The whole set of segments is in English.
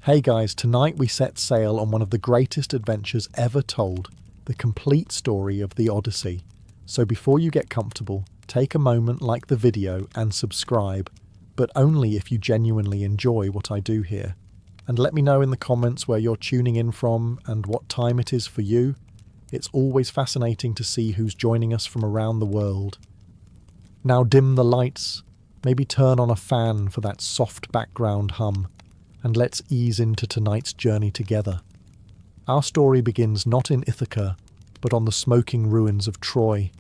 Hey guys, tonight we set sail on one of the greatest adventures ever told, the complete story of the Odyssey. So before you get comfortable, take a moment, like the video and subscribe, but only if you genuinely enjoy what I do here. And let me know in the comments where you're tuning in from and what time it is for you. It's always fascinating to see who's joining us from around the world. Now dim the lights, maybe turn on a fan for that soft background hum, and let's ease into tonight's journey together. Our story begins not in Ithaca, but on the smoking ruins of Troy.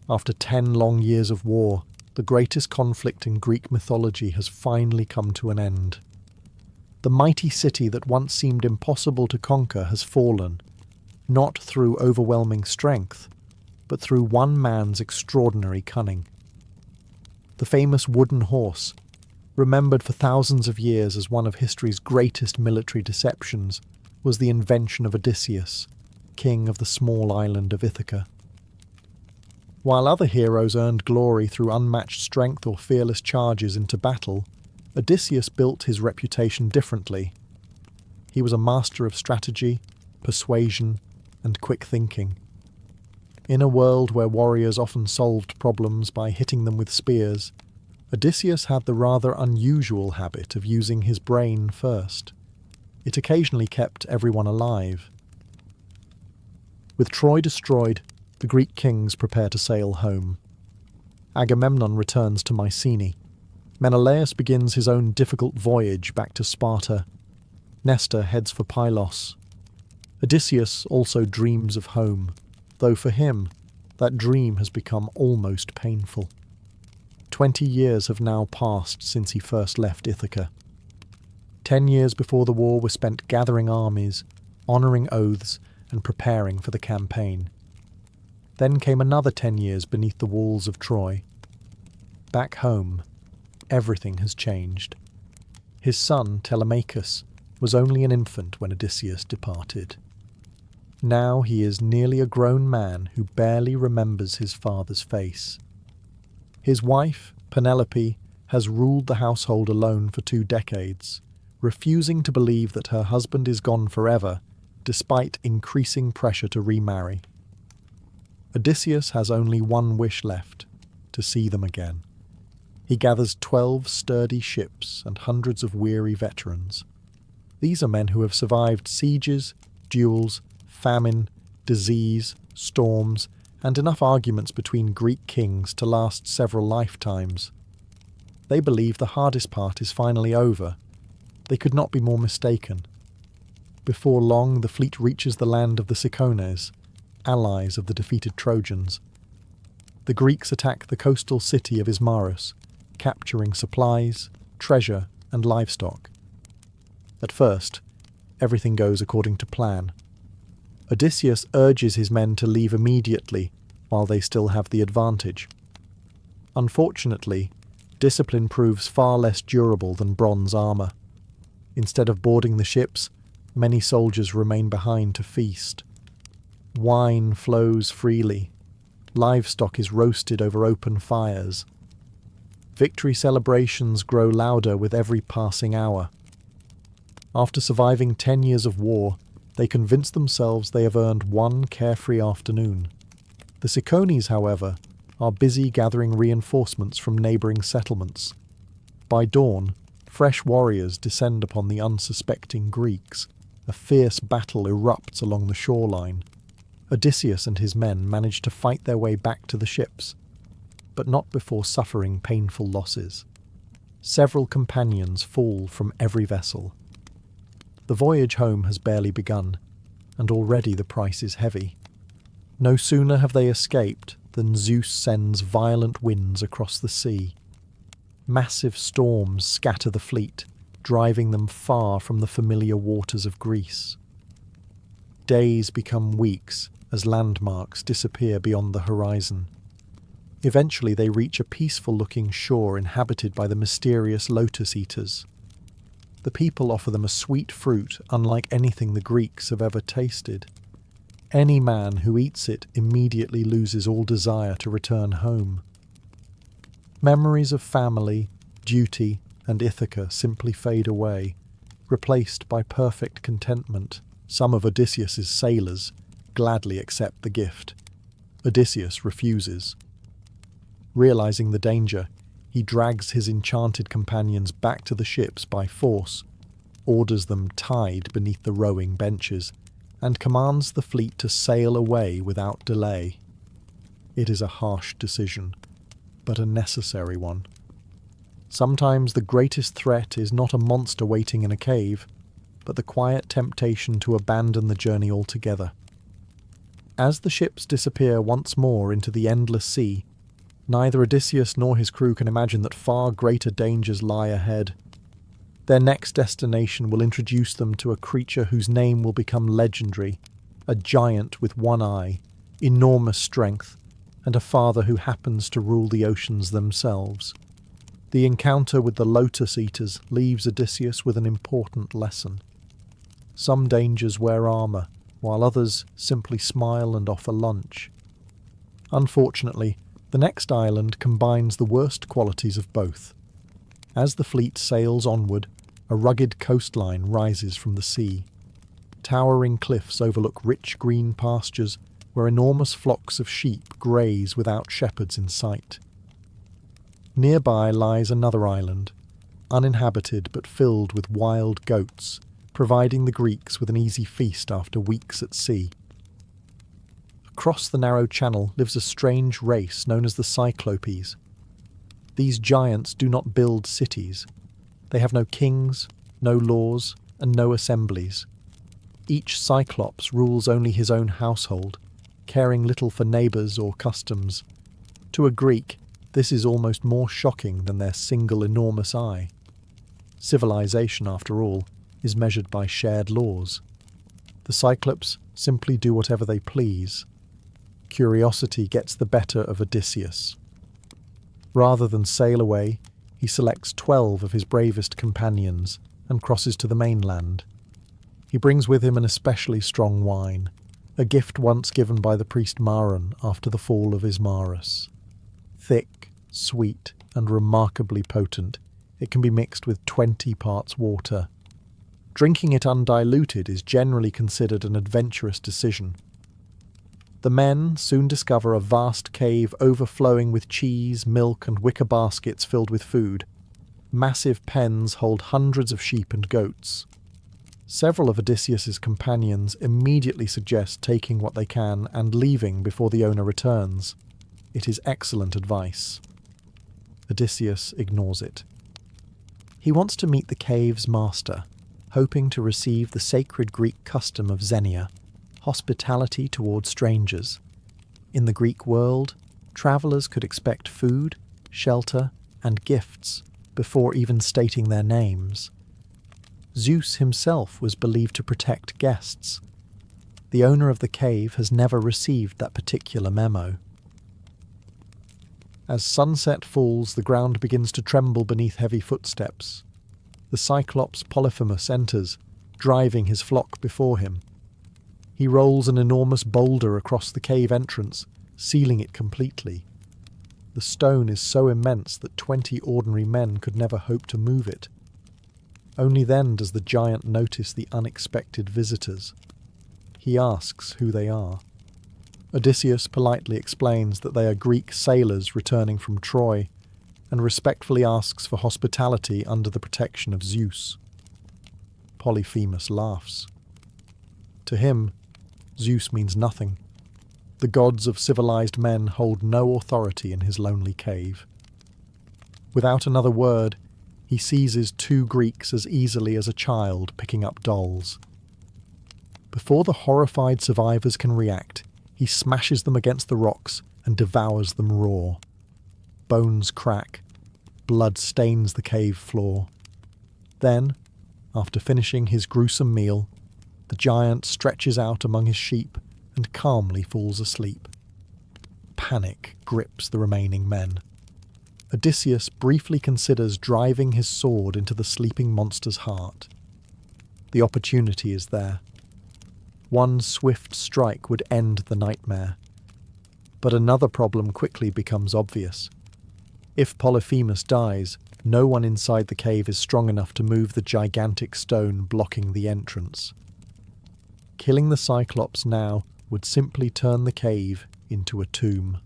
After 10 long years of war, the greatest conflict in Greek mythology has finally come to an end. The mighty city that once seemed impossible to conquer has fallen, not through overwhelming strength, but through one man's extraordinary cunning. The famous wooden horse, remembered for thousands of years as one of history's greatest military deceptions, was the invention of Odysseus, king of the small island of Ithaca. While other heroes earned glory through unmatched strength or fearless charges into battle, Odysseus built his reputation differently. He was a master of strategy, persuasion, and quick thinking. In a world where warriors often solved problems by hitting them with spears, Odysseus had the rather unusual habit of using his brain first. It occasionally kept everyone alive. With Troy destroyed, the Greek kings prepare to sail home. Agamemnon returns to Mycenae. Menelaus begins his own difficult voyage back to Sparta. Nestor heads for Pylos. Odysseus also dreams of home, though for him, that dream has become almost painful. 20 years have now passed since he first left Ithaca. 10 years before the war were spent gathering armies, honouring oaths, and preparing for the campaign. Then came another 10 years beneath the walls of Troy. Back home, everything has changed. His son, Telemachus, was only an infant when Odysseus departed. Now he is nearly a grown man who barely remembers his father's face. His wife, Penelope, has ruled the household alone for 2 decades, refusing to believe that her husband is gone forever, despite increasing pressure to remarry. Odysseus has only one wish left, to see them again. He gathers 12 sturdy ships and hundreds of weary veterans. These are men who have survived sieges, duels, famine, disease, storms, and enough arguments between Greek kings to last several lifetimes. They believe the hardest part is finally over. They could not be more mistaken. Before long, the fleet reaches the land of the Cicones, allies of the defeated Trojans. The Greeks attack the coastal city of Ismarus, capturing supplies, treasure, and livestock. At first, everything goes according to plan. Odysseus urges his men to leave immediately while they still have the advantage. Unfortunately, discipline proves far less durable than bronze armour. Instead of boarding the ships, many soldiers remain behind to feast. Wine flows freely. Livestock is roasted over open fires. Victory celebrations grow louder with every passing hour. After surviving 10 years of war, they convince themselves they have earned one carefree afternoon. The Cicones, however, are busy gathering reinforcements from neighbouring settlements. By dawn, fresh warriors descend upon the unsuspecting Greeks. A fierce battle erupts along the shoreline. Odysseus and his men manage to fight their way back to the ships, but not before suffering painful losses. Several companions fall from every vessel. The voyage home has barely begun, and already the price is heavy. No sooner have they escaped than Zeus sends violent winds across the sea. Massive storms scatter the fleet, driving them far from the familiar waters of Greece. Days become weeks as landmarks disappear beyond the horizon. Eventually they reach a peaceful-looking shore inhabited by the mysterious lotus eaters. The people offer them a sweet fruit unlike anything the Greeks have ever tasted. Any man who eats it immediately loses all desire to return home. Memories of family, duty, and Ithaca simply fade away, replaced by perfect contentment. Some of Odysseus's sailors gladly accept the gift. Odysseus refuses. Realizing the danger, he drags his enchanted companions back to the ships by force, orders them tied beneath the rowing benches, and commands the fleet to sail away without delay. It is a harsh decision, but a necessary one. Sometimes the greatest threat is not a monster waiting in a cave, but the quiet temptation to abandon the journey altogether. As the ships disappear once more into the endless sea, neither Odysseus nor his crew can imagine that far greater dangers lie ahead. Their next destination will introduce them to a creature whose name will become legendary, a giant with one eye, enormous strength, and a father who happens to rule the oceans themselves. The encounter with the Lotus Eaters leaves Odysseus with an important lesson. Some dangers wear armour, while others simply smile and offer lunch. Unfortunately, the next island combines the worst qualities of both. As the fleet sails onward, a rugged coastline rises from the sea. Towering cliffs overlook rich green pastures where enormous flocks of sheep graze without shepherds in sight. Nearby lies another island, uninhabited but filled with wild goats, providing the Greeks with an easy feast after weeks at sea. Across the narrow channel lives a strange race known as the Cyclopes. These giants do not build cities. They have no kings, no laws, and no assemblies. Each Cyclops rules only his own household, caring little for neighbours or customs. To a Greek, this is almost more shocking than their single enormous eye. Civilization, after all, is measured by shared laws. The Cyclops simply do whatever they please. Curiosity gets the better of Odysseus. Rather than sail away, he selects 12 of his bravest companions and crosses to the mainland. He brings with him an especially strong wine, a gift once given by the priest Maron after the fall of Ismarus. Thick, sweet, and remarkably potent, it can be mixed with 20 parts water. Drinking it undiluted is generally considered an adventurous decision. The men soon discover a vast cave overflowing with cheese, milk, and wicker baskets filled with food. Massive pens hold hundreds of sheep and goats. Several of Odysseus's companions immediately suggest taking what they can and leaving before the owner returns. It is excellent advice. Odysseus ignores it. He wants to meet the cave's master, hoping to receive the sacred Greek custom of xenia, hospitality toward strangers. In the Greek world, travellers could expect food, shelter, and gifts before even stating their names. Zeus himself was believed to protect guests. The owner of the cave has never received that particular memo. As sunset falls, the ground begins to tremble beneath heavy footsteps. The Cyclops Polyphemus enters, driving his flock before him. He rolls an enormous boulder across the cave entrance, sealing it completely. The stone is so immense that 20 ordinary men could never hope to move it. Only then does the giant notice the unexpected visitors. He asks who they are. Odysseus politely explains that they are Greek sailors returning from Troy, and respectfully asks for hospitality under the protection of Zeus. Polyphemus laughs. To him, Zeus means nothing. The gods of civilized men hold no authority in his lonely cave. Without another word, he seizes 2 Greeks as easily as a child picking up dolls. Before the horrified survivors can react, he smashes them against the rocks and devours them raw. Bones crack. Blood stains the cave floor. Then, after finishing his gruesome meal, the giant stretches out among his sheep and calmly falls asleep. Panic grips the remaining men. Odysseus briefly considers driving his sword into the sleeping monster's heart. The opportunity is there. One swift strike would end the nightmare. But another problem quickly becomes obvious. If Polyphemus dies, No one inside the cave is strong enough to move the gigantic stone blocking the entrance. Killing the Cyclops now would simply turn the cave into a tomb.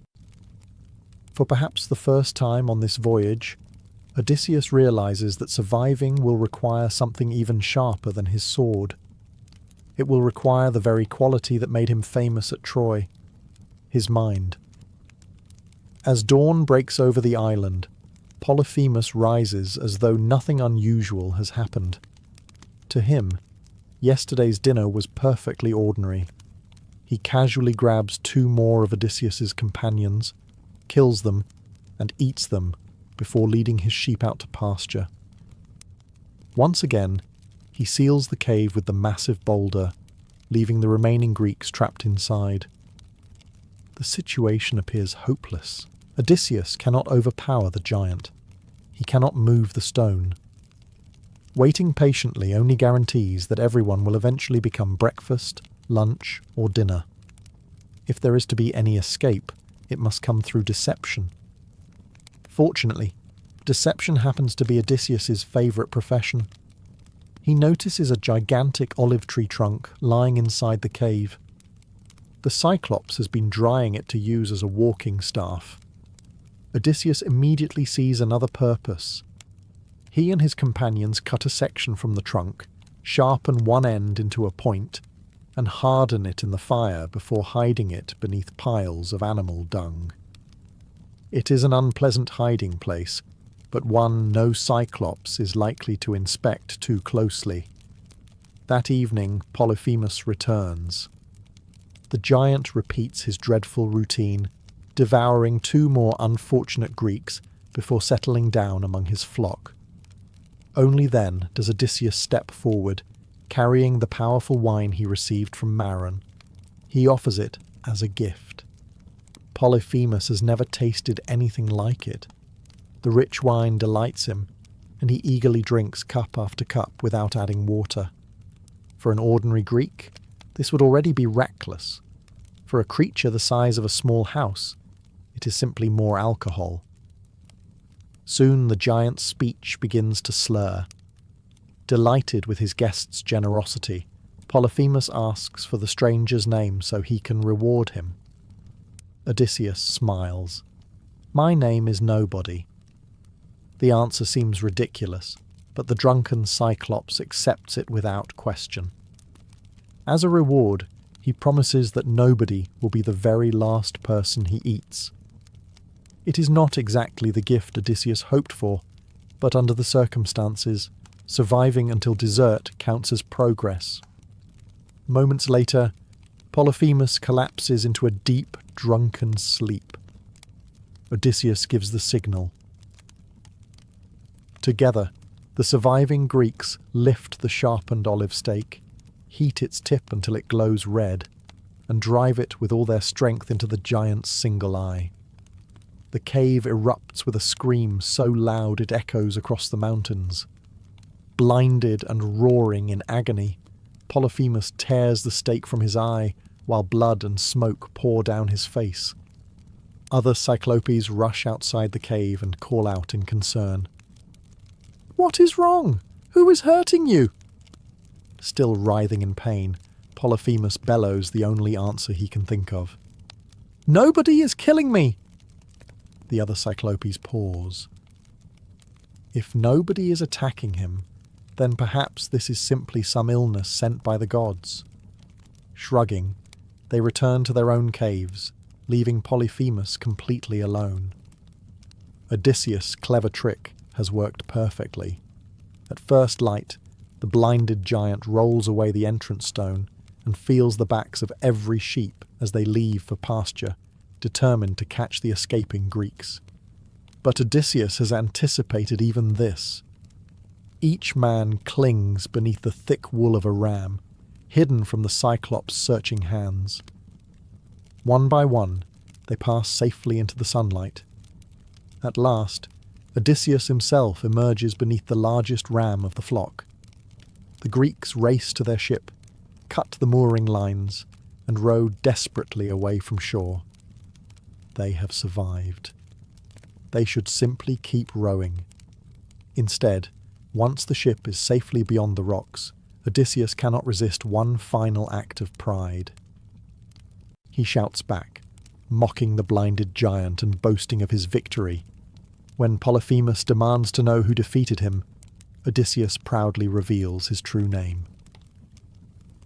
For perhaps the first time on this voyage, Odysseus realizes that surviving will require something even sharper than his sword. It will require the very quality that made him famous at Troy, his mind. As dawn breaks over the island, Polyphemus rises as though nothing unusual has happened. To him, yesterday's dinner was perfectly ordinary. He casually grabs 2 more of Odysseus's companions, kills them, and eats them before leading his sheep out to pasture. Once again, he seals the cave with the massive boulder, leaving the remaining Greeks trapped inside. The situation appears hopeless. Odysseus cannot overpower the giant. He cannot move the stone. Waiting patiently only guarantees that everyone will eventually become breakfast, lunch, or dinner. If there is to be any escape, it must come through deception. Fortunately, deception happens to be Odysseus's favourite profession. He notices a gigantic olive tree trunk lying inside the cave. The Cyclops has been drying it to use as a walking staff. Odysseus immediately sees another purpose. He and his companions cut a section from the trunk, sharpen one end into a point, and harden it in the fire before hiding it beneath piles of animal dung. It is an unpleasant hiding place, but one no Cyclops is likely to inspect too closely. That evening, Polyphemus returns. The giant repeats his dreadful routine, devouring 2 more unfortunate Greeks before settling down among his flock. Only then does Odysseus step forward, carrying the powerful wine he received from Maron. He offers it as a gift. Polyphemus has never tasted anything like it. The rich wine delights him, and he eagerly drinks cup after cup without adding water. For an ordinary Greek, this would already be reckless. For a creature the size of a small house, it is simply more alcohol. Soon the giant's speech begins to slur. Delighted with his guest's generosity, Polyphemus asks for the stranger's name so he can reward him. Odysseus smiles. "My name is Nobody." The answer seems ridiculous, but the drunken Cyclops accepts it without question. As a reward, he promises that nobody will be the very last person he eats. It is not exactly the gift Odysseus hoped for, but under the circumstances, surviving until dessert counts as progress. Moments later, Polyphemus collapses into a deep, drunken sleep. Odysseus gives the signal. Together, the surviving Greeks lift the sharpened olive stake, heat its tip until it glows red, and drive it with all their strength into the giant's single eye. The cave erupts with a scream so loud it echoes across the mountains. Blinded and roaring in agony, Polyphemus tears the stake from his eye, while blood and smoke pour down his face. Other Cyclopes rush outside the cave and call out in concern. "What is wrong? Who is hurting you?" Still writhing in pain, Polyphemus bellows the only answer he can think of. "Nobody is killing me!" The other Cyclopes pause. If nobody is attacking him, then perhaps this is simply some illness sent by the gods. Shrugging, they return to their own caves, leaving Polyphemus completely alone. Odysseus' clever trick has worked perfectly. At first light, the blinded giant rolls away the entrance stone and feels the backs of every sheep as they leave for pasture, determined to catch the escaping Greeks. But Odysseus has anticipated even this. Each man clings beneath the thick wool of a ram, hidden from the Cyclops' searching hands. One by one, they pass safely into the sunlight. At last, Odysseus himself emerges beneath the largest ram of the flock. The Greeks race to their ship, cut the mooring lines, and row desperately away from shore. They have survived. They should simply keep rowing. Instead, once the ship is safely beyond the rocks, Odysseus cannot resist one final act of pride. He shouts back, mocking the blinded giant and boasting of his victory. When Polyphemus demands to know who defeated him, Odysseus proudly reveals his true name.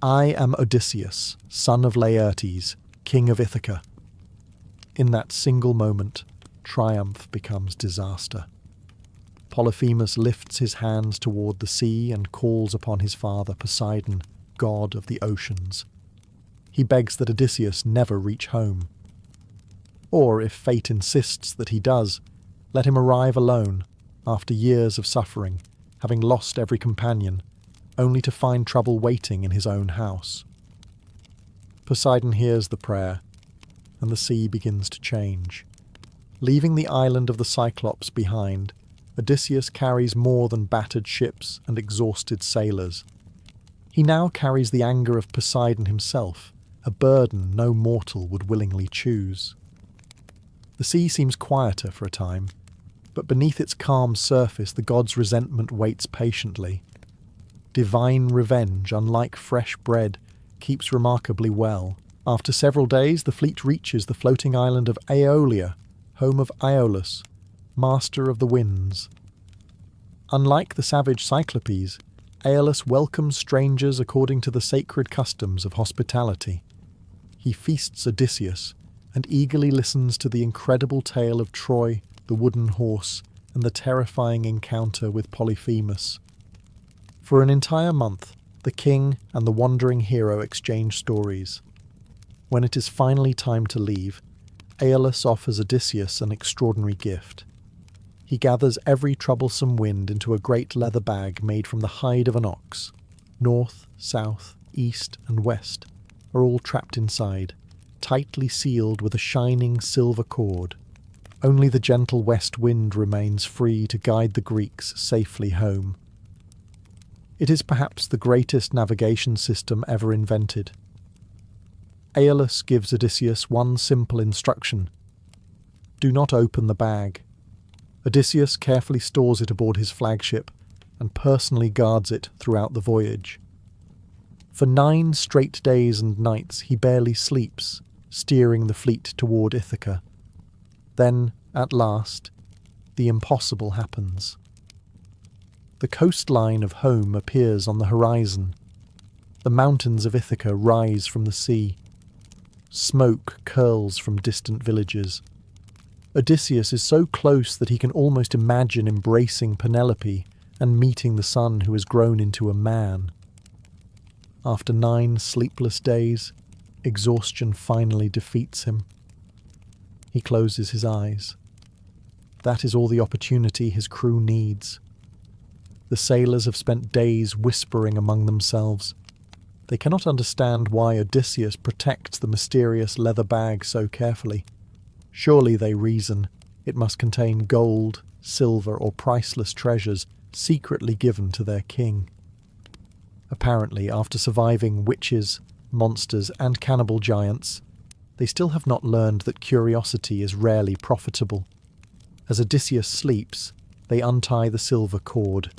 "I am Odysseus, son of Laertes, king of Ithaca." In that single moment, triumph becomes disaster. Polyphemus lifts his hands toward the sea and calls upon his father Poseidon, god of the oceans. He begs that Odysseus never reach home. Or, if fate insists that he does, let him arrive alone, after years of suffering, having lost every companion, only to find trouble waiting in his own house. Poseidon hears the prayer, and the sea begins to change. Leaving the island of the Cyclops behind, Odysseus carries more than battered ships and exhausted sailors. He now carries the anger of Poseidon himself, a burden no mortal would willingly choose. The sea seems quieter for a time, but beneath its calm surface the god's resentment waits patiently. Divine revenge, unlike fresh bread, keeps remarkably well. After several days, the fleet reaches the floating island of Aeolia, home of Aeolus, master of the winds. Unlike the savage Cyclopes, Aeolus welcomes strangers according to the sacred customs of hospitality. He feasts Odysseus and eagerly listens to the incredible tale of Troy, the wooden horse, and the terrifying encounter with Polyphemus. For an entire month, the king and the wandering hero exchange stories. When it is finally time to leave, Aeolus offers Odysseus an extraordinary gift. He gathers every troublesome wind into a great leather bag made from the hide of an ox. North, south, east, and west are all trapped inside, tightly sealed with a shining silver cord. Only the gentle west wind remains free to guide the Greeks safely home. It is perhaps the greatest navigation system ever invented. Aeolus gives Odysseus one simple instruction: do not open the bag. Odysseus carefully stores it aboard his flagship and personally guards it throughout the voyage. For 9 straight days and nights he barely sleeps, steering the fleet toward Ithaca. Then, at last, the impossible happens. The coastline of home appears on the horizon. The mountains of Ithaca rise from the sea. Smoke curls from distant villages. Odysseus is so close that he can almost imagine embracing Penelope and meeting the son who has grown into a man. After 9 sleepless days, exhaustion finally defeats him. He closes his eyes. That is all the opportunity his crew needs. The sailors have spent days whispering among themselves. They cannot understand why Odysseus protects the mysterious leather bag so carefully. Surely, they reason, it must contain gold, silver, or priceless treasures secretly given to their king. Apparently, after surviving witches, monsters, and cannibal giants, they still have not learned that curiosity is rarely profitable. As Odysseus sleeps, they untie the silver cord.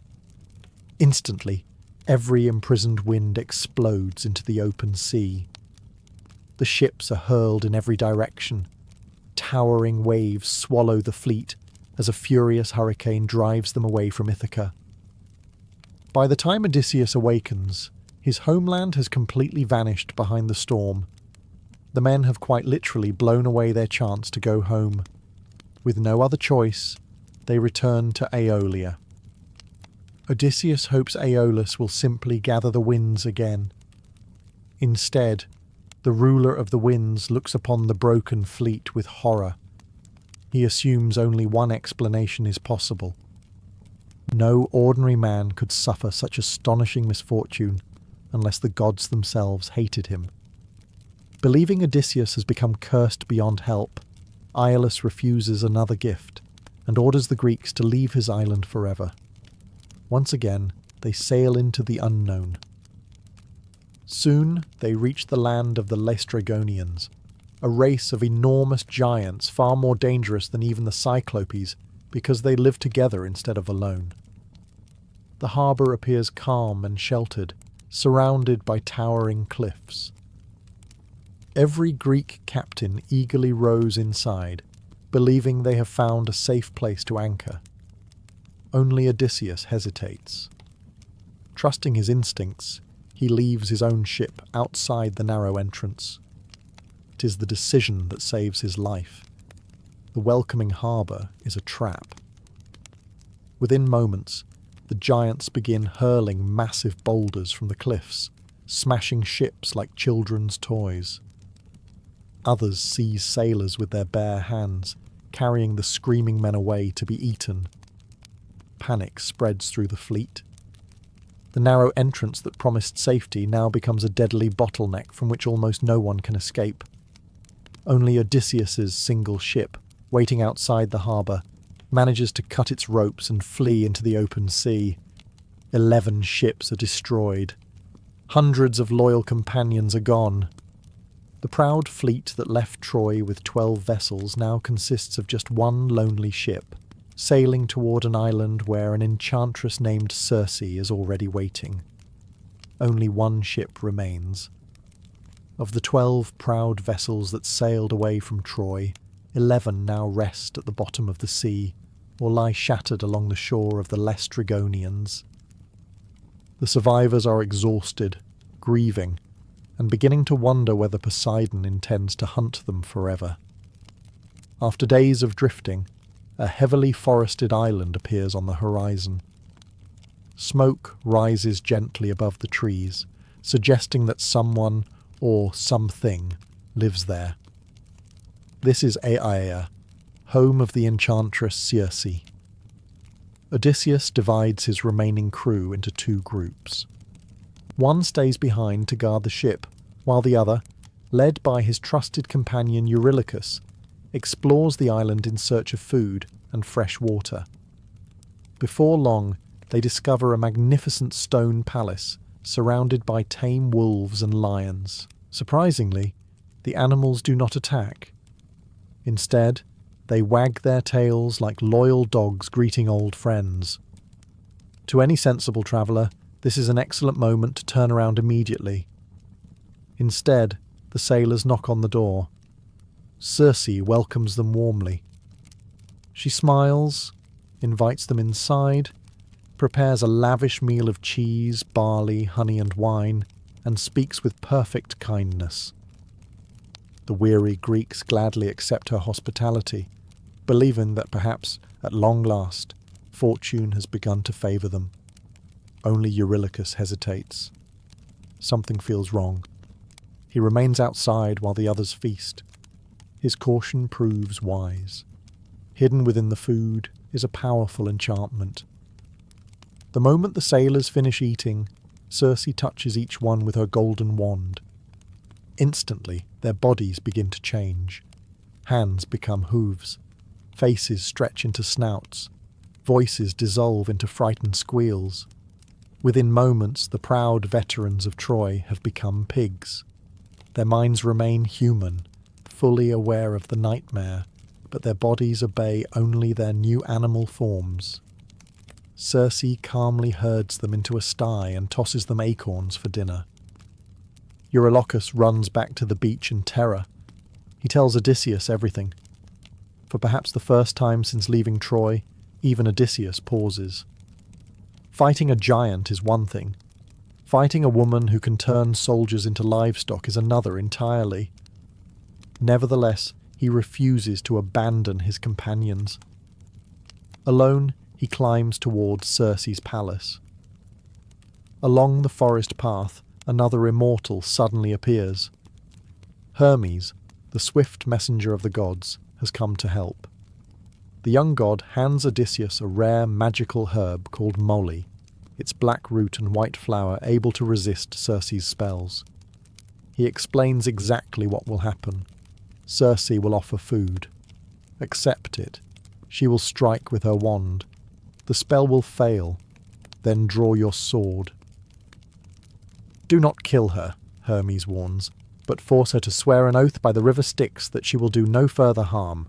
Instantly, every imprisoned wind explodes into the open sea. The ships are hurled in every direction. Towering waves swallow the fleet as a furious hurricane drives them away from Ithaca. By the time Odysseus awakens, his homeland has completely vanished behind the storm. The men have quite literally blown away their chance to go home. With no other choice, they return to Aeolia. Odysseus hopes Aeolus will simply gather the winds again. Instead, the ruler of the winds looks upon the broken fleet with horror. He assumes only one explanation is possible. No ordinary man could suffer such astonishing misfortune unless the gods themselves hated him. Believing Odysseus has become cursed beyond help, Aeolus refuses another gift and orders the Greeks to leave his island forever. Once again, they sail into the unknown. Soon they reach the land of the Laestrygonians, a race of enormous giants far more dangerous than even the Cyclopes because they live together instead of alone. the harbour appears calm and sheltered, surrounded by towering cliffs. Every Greek captain eagerly rows inside, believing they have found a safe place to anchor. Only Odysseus hesitates. Trusting his instincts, he leaves his own ship outside the narrow entrance. It is the decision that saves his life. The welcoming harbour is a trap. Within moments, the giants begin hurling massive boulders from the cliffs, smashing ships like children's toys. Others seize sailors with their bare hands, carrying the screaming men away to be eaten. Panic spreads through the fleet. The narrow entrance that promised safety now becomes a deadly bottleneck from which almost no one can escape. Only Odysseus's single ship, waiting outside the harbour, manages to cut its ropes and flee into the open sea. 11 ships are destroyed. Hundreds of loyal companions are gone. The proud fleet that left Troy with 12 vessels now consists of just one lonely ship, sailing toward an island where an enchantress named Circe is already waiting. Only one ship remains. Of the 12 proud vessels that sailed away from Troy, 11 now rest at the bottom of the sea, or lie shattered along the shore of the Laestrygonians. The survivors are exhausted, grieving, and beginning to wonder whether Poseidon intends to hunt them forever. After days of drifting, a heavily forested island appears on the horizon. Smoke rises gently above the trees, suggesting that someone, or something, lives there. This is Aiaia, home of the enchantress Circe. Odysseus divides his remaining crew into 2 groups. One stays behind to guard the ship, while the other, led by his trusted companion Eurylochus, explores the island in search of food and fresh water. Before long, they discover a magnificent stone palace surrounded by tame wolves and lions. Surprisingly, the animals do not attack. Instead, they wag their tails like loyal dogs greeting old friends. To any sensible traveller, this is an excellent moment to turn around immediately. Instead, the sailors knock on the door. Circe welcomes them warmly. She smiles, invites them inside, prepares a lavish meal of cheese, barley, honey and wine, and speaks with perfect kindness. The weary Greeks gladly accept her hospitality, believing that perhaps, at long last, fortune has begun to favour them. Only Eurylochus hesitates. Something feels wrong. He remains outside while the others feast. His caution proves wise. Hidden within the food is a powerful enchantment. The moment the sailors finish eating, Circe touches each one with her golden wand. Instantly, their bodies begin to change. Hands become hooves. Faces stretch into snouts. Voices dissolve into frightened squeals. Within moments, the proud veterans of Troy have become pigs. Their minds remain human, fully aware of the nightmare, but their bodies obey only their new animal forms. Circe calmly herds them into a sty and tosses them acorns for dinner. Eurylochus runs back to the beach in terror. He tells Odysseus everything. For perhaps the first time since leaving Troy, even Odysseus pauses. Fighting a giant is one thing. Fighting a woman who can turn soldiers into livestock is another entirely. Nevertheless, he refuses to abandon his companions. Alone, he climbs towards Circe's palace. Along the forest path, another immortal suddenly appears. Hermes, the swift messenger of the gods, has come to help. The young god hands Odysseus a rare magical herb called moly, its black root and white flower able to resist Circe's spells. He explains exactly what will happen. Circe will offer food. Accept it. She will strike with her wand. The spell will fail. Then draw your sword. Do not kill her, Hermes warns, but force her to swear an oath by the river Styx that she will do no further harm.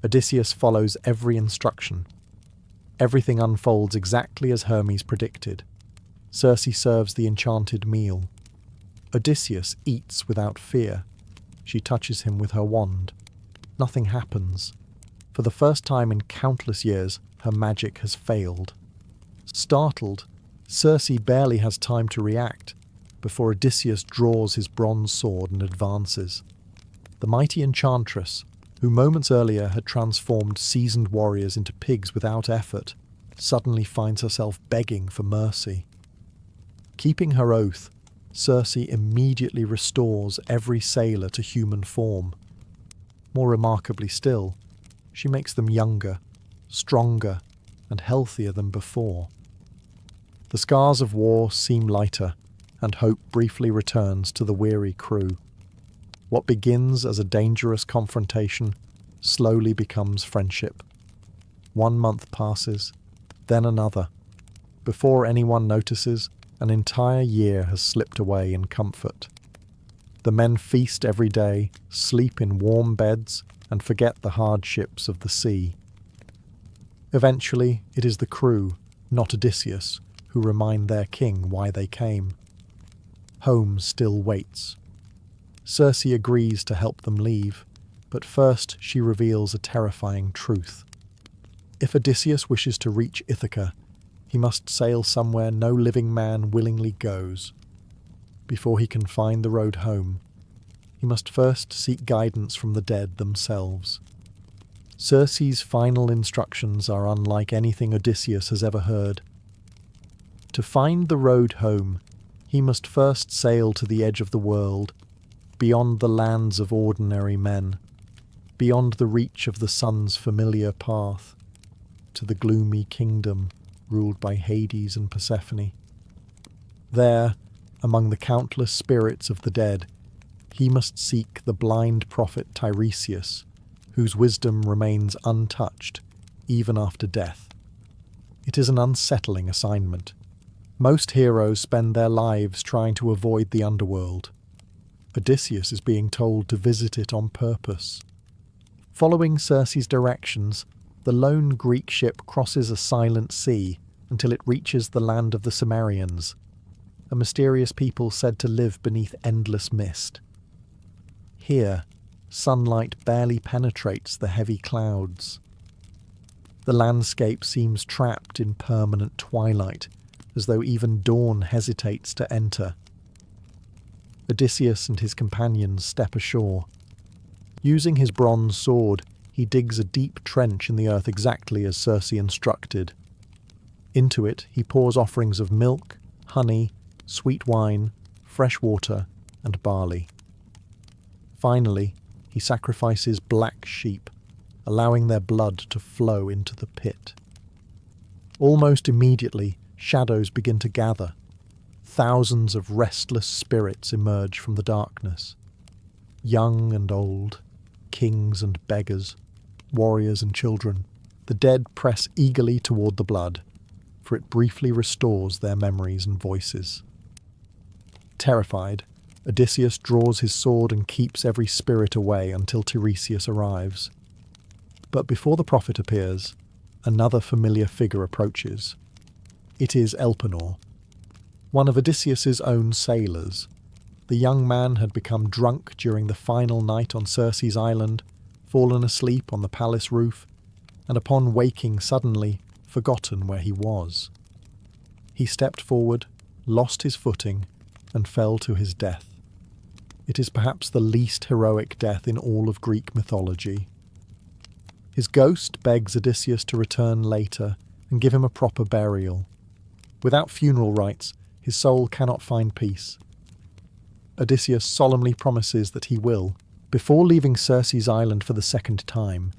Odysseus follows every instruction. Everything unfolds exactly as Hermes predicted. Circe serves the enchanted meal. Odysseus eats without fear. She touches him with her wand. Nothing happens. For the first time in countless years, her magic has failed. Startled, Circe barely has time to react before Odysseus draws his bronze sword and advances. The mighty enchantress, who moments earlier had transformed seasoned warriors into pigs without effort, suddenly finds herself begging for mercy. Keeping her oath, Circe immediately restores every sailor to human form. More remarkably still, she makes them younger, stronger, and healthier than before. The scars of war seem lighter, and hope briefly returns to the weary crew. What begins as a dangerous confrontation slowly becomes friendship. 1 month passes, then another. Before anyone notices, an entire year has slipped away in comfort. The men feast every day, sleep in warm beds, and forget the hardships of the sea. Eventually, it is the crew, not Odysseus, who remind their king why they came. Home still waits. Circe agrees to help them leave, but first she reveals a terrifying truth. If Odysseus wishes to reach Ithaca, he must sail somewhere no living man willingly goes. Before he can find the road home, he must first seek guidance from the dead themselves. Circe's final instructions are unlike anything Odysseus has ever heard. To find the road home, he must first sail to the edge of the world, beyond the lands of ordinary men, beyond the reach of the sun's familiar path, to the gloomy kingdom ruled by Hades and Persephone. There, among the countless spirits of the dead, he must seek the blind prophet Tiresias, whose wisdom remains untouched even after death. It is an unsettling assignment. Most heroes spend their lives trying to avoid the underworld. Odysseus is being told to visit it on purpose. Following Circe's directions, the lone Greek ship crosses a silent sea until it reaches the land of the Cimmerians, a mysterious people said to live beneath endless mist. Here, sunlight barely penetrates the heavy clouds. The landscape seems trapped in permanent twilight, as though even dawn hesitates to enter. Odysseus and his companions step ashore. Using his bronze sword, he digs a deep trench in the earth exactly as Circe instructed. Into it he pours offerings of milk, honey, sweet wine, fresh water, and barley. Finally, he sacrifices black sheep, allowing their blood to flow into the pit. Almost immediately, shadows begin to gather. Thousands of restless spirits emerge from the darkness. Young and old, kings and beggars, warriors and children, the dead press eagerly toward the blood, for it briefly restores their memories and voices. Terrified, Odysseus draws his sword and keeps every spirit away until Tiresias arrives. But before the prophet appears, another familiar figure approaches. It is Elpenor, one of Odysseus's own sailors. The young man had become drunk during the final night on Circe's island, fallen asleep on the palace roof, and upon waking suddenly, forgotten where he was. He stepped forward, lost his footing, and fell to his death. It is perhaps the least heroic death in all of Greek mythology. His ghost begs Odysseus to return later and give him a proper burial. Without funeral rites, his soul cannot find peace. Odysseus solemnly promises that he will. Before leaving Circe's island for the second time,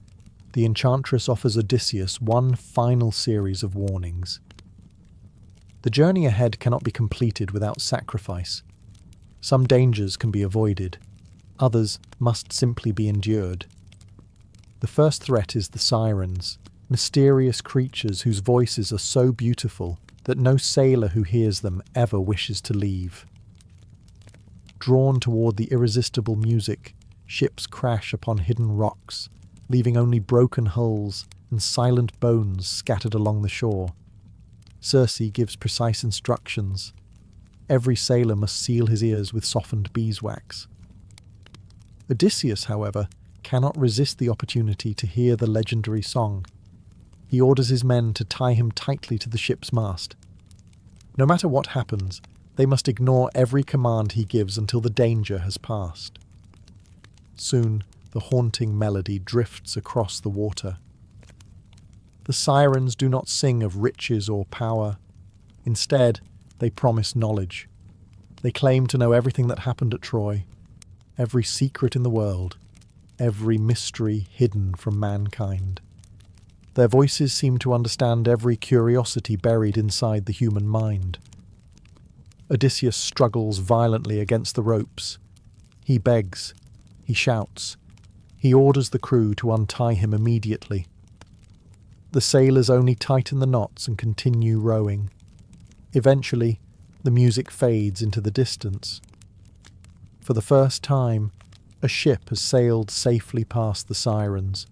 the enchantress offers Odysseus one final series of warnings. The journey ahead cannot be completed without sacrifice. Some dangers can be avoided, others must simply be endured. The first threat is the sirens, mysterious creatures whose voices are so beautiful that no sailor who hears them ever wishes to leave. Drawn toward the irresistible music, ships crash upon hidden rocks, leaving only broken hulls and silent bones scattered along the shore. Circe gives precise instructions. Every sailor must seal his ears with softened beeswax. Odysseus, however, cannot resist the opportunity to hear the legendary song. He orders his men to tie him tightly to the ship's mast. No matter what happens, they must ignore every command he gives until the danger has passed. Soon, the haunting melody drifts across the water. The sirens do not sing of riches or power. Instead, they promise knowledge. They claim to know everything that happened at Troy, every secret in the world, every mystery hidden from mankind. Their voices seem to understand every curiosity buried inside the human mind. Odysseus struggles violently against the ropes. He begs. He shouts. He orders the crew to untie him immediately. The sailors only tighten the knots and continue rowing. Eventually, the music fades into the distance. For the first time, a ship has sailed safely past the sirens.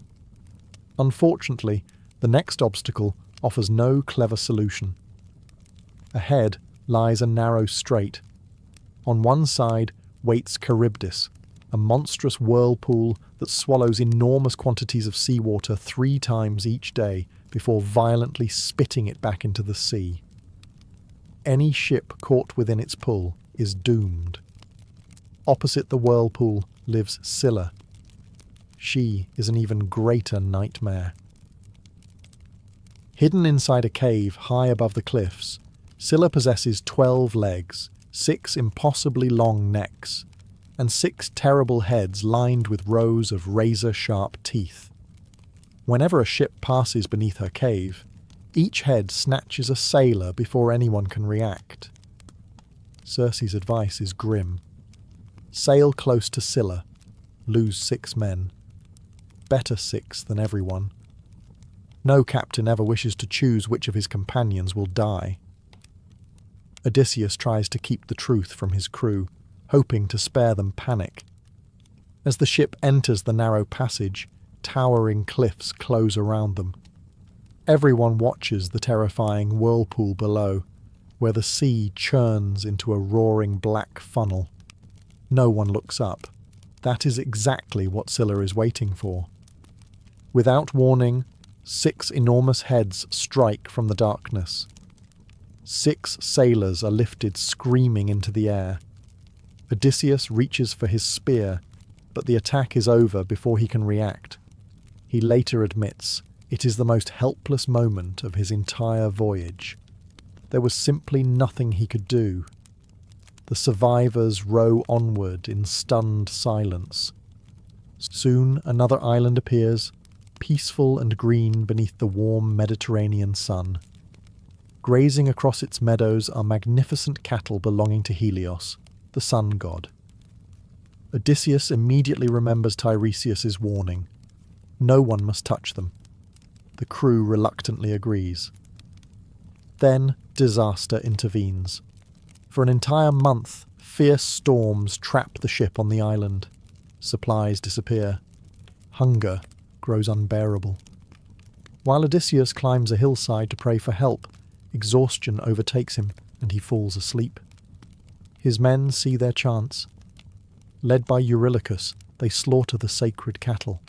Unfortunately, the next obstacle offers no clever solution. Ahead lies a narrow strait. On one side waits Charybdis, a monstrous whirlpool that swallows enormous quantities of seawater 3 times each day before violently spitting it back into the sea. Any ship caught within its pull is doomed. Opposite the whirlpool lives Scylla. She is an even greater nightmare. Hidden inside a cave high above the cliffs, Scylla possesses 12 legs, 6 impossibly long necks, and 6 terrible heads lined with rows of razor-sharp teeth. Whenever a ship passes beneath her cave, each head snatches a sailor before anyone can react. Circe's advice is grim. Sail close to Scylla, lose 6 men. Better 6 than everyone. No captain ever wishes to choose which of his companions will die. Odysseus tries to keep the truth from his crew, hoping to spare them panic. As the ship enters the narrow passage, towering cliffs close around them. Everyone watches the terrifying whirlpool below, where the sea churns into a roaring black funnel. No one looks up. That is exactly what Scylla is waiting for. Without warning, 6 enormous heads strike from the darkness. 6 sailors are lifted screaming into the air. Odysseus reaches for his spear, but the attack is over before he can react. He later admits it is the most helpless moment of his entire voyage. There was simply nothing he could do. The survivors row onward in stunned silence. Soon another island appears, peaceful and green beneath the warm Mediterranean sun. Grazing across its meadows are magnificent cattle belonging to Helios, the sun god. Odysseus immediately remembers Tiresias's warning. No one must touch them. The crew reluctantly agrees. Then disaster intervenes. For an entire month, fierce storms trap the ship on the island. Supplies disappear. Hunger grows unbearable. While Odysseus climbs a hillside to pray for help, exhaustion overtakes him and he falls asleep. His men see their chance. Led by Eurylochus, they slaughter the sacred cattle.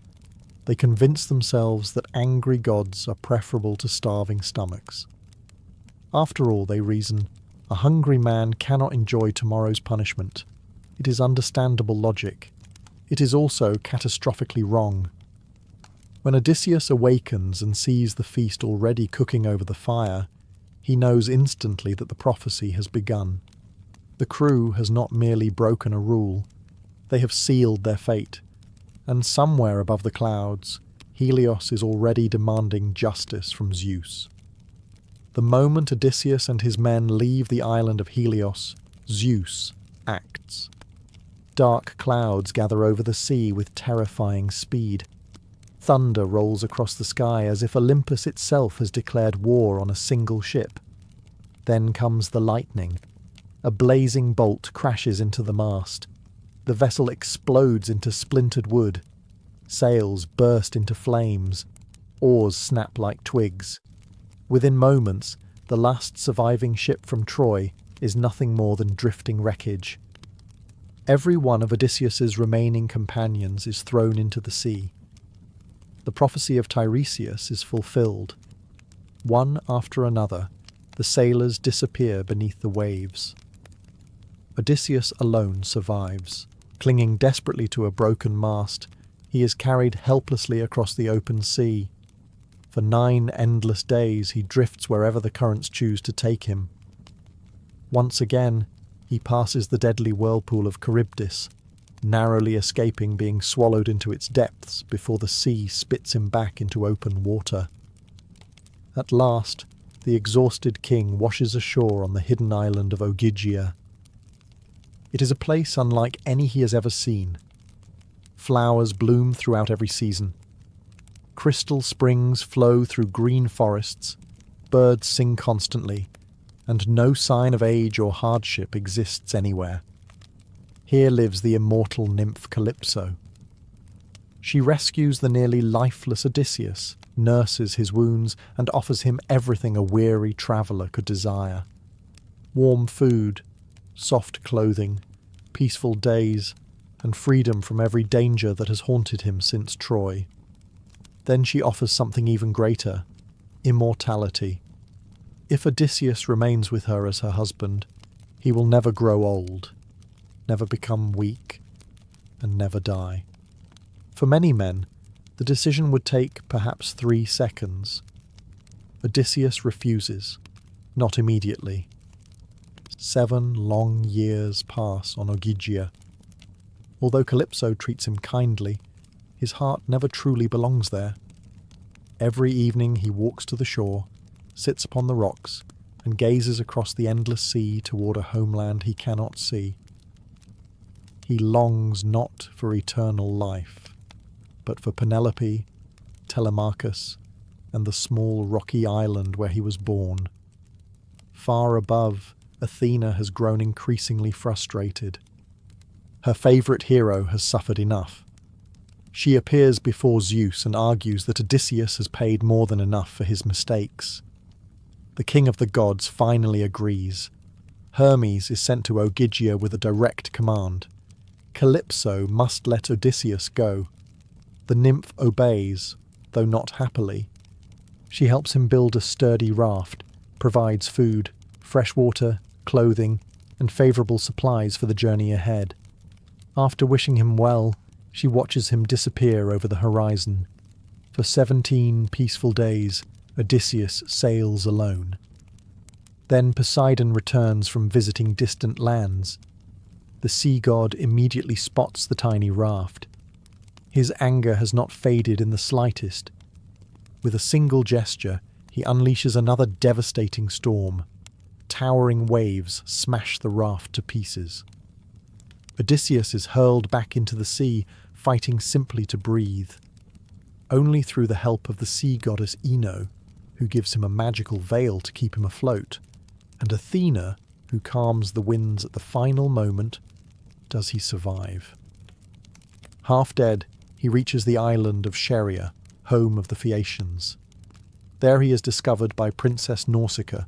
They convince themselves that angry gods are preferable to starving stomachs. After all, they reason, a hungry man cannot enjoy tomorrow's punishment. It is understandable logic. It is also catastrophically wrong. When Odysseus awakens and sees the feast already cooking over the fire, he knows instantly that the prophecy has begun. The crew has not merely broken a rule, they have sealed their fate. And somewhere above the clouds, Helios is already demanding justice from Zeus. The moment Odysseus and his men leave the island of Helios, Zeus acts. Dark clouds gather over the sea with terrifying speed. Thunder rolls across the sky as if Olympus itself has declared war on a single ship. Then comes the lightning. A blazing bolt crashes into the mast. The vessel explodes into splintered wood. Sails burst into flames. Oars snap like twigs. Within moments, the last surviving ship from Troy is nothing more than drifting wreckage. Every one of Odysseus's remaining companions is thrown into the sea. The prophecy of Tiresias is fulfilled. One after another, the sailors disappear beneath the waves. Odysseus alone survives. Clinging desperately to a broken mast, he is carried helplessly across the open sea. For 9 endless days he drifts wherever the currents choose to take him. Once again, he passes the deadly whirlpool of Charybdis, narrowly escaping being swallowed into its depths before the sea spits him back into open water. At last, the exhausted king washes ashore on the hidden island of Ogygia. It is a place unlike any he has ever seen. Flowers bloom throughout every season. Crystal springs flow through green forests, birds sing constantly, and no sign of age or hardship exists anywhere. Here lives the immortal nymph Calypso. She rescues the nearly lifeless Odysseus, nurses his wounds, and offers him everything a weary traveller could desire. Warm food, soft clothing, peaceful days, and freedom from every danger that has haunted him since Troy. Then she offers something even greater, immortality. If Odysseus remains with her as her husband, he will never grow old, never become weak, and never die. For many men, the decision would take perhaps 3 seconds. Odysseus refuses, not immediately. 7 long years pass on Ogygia. Although Calypso treats him kindly, his heart never truly belongs there. Every evening he walks to the shore, sits upon the rocks, and gazes across the endless sea toward a homeland he cannot see. He longs not for eternal life, but for Penelope, Telemachus, and the small rocky island where he was born. Far above, Athena has grown increasingly frustrated. Her favourite hero has suffered enough. She appears before Zeus and argues that Odysseus has paid more than enough for his mistakes. The king of the gods finally agrees. Hermes is sent to Ogygia with a direct command. Calypso must let Odysseus go. The nymph obeys, though not happily. She helps him build a sturdy raft, provides food, fresh water, clothing, and favourable supplies for the journey ahead. After wishing him well, she watches him disappear over the horizon. For 17 peaceful days, Odysseus sails alone. Then Poseidon returns from visiting distant lands. The sea god immediately spots the tiny raft. His anger has not faded in the slightest. With a single gesture, he unleashes another devastating storm. Towering waves smash the raft to pieces. Odysseus is hurled back into the sea, fighting simply to breathe. Only through the help of the sea goddess Ino, who gives him a magical veil to keep him afloat, and Athena, who calms the winds at the final moment, does he survive. Half dead, he reaches the island of Scheria, home of the Phaeacians. There he is discovered by Princess Nausicaa,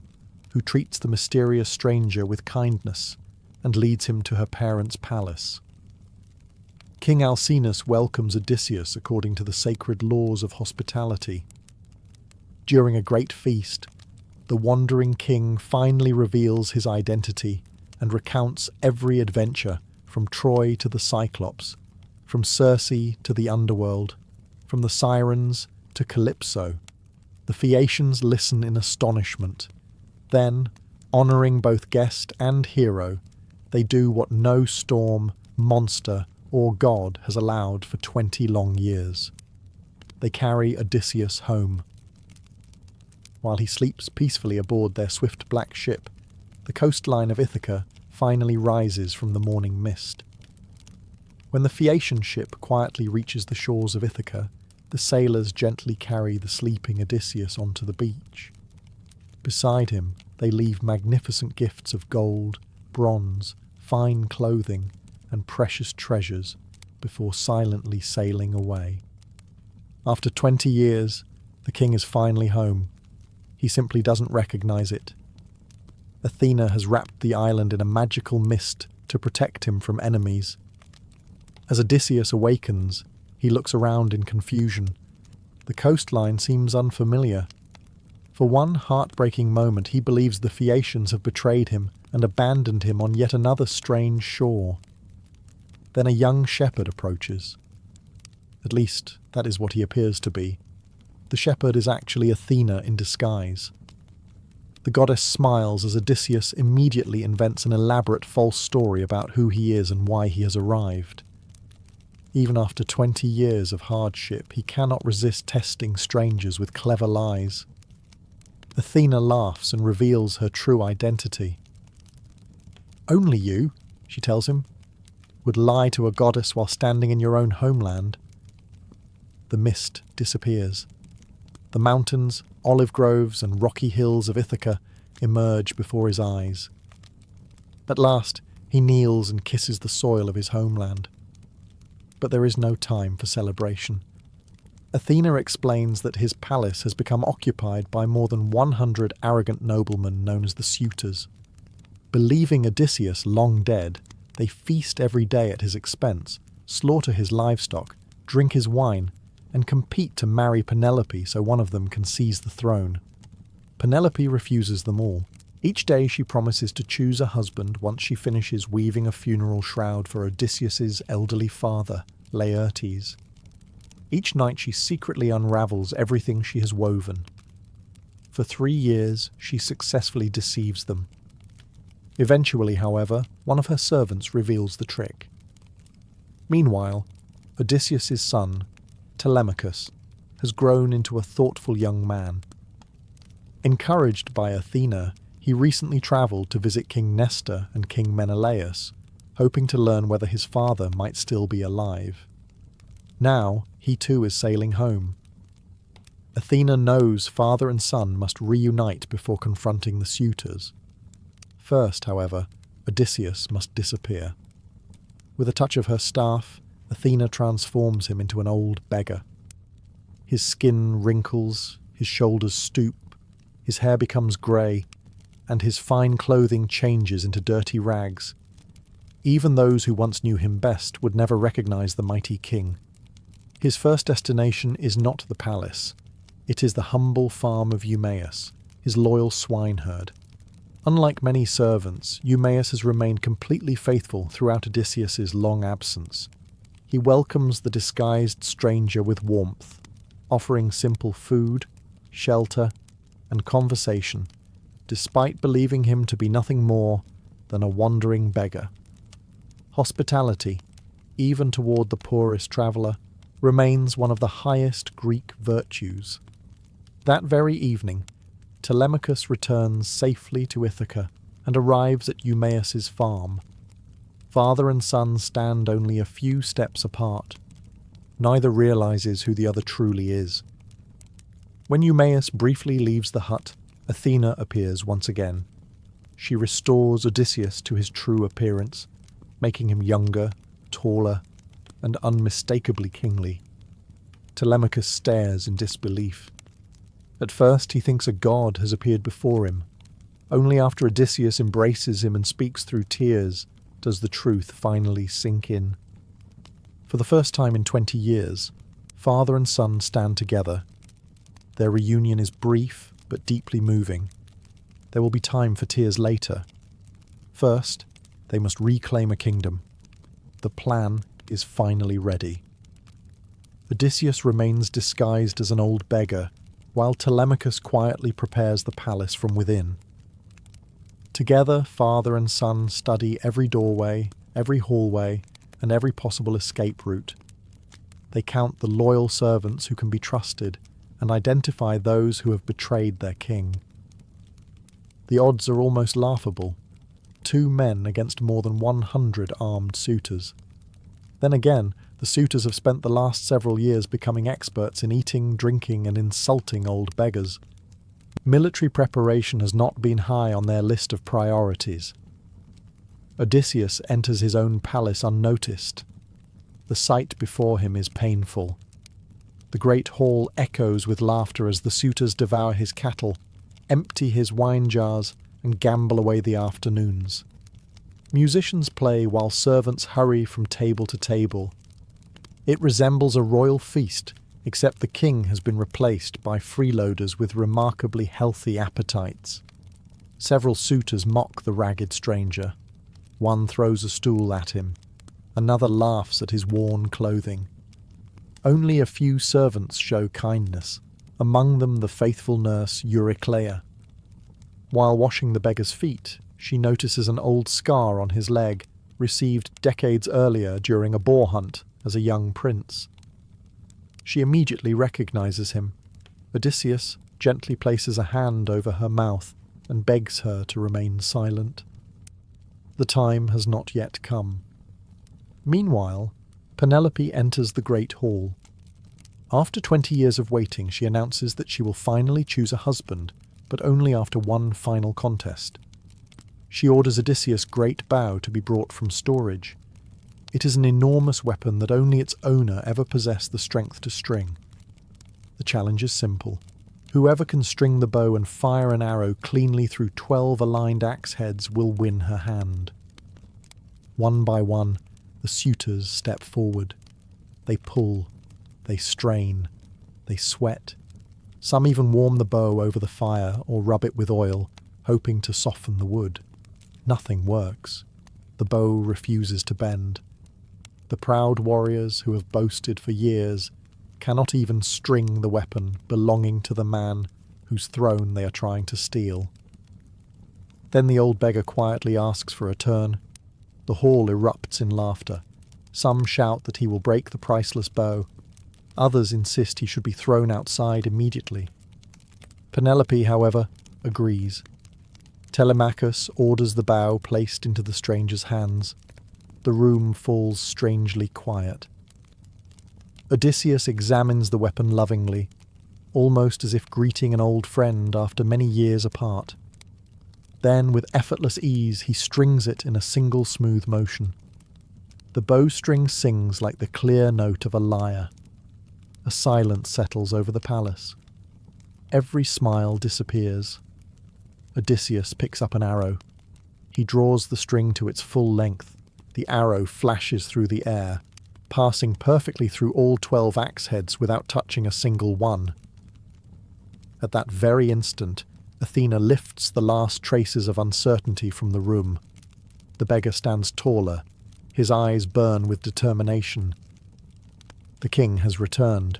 who treats the mysterious stranger with kindness and leads him to her parents' palace. King Alcinous welcomes Odysseus according to the sacred laws of hospitality. During a great feast, the wandering king finally reveals his identity and recounts every adventure from Troy to the Cyclops, from Circe to the underworld, from the Sirens to Calypso. The Phaeacians listen in astonishment. Then, honouring both guest and hero, they do what no storm, monster, or god has allowed for 20 long years. They carry Odysseus home. While he sleeps peacefully aboard their swift black ship, the coastline of Ithaca finally rises from the morning mist. When the Phaeacian ship quietly reaches the shores of Ithaca, the sailors gently carry the sleeping Odysseus onto the beach. Beside him, they leave magnificent gifts of gold, bronze, fine clothing, and precious treasures before silently sailing away. After 20 years, The king is finally home. He simply doesn't recognize it. Athena has wrapped the island in a magical mist to protect him from enemies. As Odysseus awakens, he looks around in confusion. The coastline seems unfamiliar. For one heartbreaking moment, he believes the Phaeacians have betrayed him and abandoned him on yet another strange shore. Then a young shepherd approaches. At least, that is what he appears to be. The shepherd is actually Athena in disguise. The goddess smiles as Odysseus immediately invents an elaborate false story about who he is and why he has arrived. Even after 20 years of hardship, he cannot resist testing strangers with clever lies. Athena laughs and reveals her true identity. "Only you," she tells him, "would lie to a goddess while standing in your own homeland." The mist disappears. The mountains, olive groves, and rocky hills of Ithaca emerge before his eyes. At last, he kneels and kisses the soil of his homeland. But there is no time for celebration. Athena explains that his palace has become occupied by more than 100 arrogant noblemen known as the suitors. Believing Odysseus long dead, they feast every day at his expense, slaughter his livestock, drink his wine, and compete to marry Penelope so one of them can seize the throne. Penelope refuses them all. Each day she promises to choose a husband once she finishes weaving a funeral shroud for Odysseus's elderly father, Laertes. Each night she secretly unravels everything she has woven. For 3 years she successfully deceives them. Eventually, however, one of her servants reveals the trick. Meanwhile, Odysseus's son, Telemachus, has grown into a thoughtful young man. Encouraged by Athena, he recently travelled to visit King Nestor and King Menelaus, hoping to learn whether his father might still be alive. Now, he too is sailing home. Athena knows father and son must reunite before confronting the suitors. First, however, Odysseus must disappear. With a touch of her staff, Athena transforms him into an old beggar. His skin wrinkles, his shoulders stoop, his hair becomes grey, and his fine clothing changes into dirty rags. Even those who once knew him best would never recognize the mighty king. His first destination is not the palace. It is the humble farm of Eumaeus, his loyal swineherd. Unlike many servants, Eumaeus has remained completely faithful throughout Odysseus's long absence. He welcomes the disguised stranger with warmth, offering simple food, shelter, and conversation, despite believing him to be nothing more than a wandering beggar. Hospitality, even toward the poorest traveller, remains one of the highest Greek virtues. That very evening, Telemachus returns safely to Ithaca and arrives at Eumaeus's farm. Father and son stand only a few steps apart. Neither realizes who the other truly is. When Eumaeus briefly leaves the hut, Athena appears once again. She restores Odysseus to his true appearance, making him younger, taller, and unmistakably kingly. Telemachus stares in disbelief. At first he thinks a god has appeared before him. Only after Odysseus embraces him and speaks through tears does the truth finally sink in. For the first time in 20 years, father and son stand together. Their reunion is brief but deeply moving. There will be time for tears later. First, they must reclaim a kingdom. The plan is finally ready. Odysseus remains disguised as an old beggar, while Telemachus quietly prepares the palace from within. Together, father and son study every doorway, every hallway, and every possible escape route. They count the loyal servants who can be trusted and identify those who have betrayed their king. The odds are almost laughable. 2 men against more than 100 armed suitors. Then again, the suitors have spent the last several years becoming experts in eating, drinking, and insulting old beggars. Military preparation has not been high on their list of priorities. Odysseus enters his own palace unnoticed. The sight before him is painful. The great hall echoes with laughter as the suitors devour his cattle, empty his wine jars, and gamble away the afternoons. Musicians play while servants hurry from table to table. It resembles a royal feast, except the king has been replaced by freeloaders with remarkably healthy appetites. Several suitors mock the ragged stranger. One throws a stool at him. Another laughs at his worn clothing. Only a few servants show kindness, among them the faithful nurse Eurycleia. While washing the beggar's feet, she notices an old scar on his leg, received decades earlier during a boar hunt as a young prince. She immediately recognizes him. Odysseus gently places a hand over her mouth and begs her to remain silent. The time has not yet come. Meanwhile, Penelope enters the great hall. After 20 years of waiting, she announces that she will finally choose a husband, but only after one final contest. She orders Odysseus' great bow to be brought from storage. It is an enormous weapon that only its owner ever possessed the strength to string. The challenge is simple. Whoever can string the bow and fire an arrow cleanly through 12 aligned axe heads will win her hand. One by one, the suitors step forward. They pull, they strain, they sweat. Some even warm the bow over the fire or rub it with oil, hoping to soften the wood. Nothing works. The bow refuses to bend. The proud warriors who have boasted for years cannot even string the weapon belonging to the man whose throne they are trying to steal. Then the old beggar quietly asks for a turn. The hall erupts in laughter. Some shout that he will break the priceless bow. Others insist he should be thrown outside immediately. Penelope, however, agrees. Telemachus orders the bow placed into the stranger's hands. The room falls strangely quiet. Odysseus examines the weapon lovingly, almost as if greeting an old friend after many years apart. Then, with effortless ease, he strings it in a single smooth motion. The bowstring sings like the clear note of a lyre. A silence settles over the palace. Every smile disappears. Odysseus picks up an arrow. He draws the string to its full length. The arrow flashes through the air, passing perfectly through all 12 axe heads without touching a single one. At that very instant, Athena lifts the last traces of uncertainty from the room. The beggar stands taller. His eyes burn with determination. The king has returned.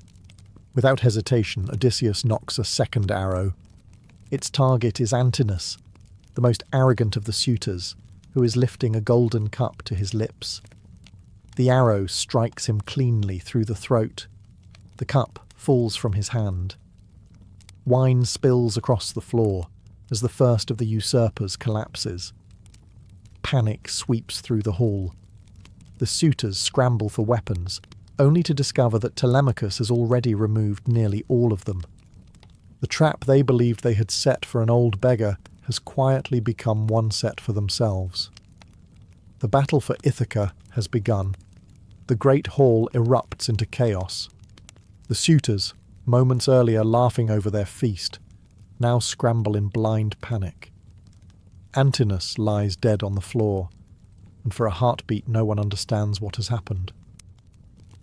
Without hesitation, Odysseus knocks a second arrow. Its target is Antinous, the most arrogant of the suitors, who is lifting a golden cup to his lips. The arrow strikes him cleanly through the throat. The cup falls from his hand. Wine spills across the floor as the first of the usurpers collapses. Panic sweeps through the hall. The suitors scramble for weapons, only to discover that Telemachus has already removed nearly all of them. The trap they believed they had set for an old beggar has quietly become one set for themselves. The battle for Ithaca has begun. The great hall erupts into chaos. The suitors, moments earlier laughing over their feast, now scramble in blind panic. Antinous lies dead on the floor, and for a heartbeat no one understands what has happened.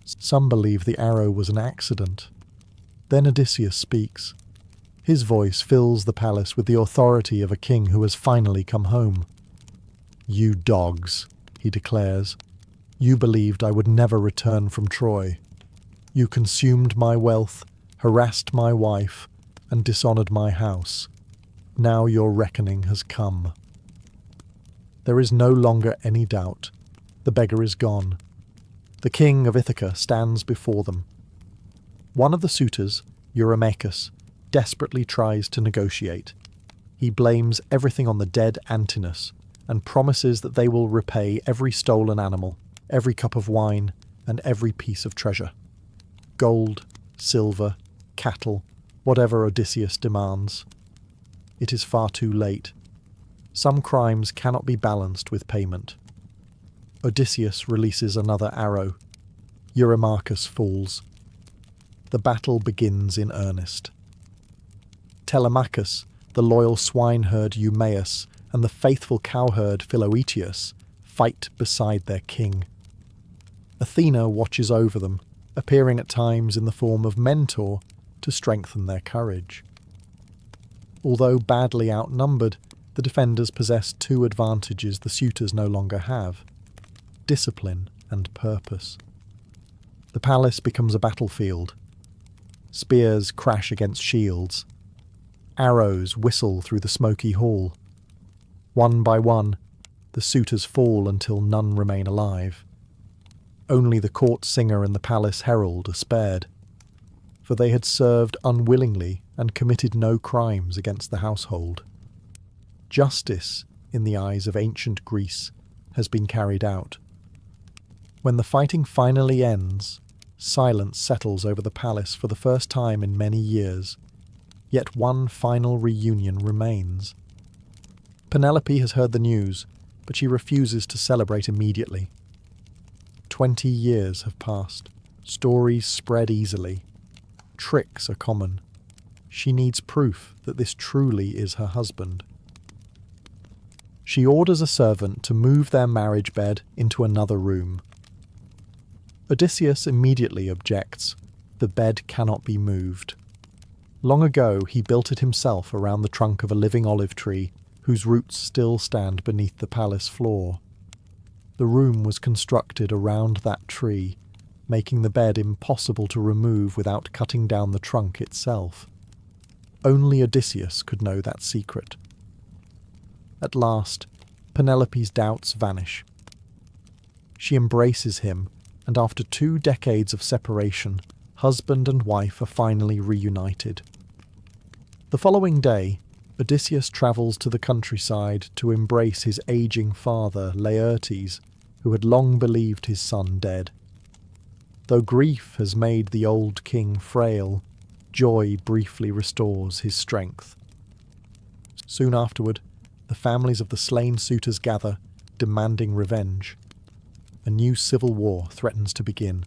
Some believe the arrow was an accident. Then Odysseus speaks. His voice fills the palace with the authority of a king who has finally come home. "You dogs," he declares, "you believed I would never return from Troy. You consumed my wealth, harassed my wife, and dishonoured my house. Now your reckoning has come." There is no longer any doubt. The beggar is gone. The king of Ithaca stands before them. One of the suitors, Eurymachus, desperately tries to negotiate. He blames everything on the dead Antinous and promises that they will repay every stolen animal, every cup of wine, and every piece of treasure. Gold, silver, cattle, whatever Odysseus demands. It is far too late. Some crimes cannot be balanced with payment. Odysseus releases another arrow. Eurymachus falls. the battle begins in earnest. Telemachus, the loyal swineherd Eumaeus, and the faithful cowherd Philoetius fight beside their king. Athena watches over them, appearing at times in the form of mentor to strengthen their courage. Although badly outnumbered, the defenders possess two advantages the suitors no longer have: discipline and purpose. The palace becomes a battlefield. Spears crash against shields. Arrows whistle through the smoky hall. One by one, the suitors fall until none remain alive. Only the court singer and the palace herald are spared, for they had served unwillingly and committed no crimes against the household. Justice, in the eyes of ancient Greece, has been carried out. When the fighting finally ends, silence settles over the palace for the first time in many years, yet one final reunion remains. Penelope has heard the news, but she refuses to celebrate immediately. 20 years have passed. Stories spread easily. Tricks are common. She needs proof that this truly is her husband. She orders a servant to move their marriage bed into another room. Odysseus immediately objects. The bed cannot be moved. Long ago he built it himself around the trunk of a living olive tree whose roots still stand beneath the palace floor. The room was constructed around that tree, making the bed impossible to remove without cutting down the trunk itself. Only Odysseus could know that secret. At last, Penelope's doubts vanish. She embraces him, and after 2 decades of separation, husband and wife are finally reunited. The following day, Odysseus travels to the countryside to embrace his aging father, Laertes, who had long believed his son dead. Though grief has made the old king frail, joy briefly restores his strength. Soon afterward, the families of the slain suitors gather, demanding revenge. A new civil war threatens to begin.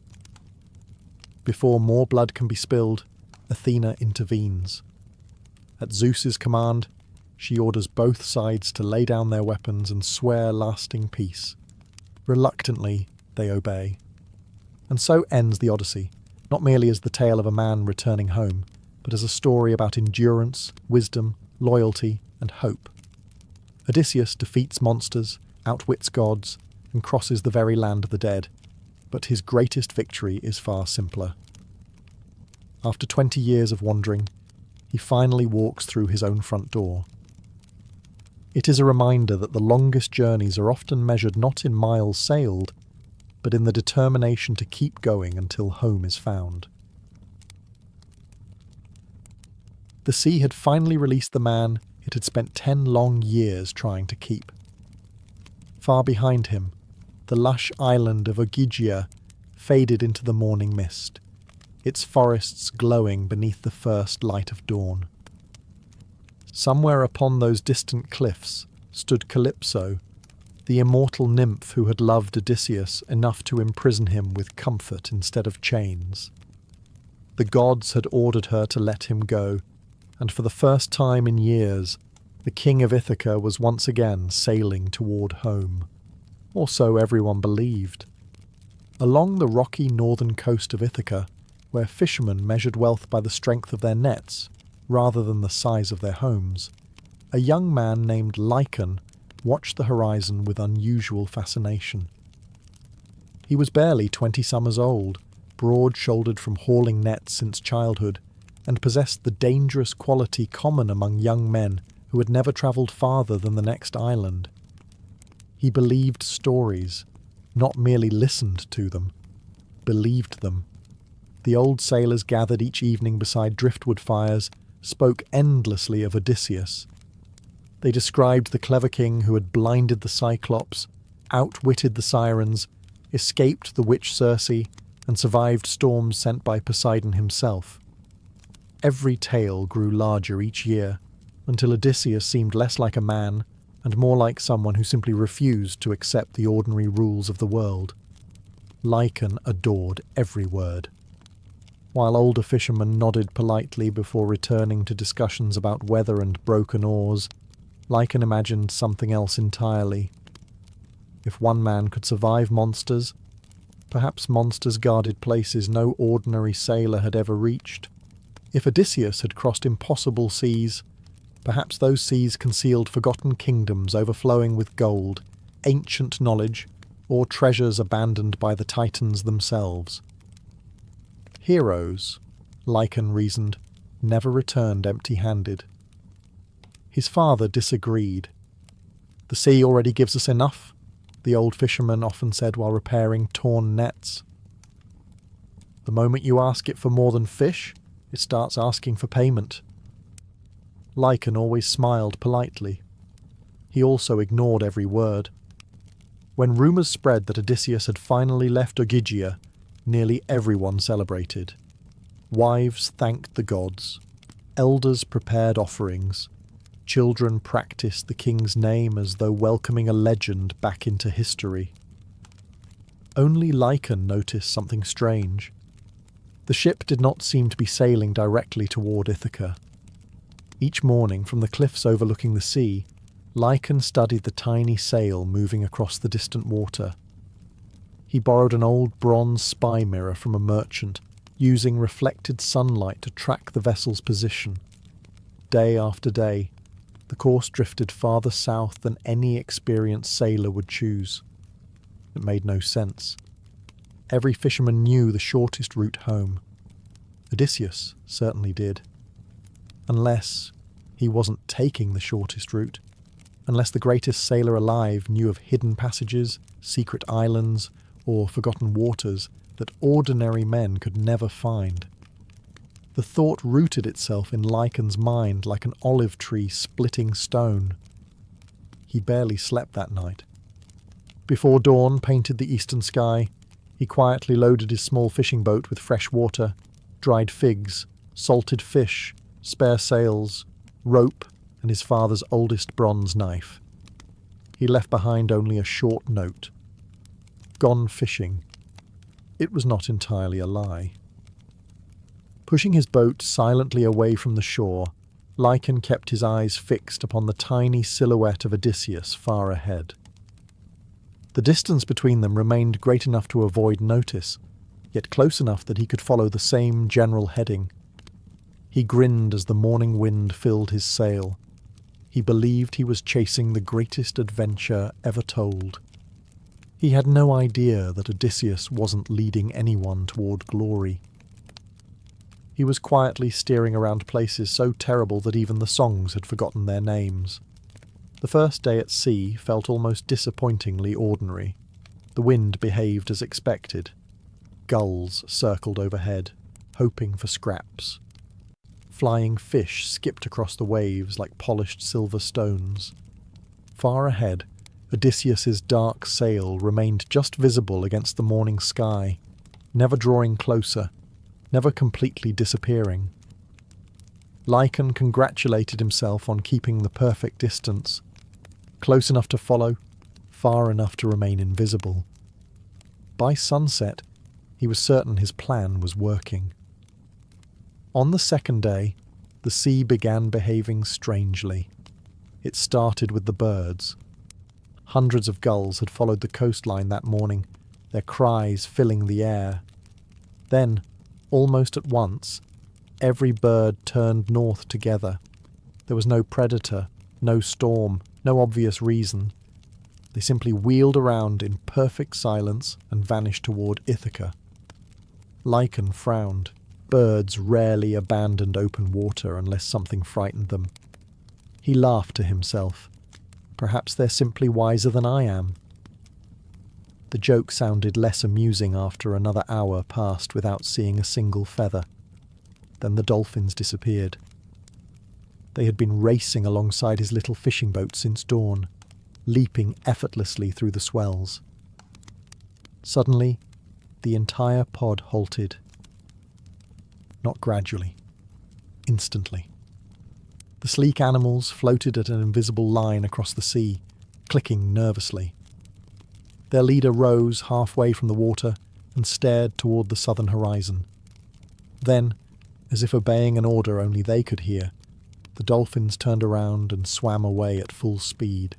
Before more blood can be spilled, Athena intervenes. At Zeus's command, she orders both sides to lay down their weapons and swear lasting peace. Reluctantly, they obey. And so ends the Odyssey, not merely as the tale of a man returning home, but as a story about endurance, wisdom, loyalty, and hope. Odysseus defeats monsters, outwits gods, and crosses the very land of the dead, but his greatest victory is far simpler. After 20 years of wandering, he finally walks through his own front door. It is a reminder that the longest journeys are often measured not in miles sailed, but in the determination to keep going until home is found. The sea had finally released the man it had spent 10 long years trying to keep. Far behind him, the lush island of Ogygia faded into the morning mist, its forests glowing beneath the first light of dawn. Somewhere upon those distant cliffs stood Calypso, the immortal nymph who had loved Odysseus enough to imprison him with comfort instead of chains. The gods had ordered her to let him go, and for the first time in years, the king of Ithaca was once again sailing toward home. Or so everyone believed. Along the rocky northern coast of Ithaca, where fishermen measured wealth by the strength of their nets, rather than the size of their homes, a young man named Lycon watched the horizon with unusual fascination. He was barely 20 summers old, broad-shouldered from hauling nets since childhood, and possessed the dangerous quality common among young men who had never travelled farther than the next island. He believed stories, not merely listened to them, believed them. The old sailors gathered each evening beside driftwood fires spoke endlessly of Odysseus. They described the clever king who had blinded the Cyclops, outwitted the sirens, escaped the witch Circe, and survived storms sent by Poseidon himself. Every tale grew larger each year, until Odysseus seemed less like a man and more like someone who simply refused to accept the ordinary rules of the world. Lycon adored every word. While older fishermen nodded politely before returning to discussions about weather and broken oars, Lycan imagined something else entirely. If one man could survive monsters, perhaps monsters guarded places no ordinary sailor had ever reached. If Odysseus had crossed impossible seas, perhaps those seas concealed forgotten kingdoms overflowing with gold, ancient knowledge, or treasures abandoned by the Titans themselves. Heroes, Lycan reasoned, never returned empty-handed. His father disagreed. "The sea already gives us enough," the old fisherman often said while repairing torn nets. "The moment you ask it for more than fish, it starts asking for payment." Lycan always smiled politely. He also ignored every word. When rumours spread that Odysseus had finally left Ogygia, nearly everyone celebrated. Wives thanked the gods. Elders prepared offerings. Children practiced the king's name as though welcoming a legend back into history. Only Lycan noticed something strange. The ship did not seem to be sailing directly toward Ithaca. Each morning, from the cliffs overlooking the sea, Lycan studied the tiny sail moving across the distant water. He borrowed an old bronze spy mirror from a merchant, using reflected sunlight to track the vessel's position. Day after day, the course drifted farther south than any experienced sailor would choose. It made no sense. Every fisherman knew the shortest route home. Odysseus certainly did. Unless he wasn't taking the shortest route. Unless the greatest sailor alive knew of hidden passages, secret islands, or forgotten waters that ordinary men could never find. The thought rooted itself in Lycan's mind like an olive tree splitting stone. He barely slept that night. Before dawn painted the eastern sky, he quietly loaded his small fishing boat with fresh water, dried figs, salted fish, spare sails, rope, and his father's oldest bronze knife. He left behind only a short note. Gone fishing. It was not entirely a lie. Pushing his boat silently away from the shore, Lycan kept his eyes fixed upon the tiny silhouette of Odysseus far ahead. The distance between them remained great enough to avoid notice, yet close enough that he could follow the same general heading. He grinned as the morning wind filled his sail. He believed he was chasing the greatest adventure ever told. He had no idea that Odysseus wasn't leading anyone toward glory. He was quietly steering around places so terrible that even the songs had forgotten their names. The first day at sea felt almost disappointingly ordinary. The wind behaved as expected. Gulls circled overhead, hoping for scraps. Flying fish skipped across the waves like polished silver stones. Far ahead, Odysseus's dark sail remained just visible against the morning sky, never drawing closer, never completely disappearing. Lycan congratulated himself on keeping the perfect distance, close enough to follow, far enough to remain invisible. By sunset, he was certain his plan was working. On the second day, the sea began behaving strangely. It started with the birds. Hundreds of gulls had followed the coastline that morning, their cries filling the air. Then, almost at once, every bird turned north together. There was no predator, no storm, no obvious reason. They simply wheeled around in perfect silence and vanished toward Ithaca. Lycan frowned. Birds rarely abandoned open water unless something frightened them. He laughed to himself. Perhaps they're simply wiser than I am. The joke sounded less amusing after another hour passed without seeing a single feather. Then the dolphins disappeared. They had been racing alongside his little fishing boat since dawn, leaping effortlessly through the swells. Suddenly, the entire pod halted. Not gradually. Instantly. The sleek animals floated at an invisible line across the sea, clicking nervously. Their leader rose halfway from the water and stared toward the southern horizon. Then, as if obeying an order only they could hear, the dolphins turned around and swam away at full speed.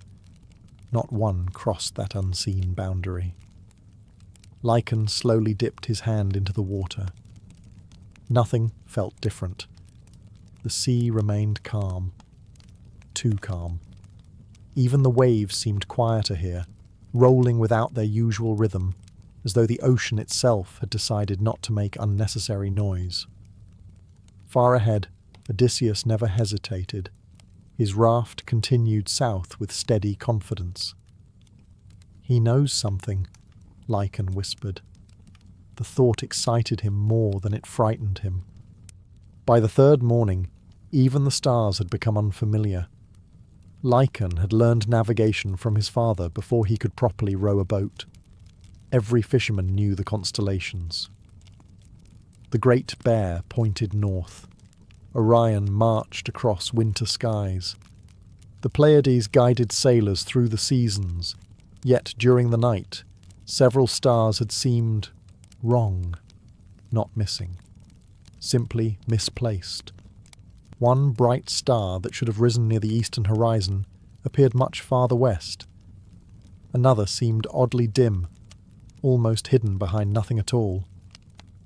Not one crossed that unseen boundary. Lycan slowly dipped his hand into the water. Nothing felt different. The sea remained calm. Too calm. Even the waves seemed quieter here, rolling without their usual rhythm, as though the ocean itself had decided not to make unnecessary noise. Far ahead, Odysseus never hesitated. His raft continued south with steady confidence. "He knows something," Lycan whispered. The thought excited him more than it frightened him. By the third morning, even the stars had become unfamiliar. Lycan had learned navigation from his father before he could properly row a boat. Every fisherman knew the constellations. The Great Bear pointed north. Orion marched across winter skies. The Pleiades guided sailors through the seasons, yet during the night, several stars had seemed wrong, not missing, simply misplaced. One bright star that should have risen near the eastern horizon appeared much farther west. Another seemed oddly dim, almost hidden behind nothing at all.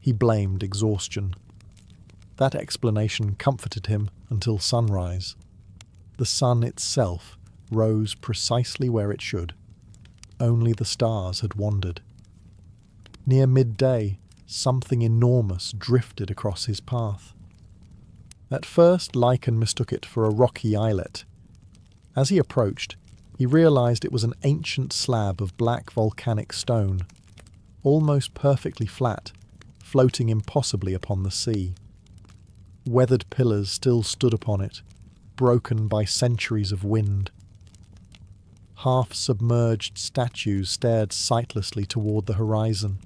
He blamed exhaustion. That explanation comforted him until sunrise. The sun itself rose precisely where it should. Only the stars had wandered. Near midday, something enormous drifted across his path. At first, Lycan mistook it for a rocky islet. As he approached, he realized it was an ancient slab of black volcanic stone, almost perfectly flat, floating impossibly upon the sea. Weathered pillars still stood upon it, broken by centuries of wind. Half-submerged statues stared sightlessly toward the horizon.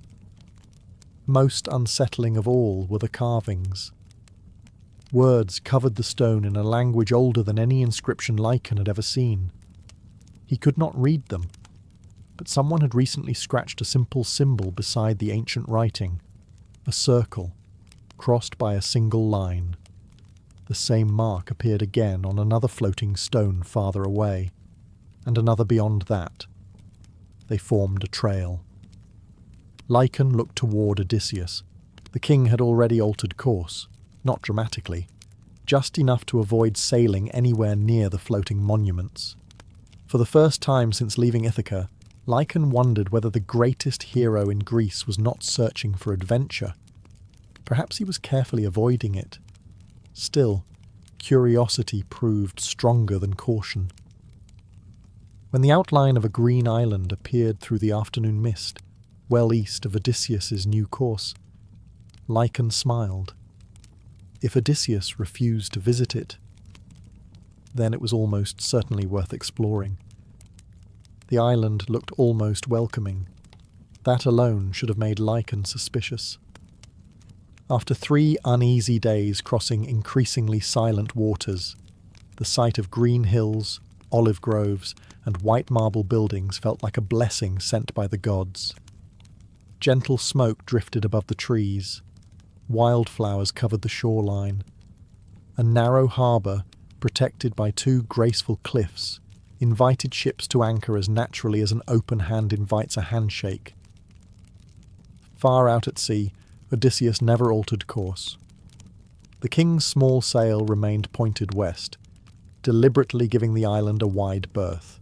Most unsettling of all were the carvings. Words covered the stone in a language older than any inscription Lycan had ever seen. He could not read them, but someone had recently scratched a simple symbol beside the ancient writing, a circle, crossed by a single line. The same mark appeared again on another floating stone farther away, and another beyond that. They formed a trail. Lycan looked toward Odysseus. The king had already altered course. Not dramatically, just enough to avoid sailing anywhere near the floating monuments. For the first time since leaving Ithaca, Lycan wondered whether the greatest hero in Greece was not searching for adventure. Perhaps he was carefully avoiding it. Still, curiosity proved stronger than caution. When the outline of a green island appeared through the afternoon mist, well east of Odysseus's new course, Lycan smiled. If Odysseus refused to visit it, then it was almost certainly worth exploring. The island looked almost welcoming. That alone should have made Lycan suspicious. After 3 uneasy days crossing increasingly silent waters, the sight of green hills, olive groves, and white marble buildings felt like a blessing sent by the gods. Gentle smoke drifted above the trees. Wildflowers covered the shoreline. A narrow harbour, protected by 2 graceful cliffs, invited ships to anchor as naturally as an open hand invites a handshake. Far out at sea, Odysseus never altered course. The king's small sail remained pointed west, deliberately giving the island a wide berth.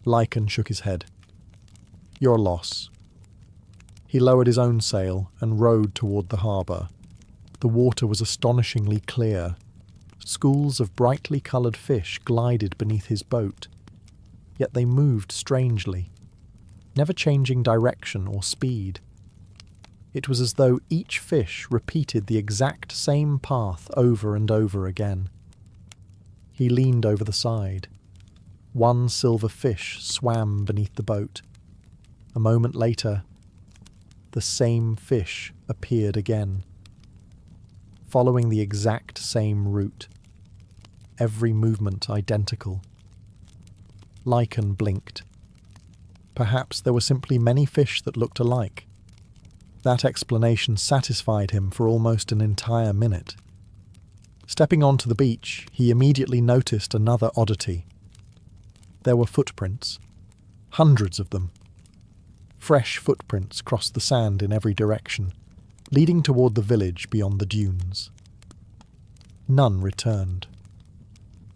Lycan shook his head. "Your loss." He lowered his own sail and rowed toward the harbour. The water was astonishingly clear. Schools of brightly coloured fish glided beneath his boat. Yet they moved strangely, never changing direction or speed. It was as though each fish repeated the exact same path over and over again. He leaned over the side. One silver fish swam beneath the boat. A moment later, the same fish appeared again, following the exact same route, every movement identical. Lycan blinked. Perhaps there were simply many fish that looked alike. That explanation satisfied him for almost an entire minute. Stepping onto the beach, he immediately noticed another oddity. There were footprints. Hundreds of them. Fresh footprints crossed the sand in every direction, leading toward the village beyond the dunes. None returned.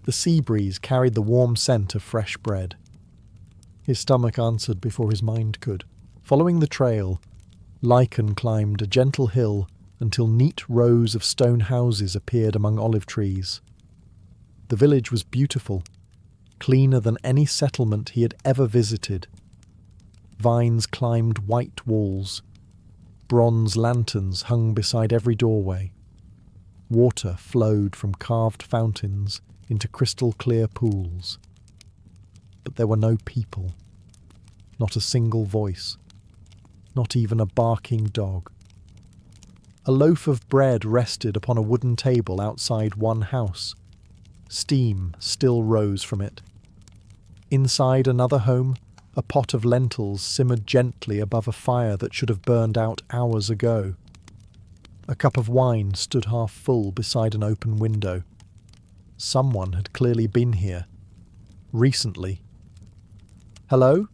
The sea breeze carried the warm scent of fresh bread. His stomach answered before his mind could. Following the trail, Lycan climbed a gentle hill until neat rows of stone houses appeared among olive trees. The village was beautiful, cleaner than any settlement he had ever visited. Vines climbed white walls. Bronze lanterns hung beside every doorway. Water flowed from carved fountains into crystal-clear pools. But there were no people. Not a single voice. Not even a barking dog. A loaf of bread rested upon a wooden table outside one house. Steam still rose from it. Inside another home, a pot of lentils simmered gently above a fire that should have burned out hours ago. A cup of wine stood half full beside an open window. Someone had clearly been here. Recently. "Hello?"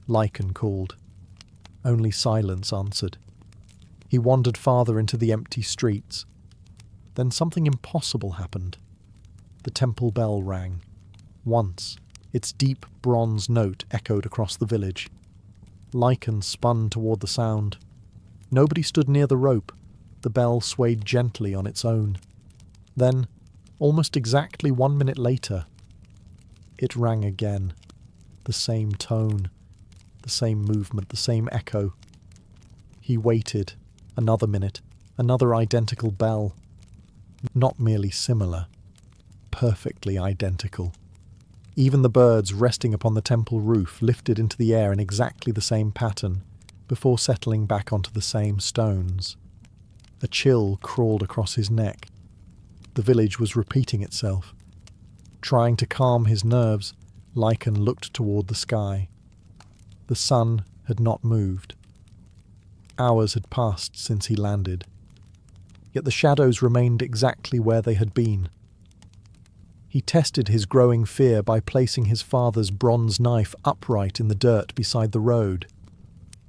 Lycan called. Only silence answered. He wandered farther into the empty streets. Then something impossible happened. The temple bell rang. Once, its deep bronze note echoed across the village. Lycan spun toward the sound. Nobody stood near the rope. The bell swayed gently on its own. Then, almost exactly 1 minute later, it rang again. The same tone, the same movement, the same echo. He waited. Another minute, another identical bell. Not merely similar, perfectly identical. Even the birds resting upon the temple roof lifted into the air in exactly the same pattern, before settling back onto the same stones. A chill crawled across his neck. The village was repeating itself. Trying to calm his nerves, Lycan looked toward the sky. The sun had not moved. Hours had passed since he landed. Yet the shadows remained exactly where they had been. He tested his growing fear by placing his father's bronze knife upright in the dirt beside the road.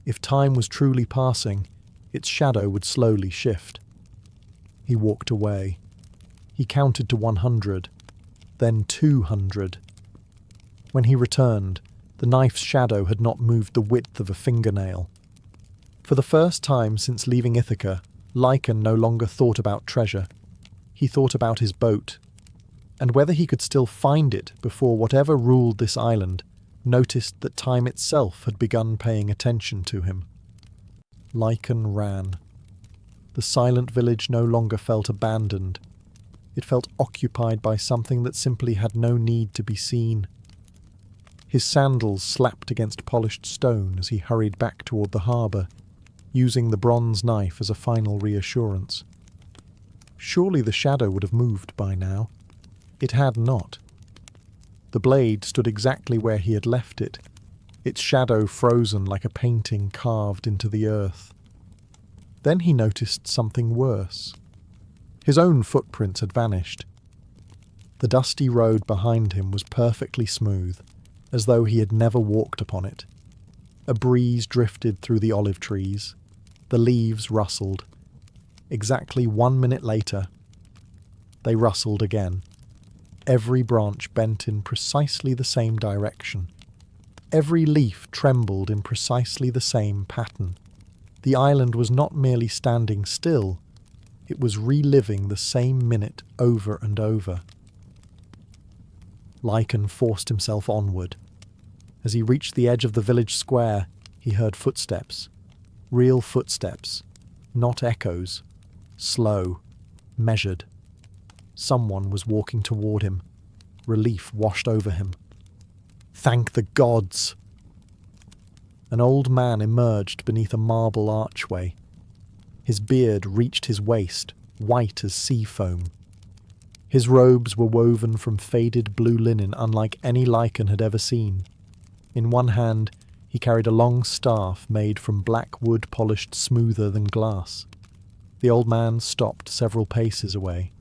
If time was truly passing, its shadow would slowly shift. He walked away. He counted to 100, then 200. When he returned, the knife's shadow had not moved the width of a fingernail. For the first time since leaving Ithaca, Lycan no longer thought about treasure. He thought about his boat, and whether he could still find it before whatever ruled this island noticed that time itself had begun paying attention to him. Lycan ran. The silent village no longer felt abandoned. It felt occupied by something that simply had no need to be seen. His sandals slapped against polished stone as he hurried back toward the harbour, using the bronze knife as a final reassurance. Surely the shadow would have moved by now. It had not. The blade stood exactly where he had left it, its shadow frozen like a painting carved into the earth. Then he noticed something worse. His own footprints had vanished. The dusty road behind him was perfectly smooth, as though he had never walked upon it. A breeze drifted through the olive trees. The leaves rustled. Exactly 1 minute later, they rustled again. Every branch bent in precisely the same direction. Every leaf trembled in precisely the same pattern. The island was not merely standing still, it was reliving the same minute over and over. Lycan forced himself onward. As he reached the edge of the village square, he heard footsteps. Real footsteps, not echoes. Slow, measured. Someone was walking toward him. Relief washed over him. Thank the gods! An old man emerged beneath a marble archway. His beard reached his waist, white as sea foam. His robes were woven from faded blue linen unlike any Lycan had ever seen. In one hand, He carried a long staff made from black wood polished smoother than glass. The old man stopped several paces away.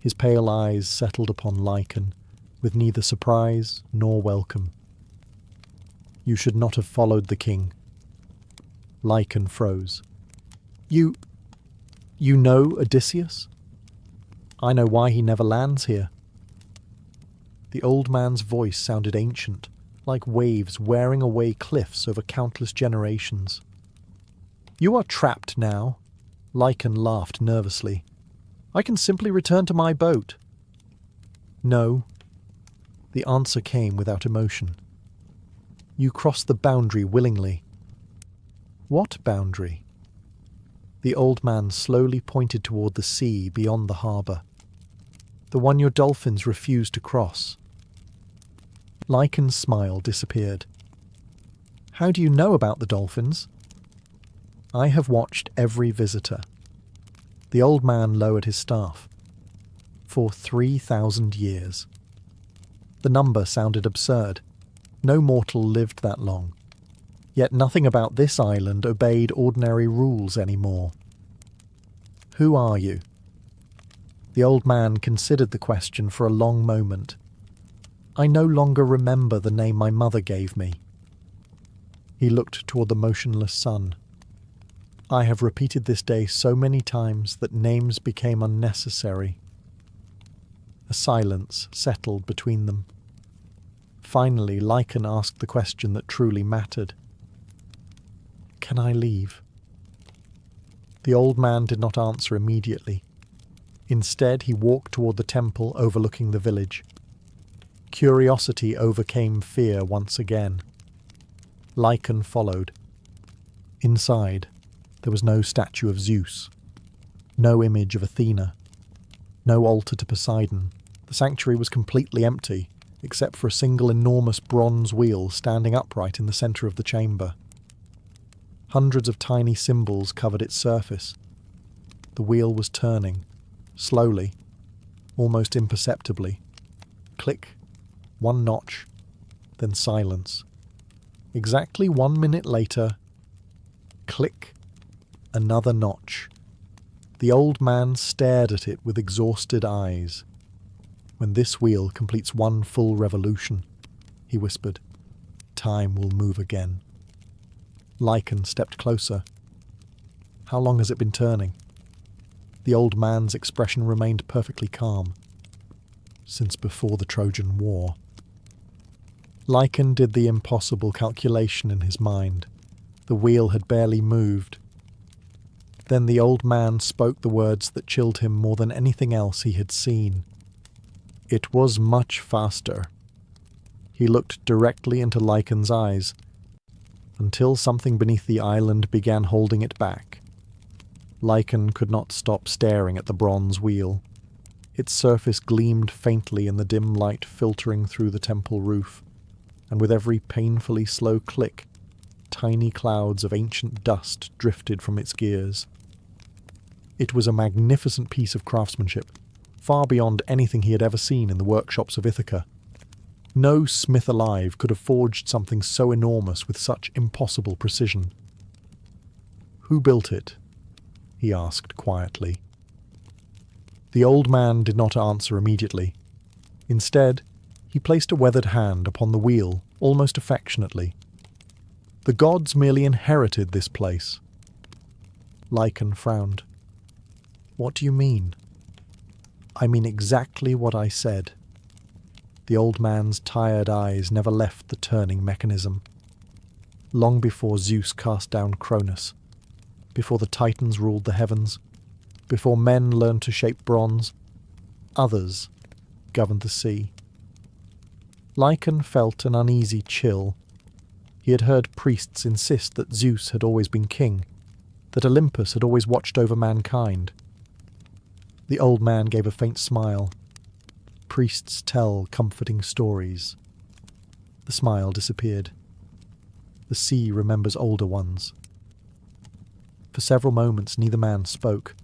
His pale eyes settled upon Lycan, with neither surprise nor welcome. "You should not have followed the king." Lycan froze. You know Odysseus? I know why he never lands here." The old man's voice sounded ancient, like waves wearing away cliffs over countless generations. "You are trapped now." Lycan laughed nervously. "I can simply return to my boat." "No." The answer came without emotion. "You crossed the boundary willingly." "What boundary?" The old man slowly pointed toward the sea beyond the harbour. "The one your dolphins refused to cross." Lycan's smile disappeared. "How do you know about the dolphins?" "I have watched every visitor." The old man lowered his staff. "For 3,000 years. The number sounded absurd. No mortal lived that long. Yet nothing about this island obeyed ordinary rules anymore. "Who are you?" The old man considered the question for a long moment. "I no longer remember the name my mother gave me." He looked toward the motionless sun. "I have repeated this day so many times that names became unnecessary." A silence settled between them. Finally, Lycan asked the question that truly mattered. "Can I leave?" The old man did not answer immediately. Instead, he walked toward the temple overlooking the village. Curiosity overcame fear once again. Lycan followed. Inside, there was no statue of Zeus, no image of Athena, no altar to Poseidon. The sanctuary was completely empty, except for a single enormous bronze wheel standing upright in the centre of the chamber. Hundreds of tiny symbols covered its surface. The wheel was turning, slowly, almost imperceptibly. Click, one notch, then silence. Exactly 1 minute later, click, another notch. The old man stared at it with exhausted eyes. "When this wheel completes one full revolution," he whispered, "time will move again." Lycan stepped closer. "How long has it been turning?" The old man's expression remained perfectly calm. "Since before the Trojan War." Lycan did the impossible calculation in his mind. The wheel had barely moved. Then the old man spoke the words that chilled him more than anything else he had seen. "It was much faster." He looked directly into Lycan's eyes, until something beneath the island began holding it back. Lycan could not stop staring at the bronze wheel. Its surface gleamed faintly in the dim light filtering through the temple roof, and with every painfully slow click, tiny clouds of ancient dust drifted from its gears. It was a magnificent piece of craftsmanship, far beyond anything he had ever seen in the workshops of Ithaca. No smith alive could have forged something so enormous with such impossible precision. "Who built it?" he asked quietly. The old man did not answer immediately. Instead, he placed a weathered hand upon the wheel, almost affectionately. "The gods merely inherited this place." Lycan frowned. "What do you mean?" "I mean exactly what I said." The old man's tired eyes never left the turning mechanism. Long before Zeus cast down Cronus, before the Titans ruled the heavens, before men learned to shape bronze, others governed the sea. Lycan felt an uneasy chill. He had heard priests insist that Zeus had always been king, that Olympus had always watched over mankind. The old man gave a faint smile. "Priests tell comforting stories." The smile disappeared. "The sea remembers older ones." For several moments neither man spoke.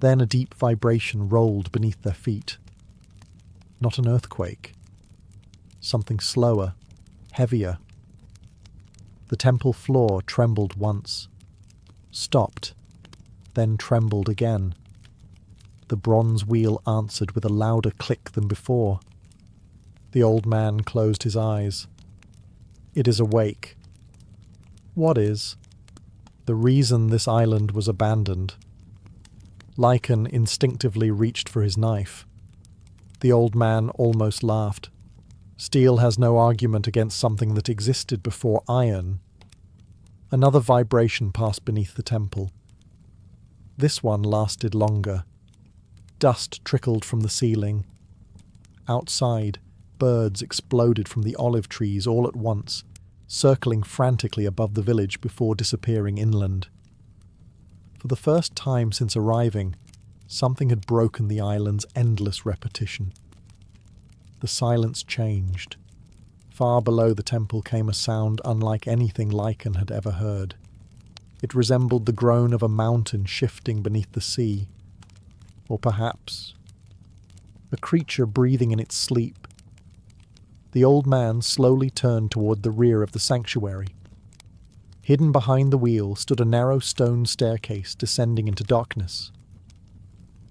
Then a deep vibration rolled beneath their feet. Not an earthquake. Something slower, heavier. The temple floor trembled once, stopped, then trembled again. The bronze wheel answered with a louder click than before. The old man closed his eyes. It is awake. What is? The reason this island was abandoned. Lycan instinctively reached for his knife. The old man almost laughed. Steel has no argument against something that existed before iron. Another vibration passed beneath the temple. This one lasted longer. Dust trickled from the ceiling. Outside, birds exploded from the olive trees all at once, circling frantically above the village before disappearing inland. For the first time since arriving, something had broken the island's endless repetition. The silence changed. Far below the temple came a sound unlike anything Lycan had ever heard. It resembled the groan of a mountain shifting beneath the sea, or perhaps a creature breathing in its sleep. The old man slowly turned toward the rear of the sanctuary. Hidden behind the wheel stood a narrow stone staircase descending into darkness.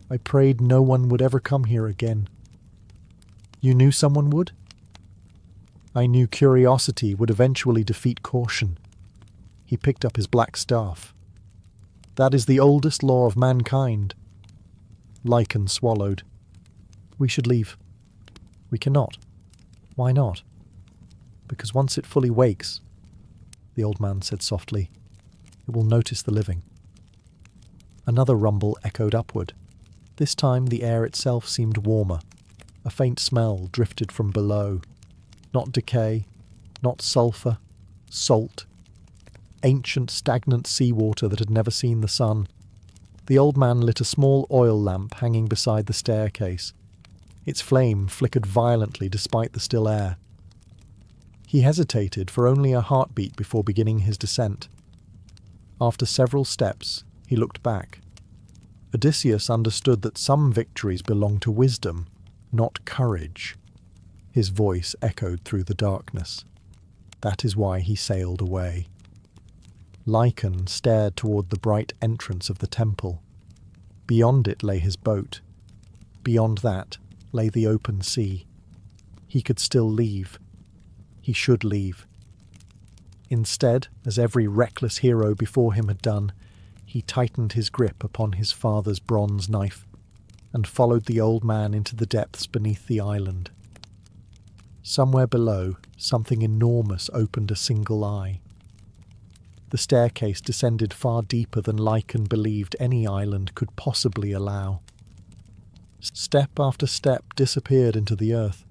I prayed no one would ever come here again. You knew someone would? I knew curiosity would eventually defeat caution. He picked up his black staff. That is the oldest law of mankind. Lycan swallowed. We should leave. We cannot. Why not? Because once it fully wakes, the old man said softly, it will notice the living. Another rumble echoed upward. This time the air itself seemed warmer. A faint smell drifted from below. Not decay, not sulphur, salt. Ancient, stagnant seawater that had never seen the sun. The old man lit a small oil lamp hanging beside the staircase. Its flame flickered violently despite the still air. He hesitated for only a heartbeat before beginning his descent. After several steps, he looked back. Odysseus understood that some victories belong to wisdom, not courage. His voice echoed through the darkness. That is why he sailed away. Lycan stared toward the bright entrance of the temple. Beyond it lay his boat. Beyond that lay the open sea. He could still leave. He should leave. Instead, as every reckless hero before him had done, he tightened his grip upon his father's bronze knife and followed the old man into the depths beneath the island. Somewhere below, something enormous opened a single eye. The staircase descended far deeper than Lycan believed any island could possibly allow. Step after step disappeared into the earth,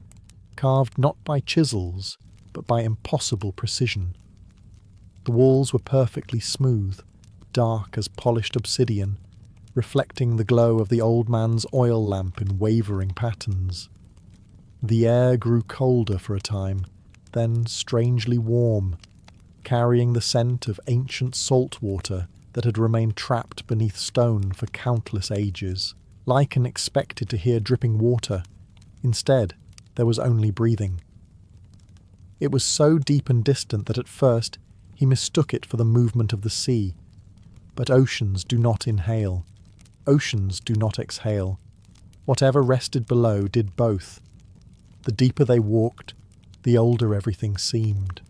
carved not by chisels, but by impossible precision. The walls were perfectly smooth, dark as polished obsidian, reflecting the glow of the old man's oil lamp in wavering patterns. The air grew colder for a time, then strangely warm, carrying the scent of ancient salt water that had remained trapped beneath stone for countless ages. Lycan expected to hear dripping water. Instead, there was only breathing. It was so deep and distant that at first he mistook it for the movement of the sea. But oceans do not inhale. Oceans do not exhale. Whatever rested below did both. The deeper they walked, the older everything seemed.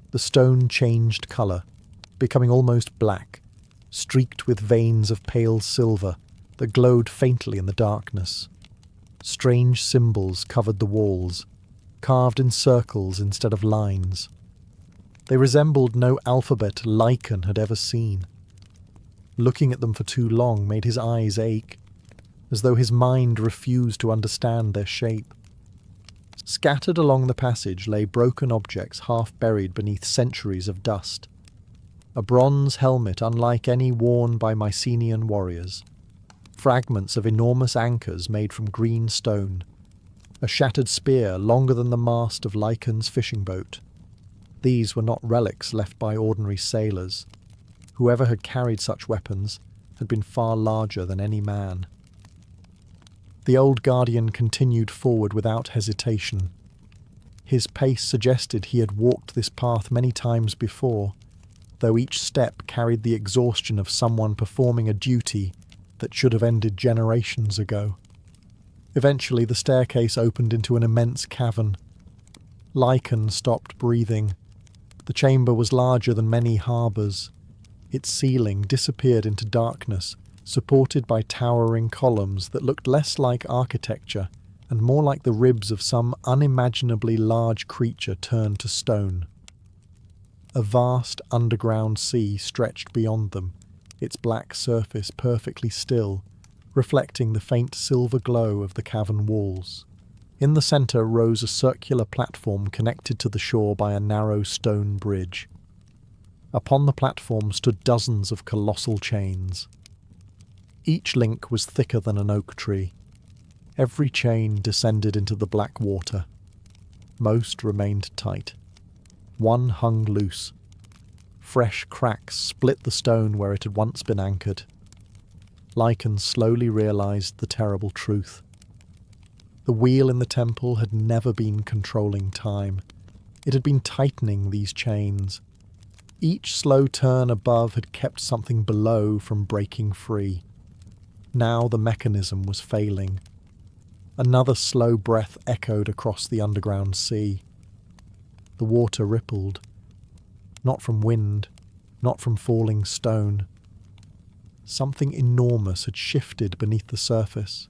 The stone changed colour, becoming almost black, streaked with veins of pale silver that glowed faintly in the darkness. Strange symbols covered the walls, carved in circles instead of lines. They resembled no alphabet Lycan had ever seen. Looking at them for too long made his eyes ache, as though his mind refused to understand their shape. Scattered along the passage lay broken objects half buried beneath centuries of dust. A bronze helmet unlike any worn by Mycenaean warriors. Fragments of enormous anchors made from green stone. A shattered spear longer than the mast of Lycan's fishing boat. These were not relics left by ordinary sailors. Whoever had carried such weapons had been far larger than any man. The old guardian continued forward without hesitation. His pace suggested he had walked this path many times before, though each step carried the exhaustion of someone performing a duty that should have ended generations ago. Eventually the staircase opened into an immense cavern. Lycan stopped breathing. The chamber was larger than many harbours. Its ceiling disappeared into darkness, supported by towering columns that looked less like architecture and more like the ribs of some unimaginably large creature turned to stone. A vast underground sea stretched beyond them, its black surface perfectly still, reflecting the faint silver glow of the cavern walls. In the centre rose a circular platform connected to the shore by a narrow stone bridge. Upon the platform stood dozens of colossal chains. Each link was thicker than an oak tree. Every chain descended into the black water. Most remained tight. One hung loose. Fresh cracks split the stone where it had once been anchored. Lycan slowly realized the terrible truth. The wheel in the temple had never been controlling time. It had been tightening these chains. Each slow turn above had kept something below from breaking free. Now the mechanism was failing. Another slow breath echoed across the underground sea. The water rippled. Not from wind, not from falling stone. Something enormous had shifted beneath the surface.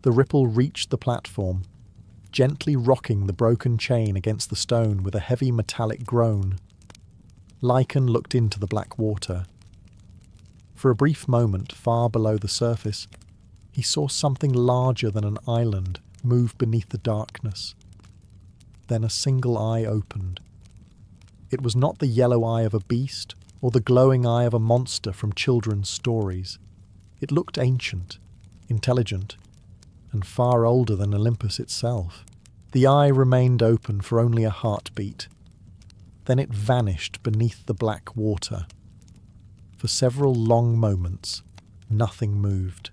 The ripple reached the platform, gently rocking the broken chain against the stone with a heavy metallic groan. Lycan looked into the black water. For a brief moment, far below the surface, he saw something larger than an island move beneath the darkness. Then a single eye opened. It was not the yellow eye of a beast or the glowing eye of a monster from children's stories. It looked ancient, intelligent, and far older than Olympus itself. The eye remained open for only a heartbeat. Then it vanished beneath the black water. For several long moments, nothing moved.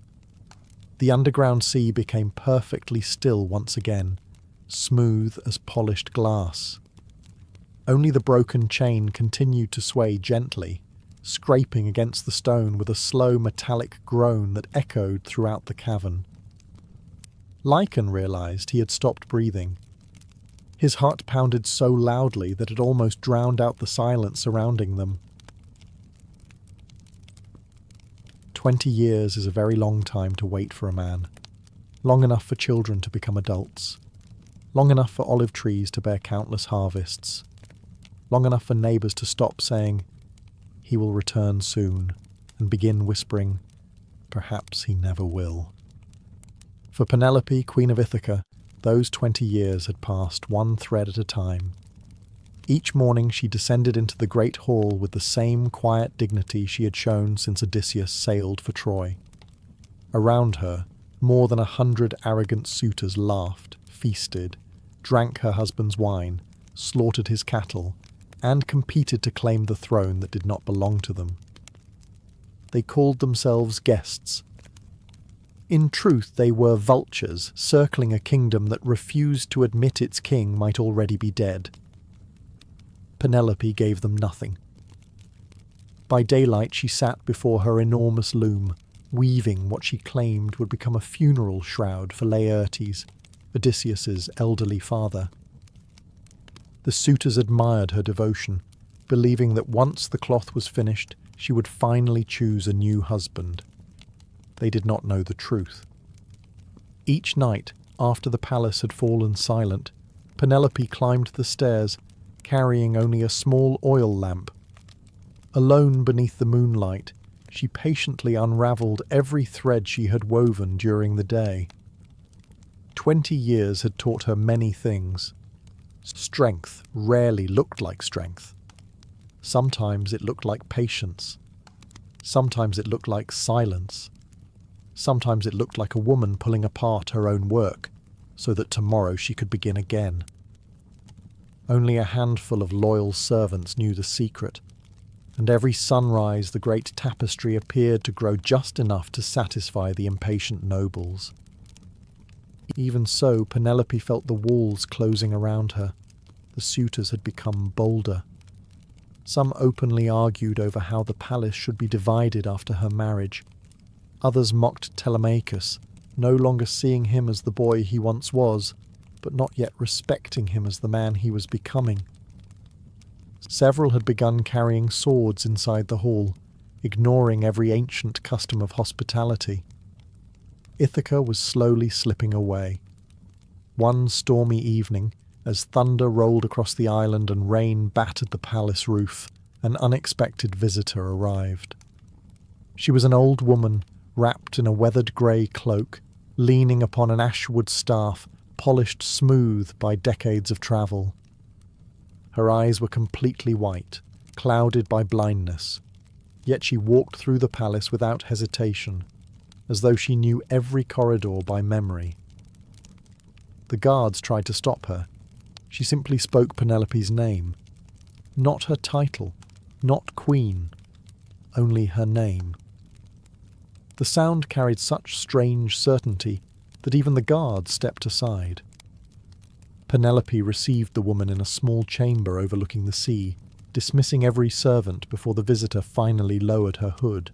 The underground sea became perfectly still once again, smooth as polished glass. Only the broken chain continued to sway gently, scraping against the stone with a slow metallic groan that echoed throughout the cavern. Lycan realized he had stopped breathing. His heart pounded so loudly that it almost drowned out the silence surrounding them. 20 years is a very long time to wait for a man. Long enough for children to become adults. Long enough for olive trees to bear countless harvests. Long enough for neighbours to stop saying, "He will return soon," and begin whispering, "Perhaps he never will." For Penelope, Queen of Ithaca, those 20 years had passed one thread at a time. Each morning she descended into the great hall with the same quiet dignity she had shown since Odysseus sailed for Troy. Around her, more than 100 arrogant suitors laughed, feasted, drank her husband's wine, slaughtered his cattle, and competed to claim the throne that did not belong to them. They called themselves guests. In truth, they were vultures circling a kingdom that refused to admit its king might already be dead. Penelope gave them nothing. By daylight she sat before her enormous loom, weaving what she claimed would become a funeral shroud for Laertes, Odysseus's elderly father. The suitors admired her devotion, believing that once the cloth was finished, she would finally choose a new husband. They did not know the truth. Each night, after the palace had fallen silent, Penelope climbed the stairs, carrying only a small oil lamp. Alone beneath the moonlight, she patiently unravelled every thread she had woven during the day. 20 years had taught her many things. Strength rarely looked like strength. Sometimes it looked like patience. Sometimes it looked like silence. Sometimes it looked like a woman pulling apart her own work, so that tomorrow she could begin again. Only a handful of loyal servants knew the secret, and every sunrise the great tapestry appeared to grow just enough to satisfy the impatient nobles. Even so, Penelope felt the walls closing around her. The suitors had become bolder. Some openly argued over how the palace should be divided after her marriage. Others mocked Telemachus, no longer seeing him as the boy he once was, but not yet respecting him as the man he was becoming. Several had begun carrying swords inside the hall, ignoring every ancient custom of hospitality. Ithaca was slowly slipping away. One stormy evening, as thunder rolled across the island and rain battered the palace roof, an unexpected visitor arrived. She was an old woman, wrapped in a weathered grey cloak, leaning upon an ashwood staff, polished smooth by decades of travel. Her eyes were completely white, clouded by blindness, yet she walked through the palace without hesitation, as though she knew every corridor by memory. The guards tried to stop her. She simply spoke Penelope's name. Not her title, not queen, only her name. The sound carried such strange certainty that even the guards stepped aside. Penelope received the woman in a small chamber overlooking the sea, dismissing every servant before the visitor finally lowered her hood.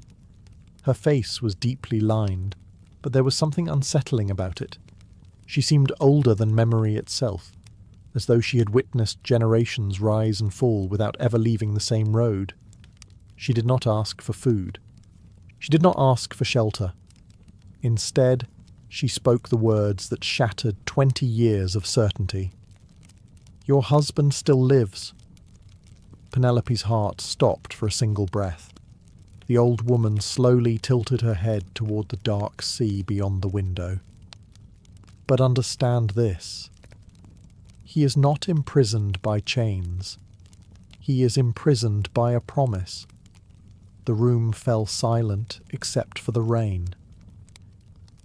Her face was deeply lined, but there was something unsettling about it. She seemed older than memory itself, as though she had witnessed generations rise and fall without ever leaving the same road. She did not ask for food. She did not ask for shelter. Instead, she spoke the words that shattered 20 years of certainty. "Your husband still lives." Penelope's heart stopped for a single breath. The old woman slowly tilted her head toward the dark sea beyond the window. "But understand this. He is not imprisoned by chains. He is imprisoned by a promise." The room fell silent except for the rain.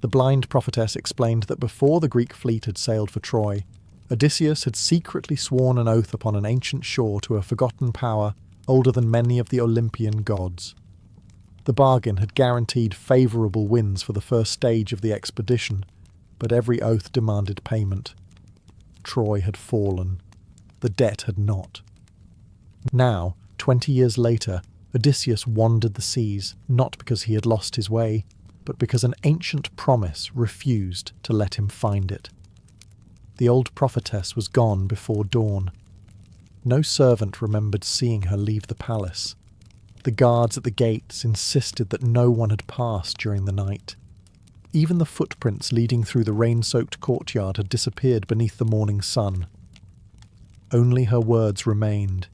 The blind prophetess explained that before the Greek fleet had sailed for Troy, Odysseus had secretly sworn an oath upon an ancient shore to a forgotten power older than many of the Olympian gods. The bargain had guaranteed favourable winds for the first stage of the expedition, but every oath demanded payment. Troy had fallen. The debt had not. Now, 20 years later, Odysseus wandered the seas, not because he had lost his way, but because an ancient promise refused to let him find it. The old prophetess was gone before dawn. No servant remembered seeing her leave the palace. The guards at the gates insisted that no one had passed during the night. Even the footprints leading through the rain-soaked courtyard had disappeared beneath the morning sun. Only her words remained.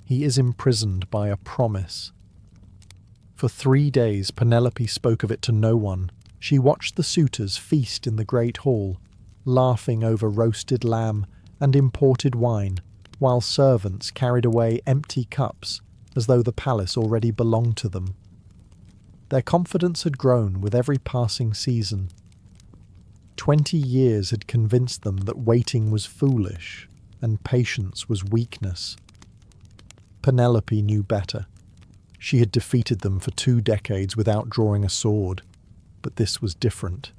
He is imprisoned by a promise. For 3 days Penelope spoke of it to no one. She watched the suitors feast in the great hall, laughing over roasted lamb and imported wine, while servants carried away empty cups as though the palace already belonged to them. Their confidence had grown with every passing season. 20 years had convinced them that waiting was foolish and patience was weakness. Penelope knew better. She had defeated them for 2 decades without drawing a sword, but this was different.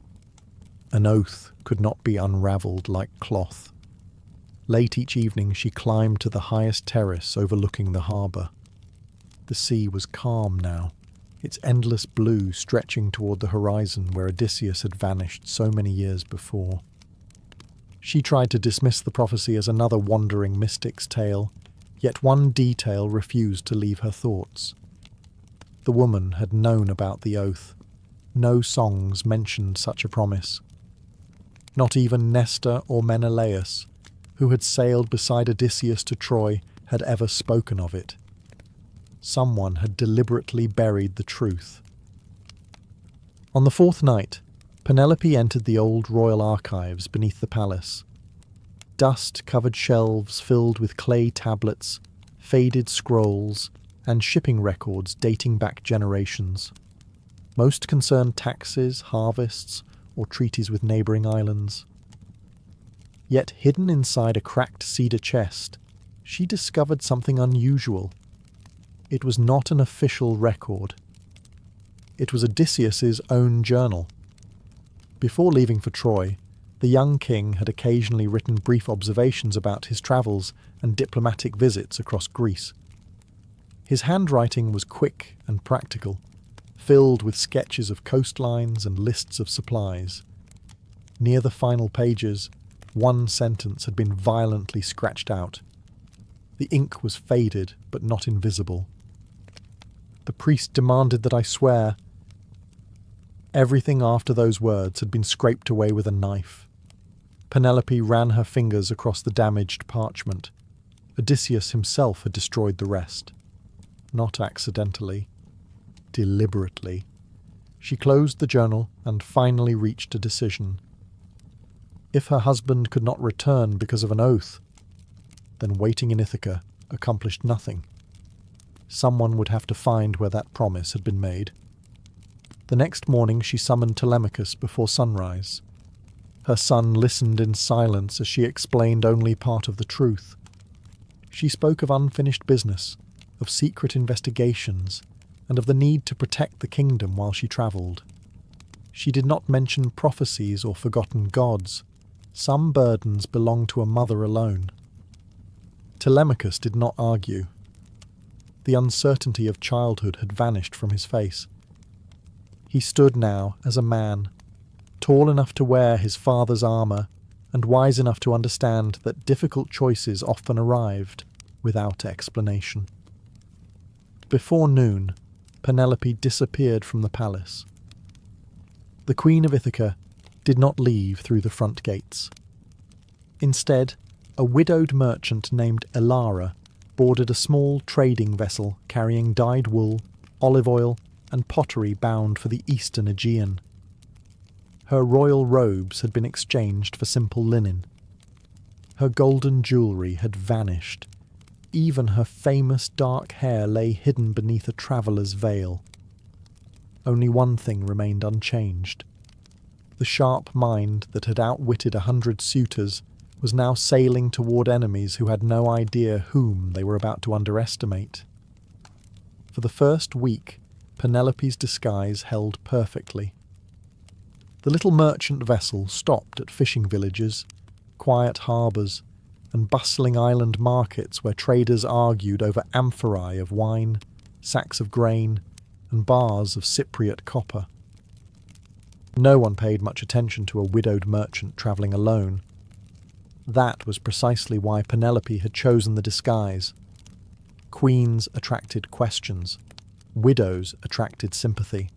An oath could not be unravelled like cloth. Late each evening she climbed to the highest terrace overlooking the harbour. The sea was calm now, its endless blue stretching toward the horizon where Odysseus had vanished so many years before. She tried to dismiss the prophecy as another wandering mystic's tale, yet one detail refused to leave her thoughts. The woman had known about the oath. No songs mentioned such a promise. Not even Nestor or Menelaus, who had sailed beside Odysseus to Troy, had ever spoken of it. Someone had deliberately buried the truth. On the 4th night, Penelope entered the old royal archives beneath the palace. Dust-covered shelves filled with clay tablets, faded scrolls, and shipping records dating back generations. Most concerned taxes, harvests, or treaties with neighbouring islands. Yet hidden inside a cracked cedar chest, she discovered something unusual. It was not an official record. It was Odysseus's own journal. Before leaving for Troy, the young king had occasionally written brief observations about his travels and diplomatic visits across Greece. His handwriting was quick and practical, filled with sketches of coastlines and lists of supplies. Near the final pages, one sentence had been violently scratched out. The ink was faded, but not invisible. The priest demanded that I swear. Everything after those words had been scraped away with a knife. Penelope ran her fingers across the damaged parchment. Odysseus himself had destroyed the rest. Not accidentally. Deliberately. She closed the journal and finally reached a decision. If her husband could not return because of an oath, then waiting in Ithaca accomplished nothing. Someone would have to find where that promise had been made. The next morning she summoned Telemachus before sunrise. Her son listened in silence as she explained only part of the truth. She spoke of unfinished business, of secret investigations, and of the need to protect the kingdom while she travelled. She did not mention prophecies or forgotten gods. Some burdens belong to a mother alone. Telemachus did not argue. The uncertainty of childhood had vanished from his face. He stood now as a man, tall enough to wear his father's armour and wise enough to understand that difficult choices often arrived without explanation. Before noon, Penelope disappeared from the palace. The Queen of Ithaca did not leave through the front gates. Instead, a widowed merchant named Elara boarded a small trading vessel carrying dyed wool, olive oil, and pottery bound for the eastern Aegean. Her royal robes had been exchanged for simple linen. Her golden jewellery had vanished. Even her famous dark hair lay hidden beneath a traveller's veil. Only one thing remained unchanged. The sharp mind that had outwitted 100 suitors was now sailing toward enemies who had no idea whom they were about to underestimate. For the first week, Penelope's disguise held perfectly. The little merchant vessel stopped at fishing villages, quiet harbours, and bustling island markets where traders argued over amphorae of wine, sacks of grain, and bars of Cypriot copper. No one paid much attention to a widowed merchant travelling alone. That was precisely why Penelope had chosen the disguise. Queens attracted questions. Widows attracted sympathy.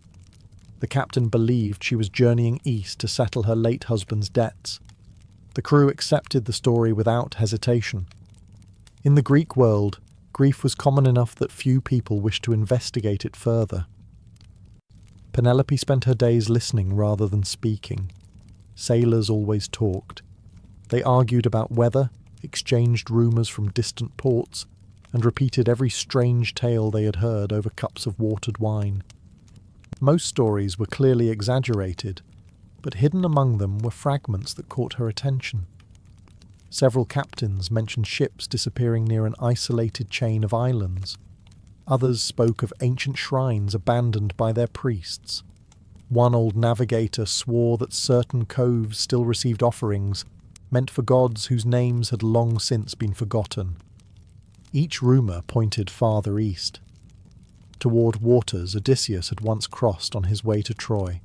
The captain believed she was journeying east to settle her late husband's debts. The crew accepted the story without hesitation. In the Greek world, grief was common enough that few people wished to investigate it further. Penelope spent her days listening rather than speaking. Sailors always talked. They argued about weather, exchanged rumours from distant ports, and repeated every strange tale they had heard over cups of watered wine. Most stories were clearly exaggerated, but hidden among them were fragments that caught her attention. Several captains mentioned ships disappearing near an isolated chain of islands. Others spoke of ancient shrines abandoned by their priests. One old navigator swore that certain coves still received offerings meant for gods whose names had long since been forgotten. Each rumour pointed farther east. Toward waters Odysseus had once crossed on his way to Troy.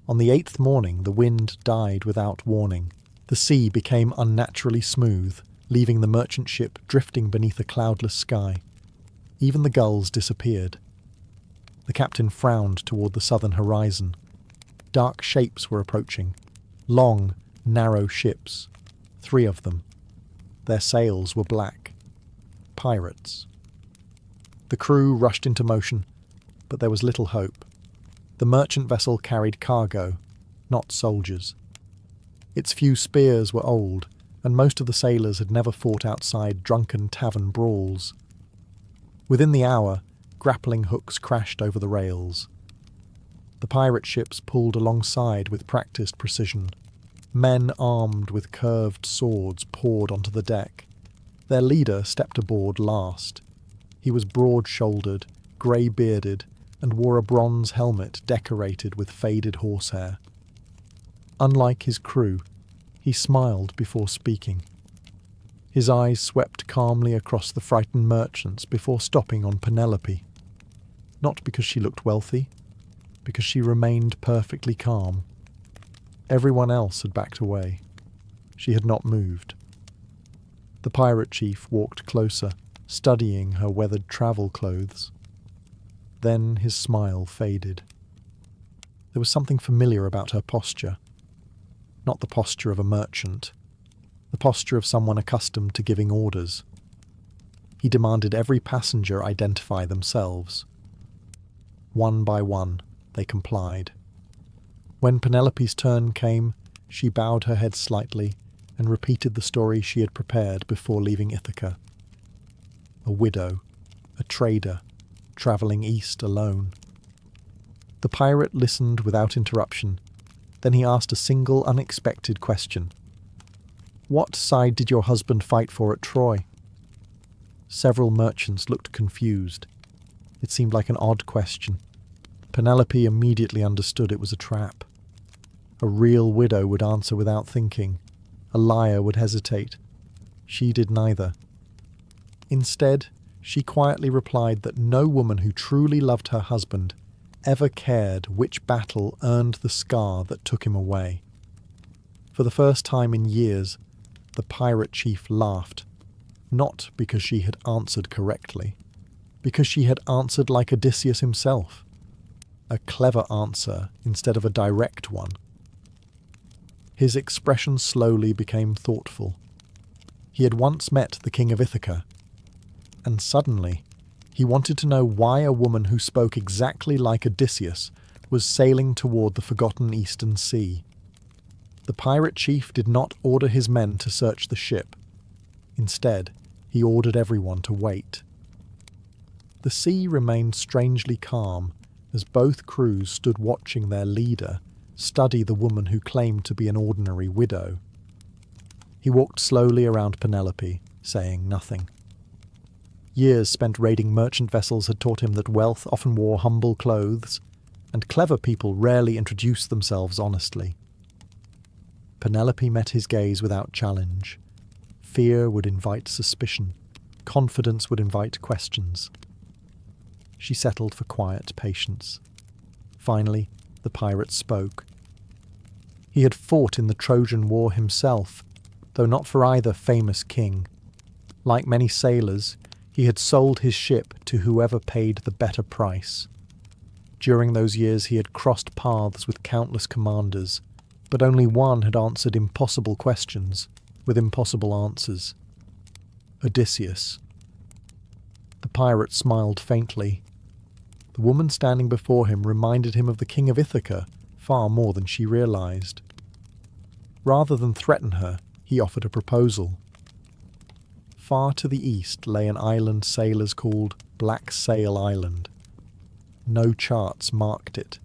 On the 8th morning the wind died without warning. The sea became unnaturally smooth, leaving the merchant ship drifting beneath a cloudless sky. Even the gulls disappeared. The captain frowned toward the southern horizon. Dark shapes were approaching. Long, narrow ships. 3 of them. Their sails were black. Pirates. The crew rushed into motion, but there was little hope. The merchant vessel carried cargo, not soldiers. Its few spears were old, and most of the sailors had never fought outside drunken tavern brawls. Within the hour, grappling hooks crashed over the rails. The pirate ships pulled alongside with practised precision. Men armed with curved swords poured onto the deck. Their leader stepped aboard last. He was broad-shouldered, grey-bearded, and wore a bronze helmet decorated with faded horsehair. Unlike his crew, he smiled before speaking. His eyes swept calmly across the frightened merchants before stopping on Penelope. Not because she looked wealthy, because she remained perfectly calm. Everyone else had backed away. She had not moved. The pirate chief walked closer, studying her weathered travel clothes. Then his smile faded. There was something familiar about her posture. Not the posture of a merchant. The posture of someone accustomed to giving orders. He demanded every passenger identify themselves. One by one, they complied. When Penelope's turn came, she bowed her head slightly and repeated the story she had prepared before leaving Ithaca. A widow, a trader, travelling east alone. The pirate listened without interruption. Then he asked a single unexpected question. "What side did your husband fight for at Troy?" Several merchants looked confused. It seemed like an odd question. Penelope immediately understood it was a trap. A real widow would answer without thinking. A liar would hesitate. She did neither. Instead, she quietly replied that no woman who truly loved her husband ever cared which battle earned the scar that took him away. For the first time in years, the pirate chief laughed, not because she had answered correctly, because she had answered like Odysseus himself. A clever answer instead of a direct one. His expression slowly became thoughtful. He had once met the king of Ithaca, and suddenly he wanted to know why a woman who spoke exactly like Odysseus was sailing toward the forgotten eastern sea. The pirate chief did not order his men to search the ship. Instead, he ordered everyone to wait. The sea remained strangely calm as both crews stood watching their leader study the woman who claimed to be an ordinary widow. He walked slowly around Penelope, saying nothing. Years spent raiding merchant vessels had taught him that wealth often wore humble clothes, and clever people rarely introduced themselves honestly. Penelope met his gaze without challenge. Fear would invite suspicion. Confidence would invite questions. She settled for quiet patience. Finally, the pirate spoke. He had fought in the Trojan War himself, though not for either famous king. Like many sailors, he had sold his ship to whoever paid the better price. During those years he had crossed paths with countless commanders, but only one had answered impossible questions with impossible answers. Odysseus. The pirate smiled faintly. The woman standing before him reminded him of the king of Ithaca far more than she realized. Rather than threaten her, he offered a proposal. Far to the east lay an island sailors called Black Sail Island. No charts marked it.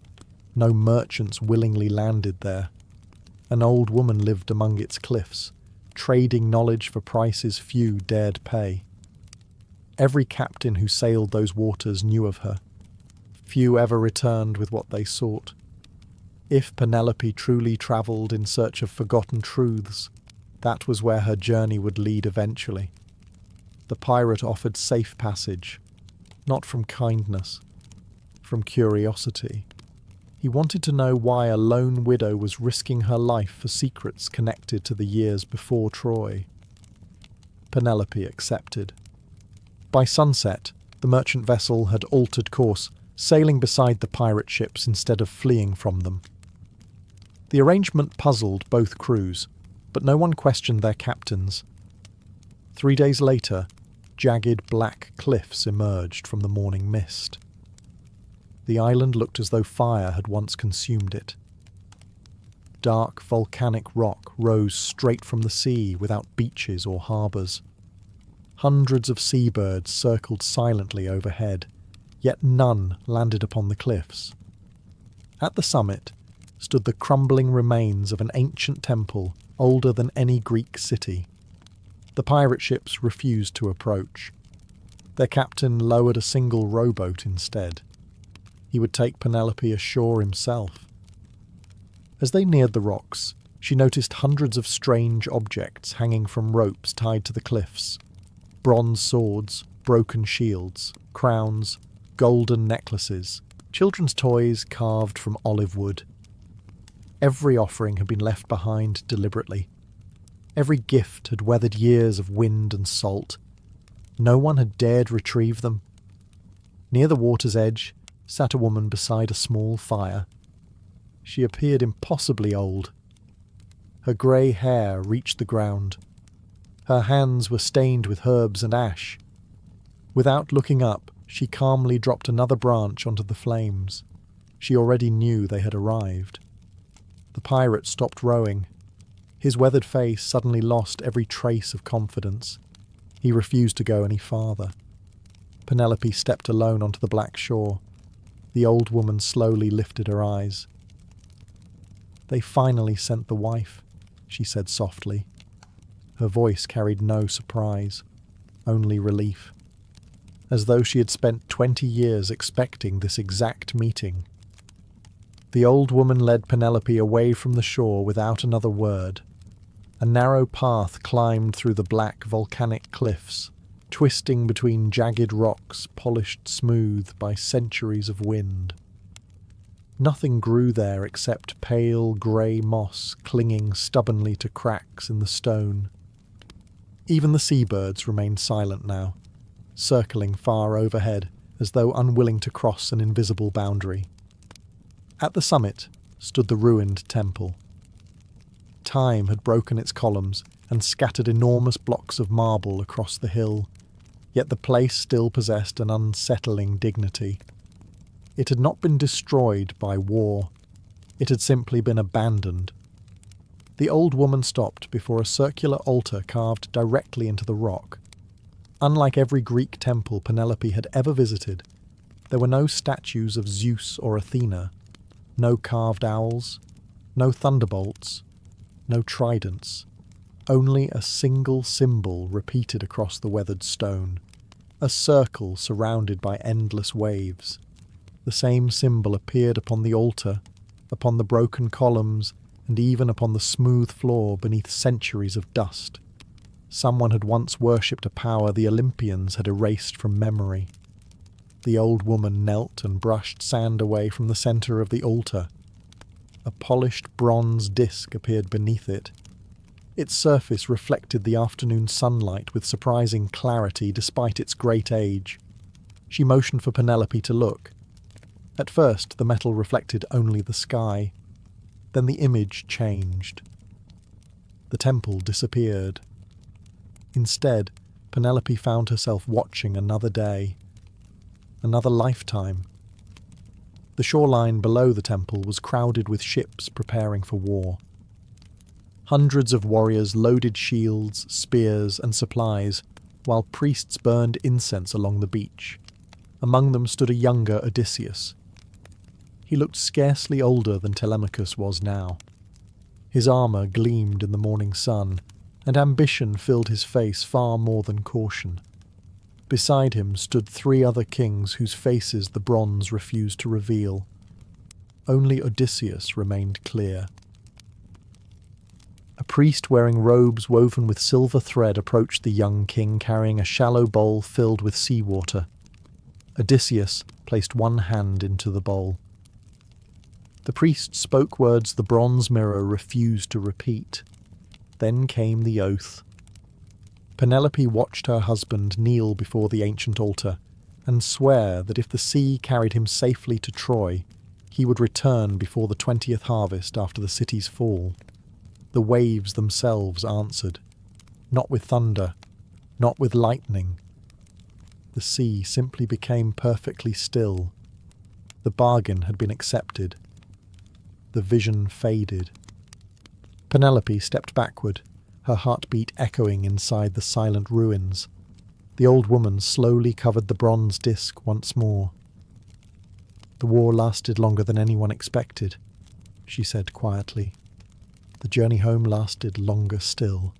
No merchants willingly landed there. An old woman lived among its cliffs, trading knowledge for prices few dared pay. Every captain who sailed those waters knew of her. Few ever returned with what they sought. If Penelope truly travelled in search of forgotten truths, that was where her journey would lead eventually. The pirate offered safe passage, not from kindness, from curiosity. He wanted to know why a lone widow was risking her life for secrets connected to the years before Troy. Penelope accepted. By sunset, the merchant vessel had altered course, sailing beside the pirate ships instead of fleeing from them. The arrangement puzzled both crews, but no one questioned their captains. 3 days later, jagged black cliffs emerged from the morning mist. The island looked as though fire had once consumed it. Dark volcanic rock rose straight from the sea without beaches or harbours. Hundreds of seabirds circled silently overhead, yet none landed upon the cliffs. At the summit stood the crumbling remains of an ancient temple older than any Greek city. The pirate ships refused to approach. Their captain lowered a single rowboat instead. He would take Penelope ashore himself. As they neared the rocks, she noticed hundreds of strange objects hanging from ropes tied to the cliffs. Bronze swords, broken shields, crowns, golden necklaces, children's toys carved from olive wood. Every offering had been left behind deliberately. Every gift had weathered years of wind and salt. No one had dared retrieve them. Near the water's edge sat a woman beside a small fire. She appeared impossibly old. Her grey hair reached the ground. Her hands were stained with herbs and ash. Without looking up, she calmly dropped another branch onto the flames. She already knew they had arrived. The pirate stopped rowing. His weathered face suddenly lost every trace of confidence. He refused to go any farther. Penelope stepped alone onto the black shore. The old woman slowly lifted her eyes. "They finally sent the wife," she said softly. Her voice carried no surprise, only relief, as though she had spent 20 years expecting this exact meeting. The old woman led Penelope away from the shore without another word. A narrow path climbed through the black volcanic cliffs, twisting between jagged rocks polished smooth by centuries of wind. Nothing grew there except pale grey moss clinging stubbornly to cracks in the stone. Even the seabirds remained silent now, circling far overhead as though unwilling to cross an invisible boundary. At the summit stood the ruined temple. Time had broken its columns and scattered enormous blocks of marble across the hill, yet the place still possessed an unsettling dignity. It had not been destroyed by war. It had simply been abandoned. The old woman stopped before a circular altar carved directly into the rock. Unlike every Greek temple Penelope had ever visited, there were no statues of Zeus or Athena, no carved owls, no thunderbolts, no tridents, only a single symbol repeated across the weathered stone, a circle surrounded by endless waves. The same symbol appeared upon the altar, upon the broken columns, and even upon the smooth floor beneath centuries of dust. Someone had once worshipped a power the Olympians had erased from memory. The old woman knelt and brushed sand away from the centre of the altar. A polished bronze disc appeared beneath it. Its surface reflected the afternoon sunlight with surprising clarity despite its great age. She motioned for Penelope to look. At first, the metal reflected only the sky. Then the image changed. The temple disappeared. Instead, Penelope found herself watching another day, another lifetime. The shoreline below the temple was crowded with ships preparing for war. Hundreds of warriors loaded shields, spears, and supplies, while priests burned incense along the beach. Among them stood a younger Odysseus. He looked scarcely older than Telemachus was now. His armour gleamed in the morning sun, and ambition filled his face far more than caution. Beside him stood 3 other kings whose faces the bronze refused to reveal. Only Odysseus remained clear. A priest wearing robes woven with silver thread approached the young king carrying a shallow bowl filled with seawater. Odysseus placed one hand into the bowl. The priest spoke words the bronze mirror refused to repeat. Then came the oath. Penelope watched her husband kneel before the ancient altar and swear that if the sea carried him safely to Troy, he would return before the 20th harvest after the city's fall. The waves themselves answered, not with thunder, not with lightning. The sea simply became perfectly still. The bargain had been accepted. The vision faded. Penelope stepped backward, her heartbeat echoing inside the silent ruins. The old woman slowly covered the bronze disc once more. "The war lasted longer than anyone expected," she said quietly. "The journey home lasted longer still."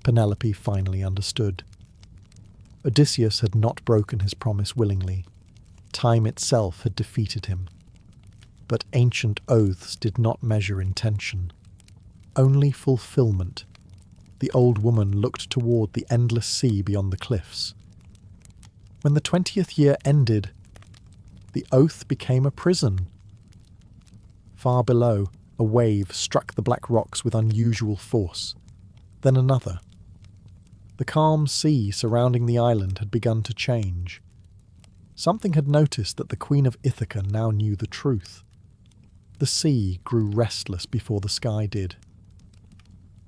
Penelope finally understood. Odysseus had not broken his promise willingly. Time itself had defeated him. But ancient oaths did not measure intention, only fulfillment. The old woman looked toward the endless sea beyond the cliffs. When the 20th year ended, the oath became a prison. Far below, a wave struck the black rocks with unusual force, then another. The calm sea surrounding the island had begun to change. Something had noticed that the Queen of Ithaca now knew the truth. The sea grew restless before the sky did.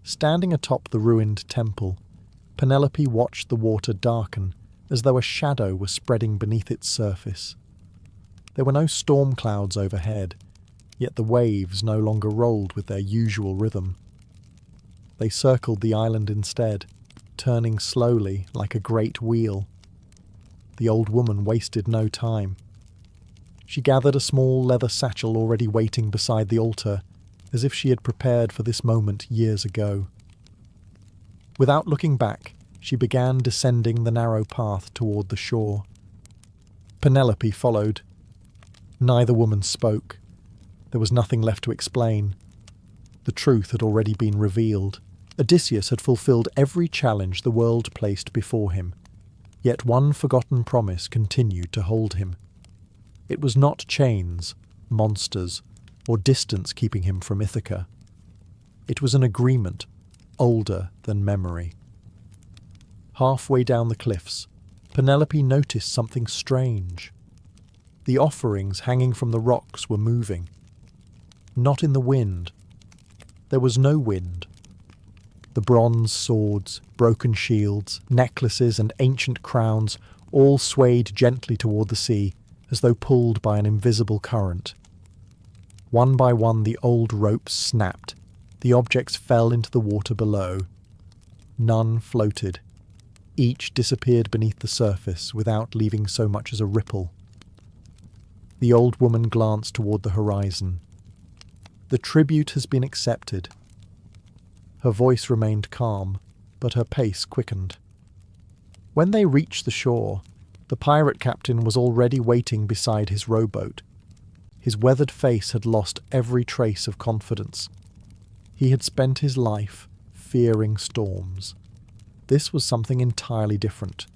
Standing atop the ruined temple, Penelope watched the water darken as though a shadow were spreading beneath its surface. There were no storm clouds overhead, yet the waves no longer rolled with their usual rhythm. They circled the island instead, turning slowly like a great wheel. The old woman wasted no time. She gathered a small leather satchel already waiting beside the altar, as if she had prepared for this moment years ago. Without looking back, she began descending the narrow path toward the shore. Penelope followed. Neither woman spoke. There was nothing left to explain. The truth had already been revealed. Odysseus had fulfilled every challenge the world placed before him, yet one forgotten promise continued to hold him. It was not chains, monsters, or distance keeping him from Ithaca. It was an agreement, older than memory. Halfway down the cliffs, Penelope noticed something strange. The offerings hanging from the rocks were moving. Not in the wind. There was no wind. The bronze swords, broken shields, necklaces, and ancient crowns all swayed gently toward the sea, as though pulled by an invisible current. One by one the old ropes snapped. The objects fell into the water below. None floated. Each disappeared beneath the surface without leaving so much as a ripple. The old woman glanced toward the horizon. The tribute has been accepted. Her voice remained calm, but her pace quickened. When they reached the shore, the pirate captain was already waiting beside his rowboat. His weathered face had lost every trace of confidence. He had spent his life fearing storms. This was something entirely different.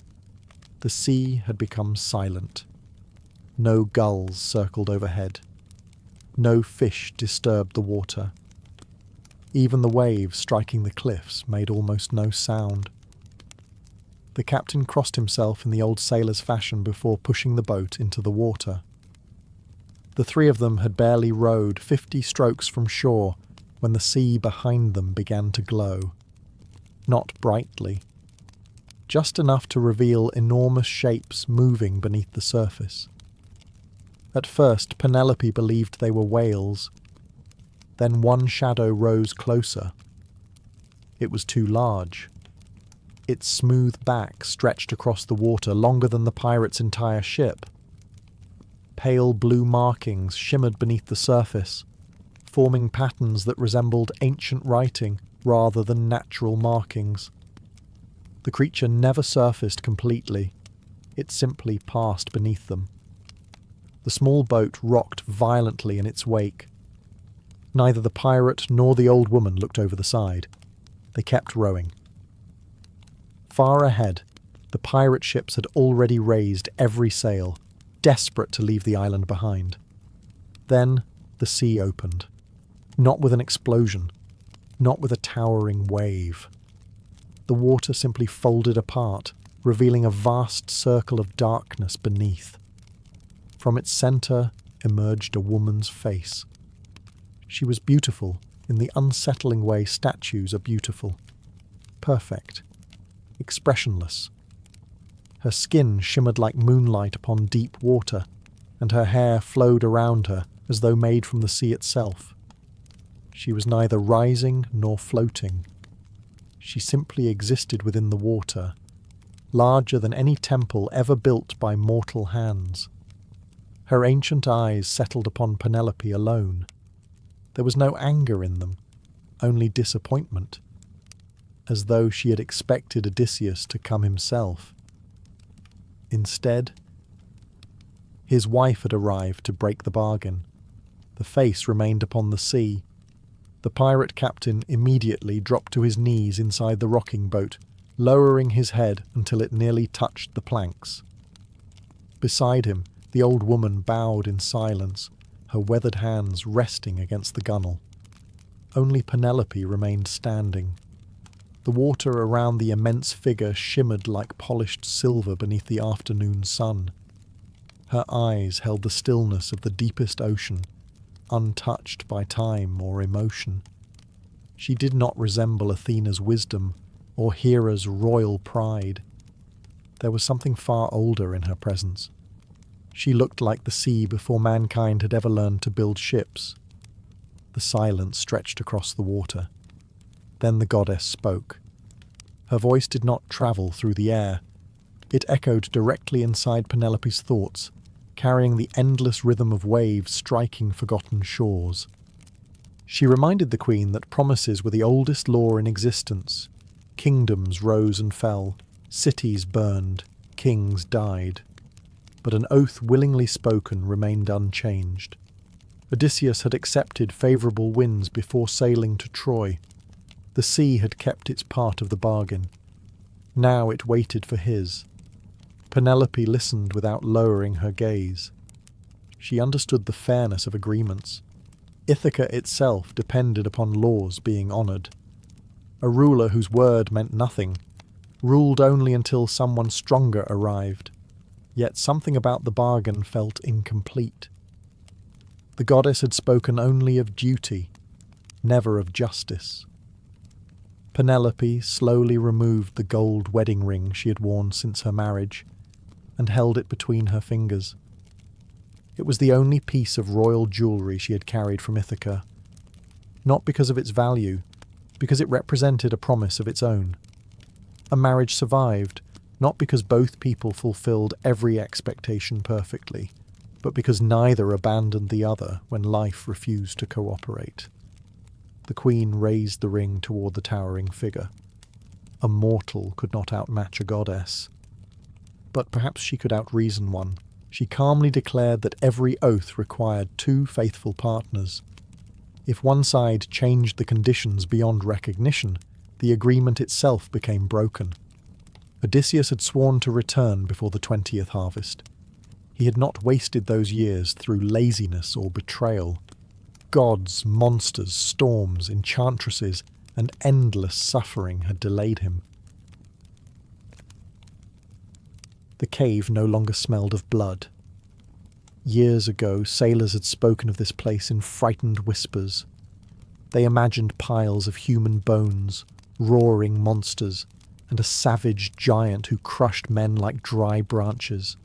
The sea had become silent. No gulls circled overhead. No fish disturbed the water. Even the waves striking the cliffs made almost no sound. The captain crossed himself in the old sailor's fashion before pushing the boat into the water. The three of them had barely rowed 50 strokes from shore when the sea behind them began to glow. Not brightly. Just enough to reveal enormous shapes moving beneath the surface. At first, Penelope believed they were whales. Then one shadow rose closer. It was too large. Its smooth back stretched across the water longer than the pirate's entire ship. Pale blue markings shimmered beneath the surface, forming patterns that resembled ancient writing rather than natural markings. The creature never surfaced completely. It simply passed beneath them. The small boat rocked violently in its wake. Neither the pirate nor the old woman looked over the side. They kept rowing. Far ahead, the pirate ships had already raised every sail, desperate to leave the island behind. Then the sea opened. Not with an explosion, not with a towering wave. The water simply folded apart, revealing a vast circle of darkness beneath. From its centre emerged a woman's face. She was beautiful in the unsettling way statues are beautiful. Perfect. Expressionless. Her skin shimmered like moonlight upon deep water, and her hair flowed around her as though made from the sea itself. She was neither rising nor floating. She simply existed within the water, larger than any temple ever built by mortal hands. Her ancient eyes settled upon Penelope alone. There was no anger in them, only disappointment, as though she had expected Odysseus to come himself. Instead, his wife had arrived to break the bargain. The face remained upon the sea. The pirate captain immediately dropped to his knees inside the rocking boat, lowering his head until it nearly touched the planks. Beside him, the old woman bowed in silence, her weathered hands resting against the gunwale. Only Penelope remained standing. The water around the immense figure shimmered like polished silver beneath the afternoon sun. Her eyes held the stillness of the deepest ocean, untouched by time or emotion. She did not resemble Athena's wisdom or Hera's royal pride. There was something far older in her presence. She looked like the sea before mankind had ever learned to build ships. The silence stretched across the water. Then the goddess spoke. Her voice did not travel through the air. It echoed directly inside Penelope's thoughts, carrying the endless rhythm of waves striking forgotten shores. She reminded the queen that promises were the oldest law in existence. Kingdoms rose and fell, cities burned, kings died. But an oath willingly spoken remained unchanged. Odysseus had accepted favourable winds before sailing to Troy. The sea had kept its part of the bargain. Now it waited for his. Penelope listened without lowering her gaze. She understood the fairness of agreements. Ithaca itself depended upon laws being honoured. A ruler whose word meant nothing, ruled only until someone stronger arrived. Yet something about the bargain felt incomplete. The goddess had spoken only of duty, never of justice. Penelope slowly removed the gold wedding ring she had worn since her marriage, and held it between her fingers. It was the only piece of royal jewellery she had carried from Ithaca, not because of its value, because it represented a promise of its own. A marriage survived, not because both people fulfilled every expectation perfectly, but because neither abandoned the other when life refused to cooperate. The queen raised the ring toward the towering figure. A mortal could not outmatch a goddess. But perhaps she could outreason one. She calmly declared that every oath required two faithful partners. If one side changed the conditions beyond recognition, the agreement itself became broken. Odysseus had sworn to return before the 20th harvest. He had not wasted those years through laziness or betrayal. Gods, monsters, storms, enchantresses, and endless suffering had delayed him. The cave no longer smelled of blood. Years ago, sailors had spoken of this place in frightened whispers. They imagined piles of human bones, roaring monsters, and a savage giant who crushed men like dry branches.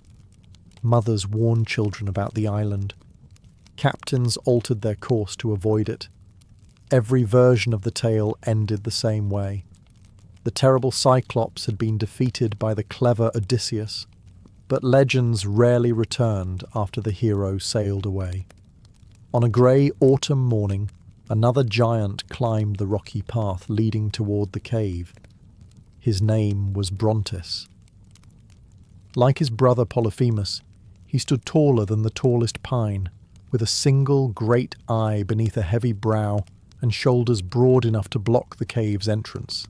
Mothers warned children about the island. Captains altered their course to avoid it. Every version of the tale ended the same way. The terrible Cyclops had been defeated by the clever Odysseus, but legends rarely returned after the hero sailed away. On a grey autumn morning, another giant climbed the rocky path leading toward the cave. His name was Brontes. Like his brother Polyphemus, he stood taller than the tallest pine, with a single great eye beneath a heavy brow and shoulders broad enough to block the cave's entrance.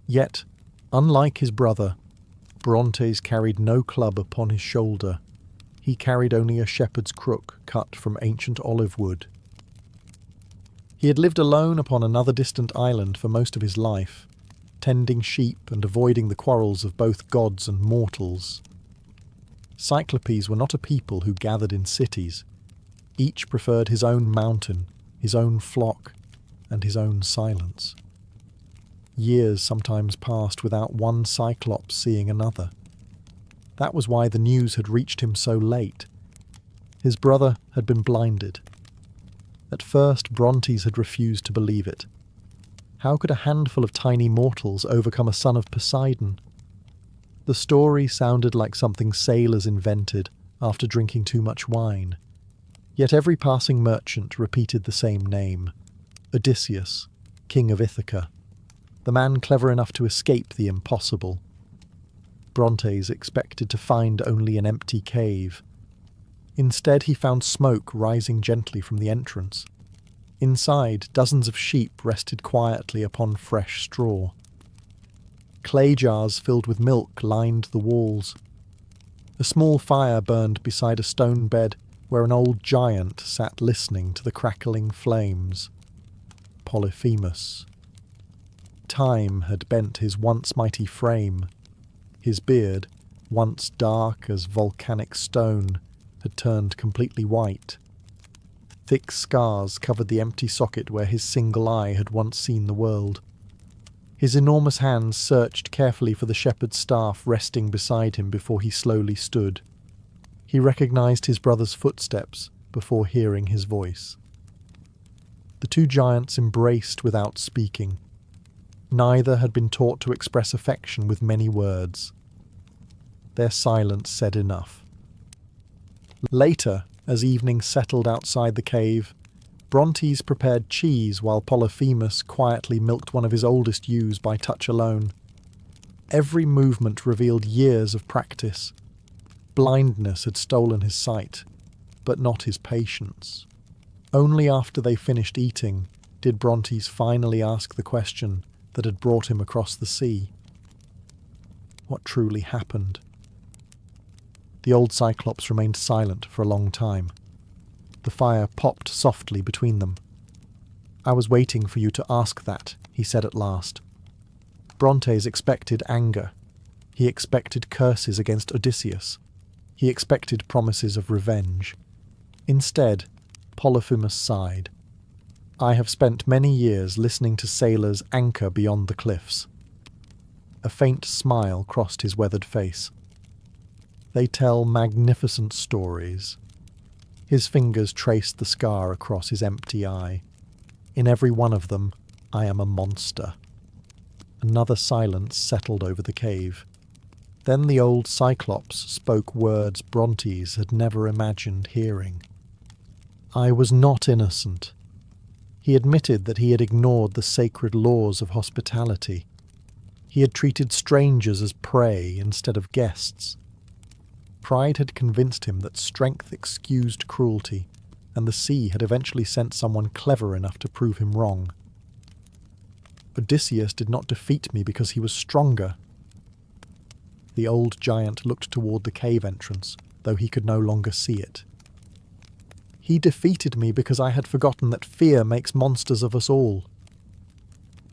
Yet, unlike his brother, Brontes carried no club upon his shoulder. He carried only a shepherd's crook cut from ancient olive wood. He had lived alone upon another distant island for most of his life, tending sheep and avoiding the quarrels of both gods and mortals. Cyclopes were not a people who gathered in cities. Each preferred his own mountain, his own flock, and his own silence. Years sometimes passed without one Cyclops seeing another. That was why the news had reached him so late. His brother had been blinded. At first, Brontes had refused to believe it. How could a handful of tiny mortals overcome a son of Poseidon? The story sounded like something sailors invented after drinking too much wine. Yet every passing merchant repeated the same name: Odysseus, king of Ithaca, the man clever enough to escape the impossible. Brontes expected to find only an empty cave. Instead, he found smoke rising gently from the entrance. Inside, dozens of sheep rested quietly upon fresh straw. Clay jars filled with milk lined the walls. A small fire burned beside a stone bed where an old giant sat listening to the crackling flames. Polyphemus. Time had bent his once mighty frame. His beard, once dark as volcanic stone, had turned completely white. Thick scars covered the empty socket where his single eye had once seen the world. His enormous hands searched carefully for the shepherd's staff resting beside him before he slowly stood. He recognized his brother's footsteps before hearing his voice. The two giants embraced without speaking. Neither had been taught to express affection with many words. Their silence said enough. Later, as evening settled outside the cave, Brontes prepared cheese while Polyphemus quietly milked one of his oldest ewes by touch alone. Every movement revealed years of practice. Blindness had stolen his sight, but not his patience. Only after they finished eating did Brontes finally ask the question that had brought him across the sea. What truly happened? The old Cyclops remained silent for a long time. The fire popped softly between them. "I was waiting for you to ask that," he said at last. Brontes expected anger. He expected curses against Odysseus. He expected promises of revenge. Instead, Polyphemus sighed. "I have spent many years listening to sailors anchor beyond the cliffs." A faint smile crossed his weathered face. "They tell magnificent stories." His fingers traced the scar across his empty eye. "In every one of them, I am a monster." Another silence settled over the cave. Then the old Cyclops spoke words Brontes had never imagined hearing. "I was not innocent." He admitted that he had ignored the sacred laws of hospitality. He had treated strangers as prey instead of guests. Pride had convinced him that strength excused cruelty, and the sea had eventually sent someone clever enough to prove him wrong. "Odysseus did not defeat me because he was stronger." The old giant looked toward the cave entrance, though he could no longer see it. "He defeated me because I had forgotten that fear makes monsters of us all."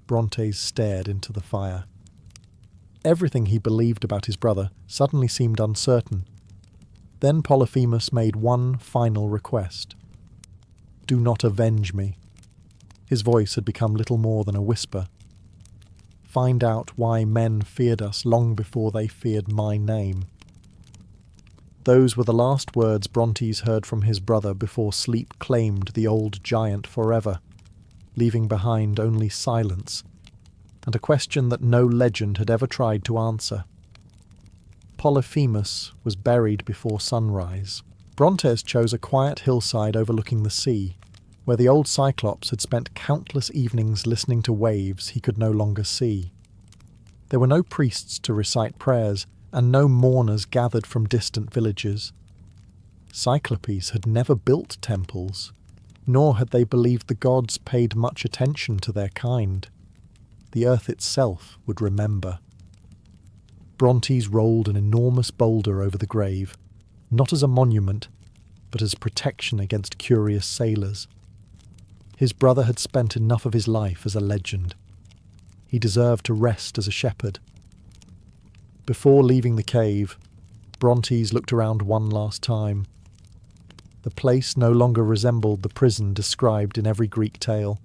Brontes stared into the fire. Everything he believed about his brother suddenly seemed uncertain. Then Polyphemus made one final request. "Do not avenge me." His voice had become little more than a whisper. "Find out why men feared us long before they feared my name." Those were the last words Brontes heard from his brother before sleep claimed the old giant forever, leaving behind only silence, and a question that no legend had ever tried to answer. Polyphemus was buried before sunrise. Brontes chose a quiet hillside overlooking the sea, where the old Cyclops had spent countless evenings listening to waves he could no longer see. There were no priests to recite prayers, and no mourners gathered from distant villages. Cyclopes had never built temples, nor had they believed the gods paid much attention to their kind. The earth itself would remember. Brontes rolled an enormous boulder over the grave, not as a monument, but as protection against curious sailors. His brother had spent enough of his life as a legend. He deserved to rest as a shepherd. Before leaving the cave, Brontes looked around one last time. The place no longer resembled the prison described in every Greek tale.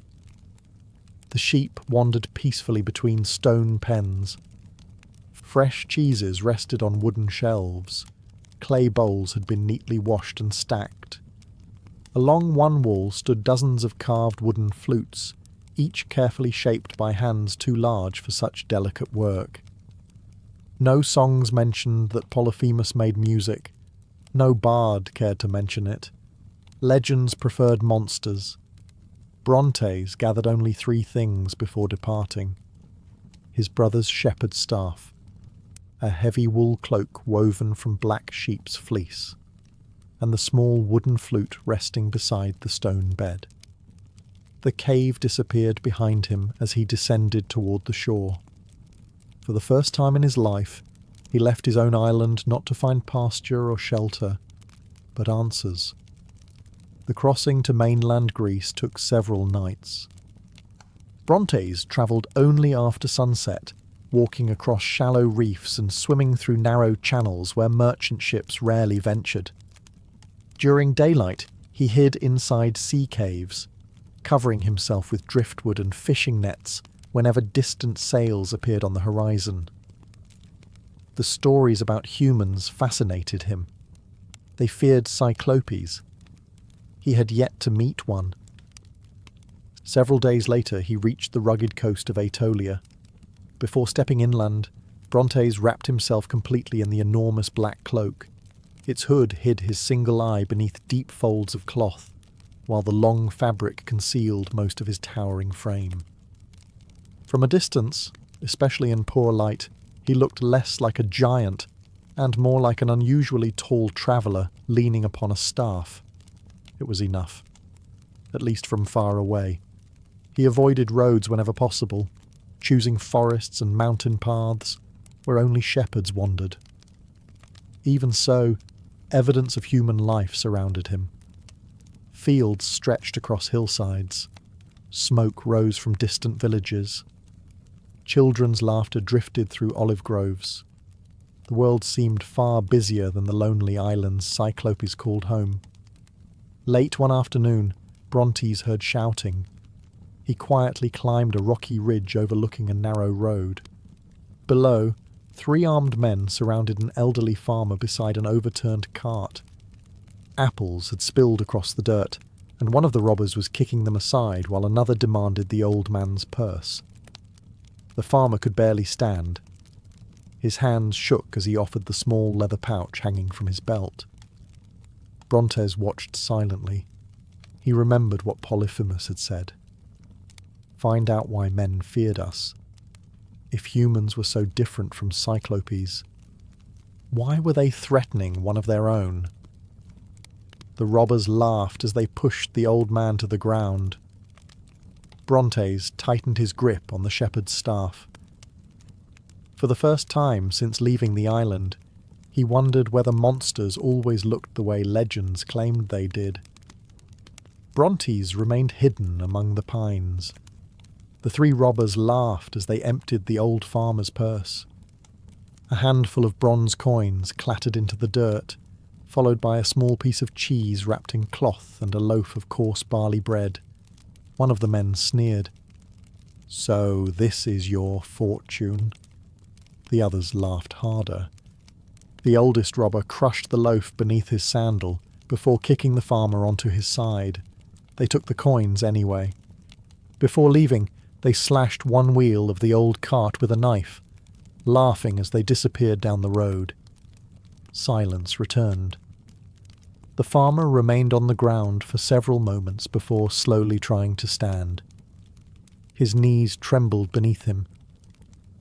The sheep wandered peacefully between stone pens. Fresh cheeses rested on wooden shelves. Clay bowls had been neatly washed and stacked. Along one wall stood dozens of carved wooden flutes, each carefully shaped by hands too large for such delicate work. No songs mentioned that Polyphemus made music. No bard cared to mention it. Legends preferred monsters. Brontes gathered only 3 things before departing. His brother's shepherd's staff, a heavy wool cloak woven from black sheep's fleece, and the small wooden flute resting beside the stone bed. The cave disappeared behind him as he descended toward the shore. For the first time in his life, he left his own island not to find pasture or shelter, but answers. The crossing to mainland Greece took several nights. Brontes travelled only after sunset, walking across shallow reefs and swimming through narrow channels where merchant ships rarely ventured. During daylight, he hid inside sea caves, covering himself with driftwood and fishing nets whenever distant sails appeared on the horizon. The stories about humans fascinated him. They feared Cyclopes. He had yet to meet one. Several days later, he reached the rugged coast of Aetolia. Before stepping inland, Brontes wrapped himself completely in the enormous black cloak. Its hood hid his single eye beneath deep folds of cloth, while the long fabric concealed most of his towering frame. From a distance, especially in poor light, he looked less like a giant and more like an unusually tall traveller leaning upon a staff. It was enough, at least from far away. He avoided roads whenever possible, choosing forests and mountain paths where only shepherds wandered. Even so, evidence of human life surrounded him. Fields stretched across hillsides. Smoke rose from distant villages. Children's laughter drifted through olive groves. The world seemed far busier than the lonely islands Cyclopes called home. Late one afternoon, Brontes heard shouting. He quietly climbed a rocky ridge overlooking a narrow road. Below, 3 armed men surrounded an elderly farmer beside an overturned cart. Apples had spilled across the dirt, and one of the robbers was kicking them aside while another demanded the old man's purse. The farmer could barely stand. His hands shook as he offered the small leather pouch hanging from his belt. Brontes watched silently. He remembered what Polyphemus had said. Find out why men feared us. If humans were so different from Cyclopes, why were they threatening one of their own? The robbers laughed as they pushed the old man to the ground. Brontes tightened his grip on the shepherd's staff. For the first time since leaving the island, he wondered whether monsters always looked the way legends claimed they did. Brontes remained hidden among the pines. The 3 robbers laughed as they emptied the old farmer's purse. A handful of bronze coins clattered into the dirt, followed by a small piece of cheese wrapped in cloth and a loaf of coarse barley bread. One of the men sneered. "So this is your fortune?" The others laughed harder. The oldest robber crushed the loaf beneath his sandal before kicking the farmer onto his side. They took the coins anyway. Before leaving, they slashed one wheel of the old cart with a knife, laughing as they disappeared down the road. Silence returned. The farmer remained on the ground for several moments before slowly trying to stand. His knees trembled beneath him.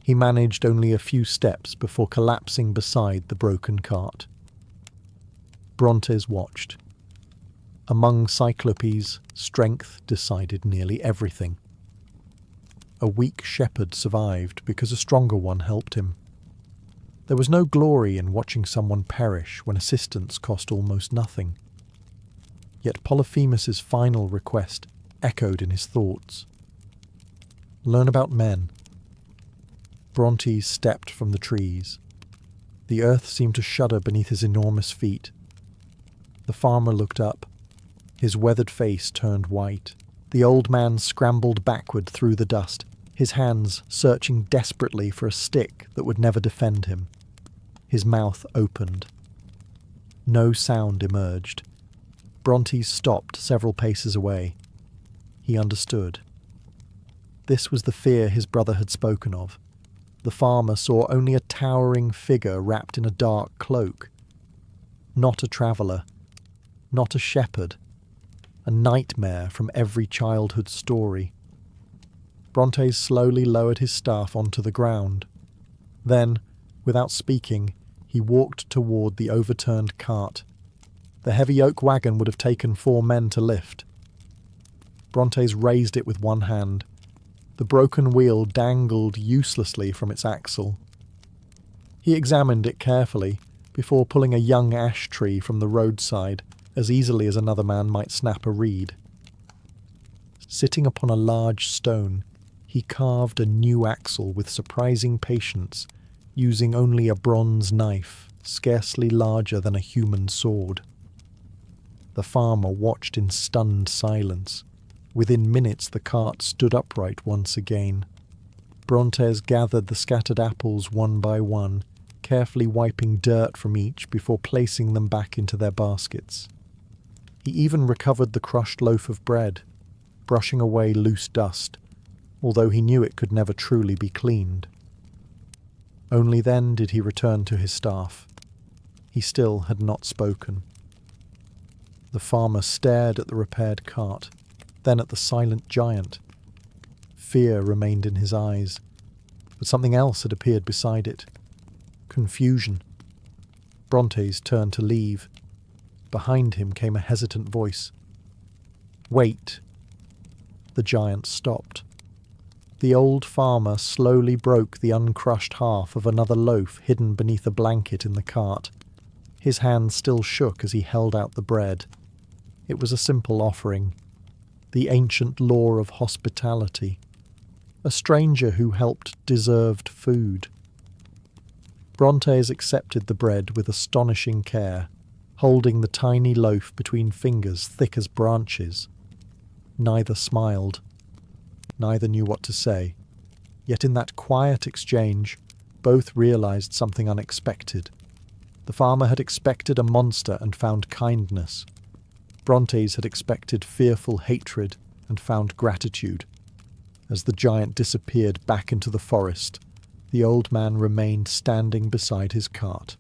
He managed only a few steps before collapsing beside the broken cart. Brontes watched. Among Cyclopes, strength decided nearly everything. A weak shepherd survived because a stronger one helped him. There was no glory in watching someone perish when assistance cost almost nothing. Yet Polyphemus's final request echoed in his thoughts. Learn about men. Brontes stepped from the trees. The earth seemed to shudder beneath his enormous feet. The farmer looked up. His weathered face turned white. The old man scrambled backward through the dust, his hands searching desperately for a stick that would never defend him. His mouth opened. No sound emerged. Brontes stopped several paces away. He understood. This was the fear his brother had spoken of. The farmer saw only a towering figure wrapped in a dark cloak. Not a traveller. Not a shepherd. A nightmare from every childhood story. Brontes slowly lowered his staff onto the ground. Then, without speaking, he walked toward the overturned cart. The heavy oak wagon would have taken 4 men to lift. Brontes raised it with one hand. The broken wheel dangled uselessly from its axle. He examined it carefully before pulling a young ash tree from the roadside as easily as another man might snap a reed. Sitting upon a large stone, he carved a new axle with surprising patience, using only a bronze knife, scarcely larger than a human sword. The farmer watched in stunned silence. Within minutes the cart stood upright once again. Brontes gathered the scattered apples one by one, carefully wiping dirt from each before placing them back into their baskets. He even recovered the crushed loaf of bread, brushing away loose dust, although he knew it could never truly be cleaned. Only then did he return to his staff. He still had not spoken. The farmer stared at the repaired cart, then at the silent giant. Fear remained in his eyes, but something else had appeared beside it. Confusion. Brontes turned to leave. Behind him came a hesitant voice. "Wait." The giant stopped. The old farmer slowly broke the uncrushed half of another loaf hidden beneath a blanket in the cart. His hand still shook as he held out the bread. It was a simple offering. The ancient law of hospitality. A stranger who helped deserved food. Brontes accepted the bread with astonishing care, holding the tiny loaf between fingers thick as branches. Neither smiled. Neither knew what to say. Yet in that quiet exchange, both realized something unexpected. The farmer had expected a monster and found kindness. Brontes had expected fearful hatred and found gratitude. As the giant disappeared back into the forest, the old man remained standing beside his cart.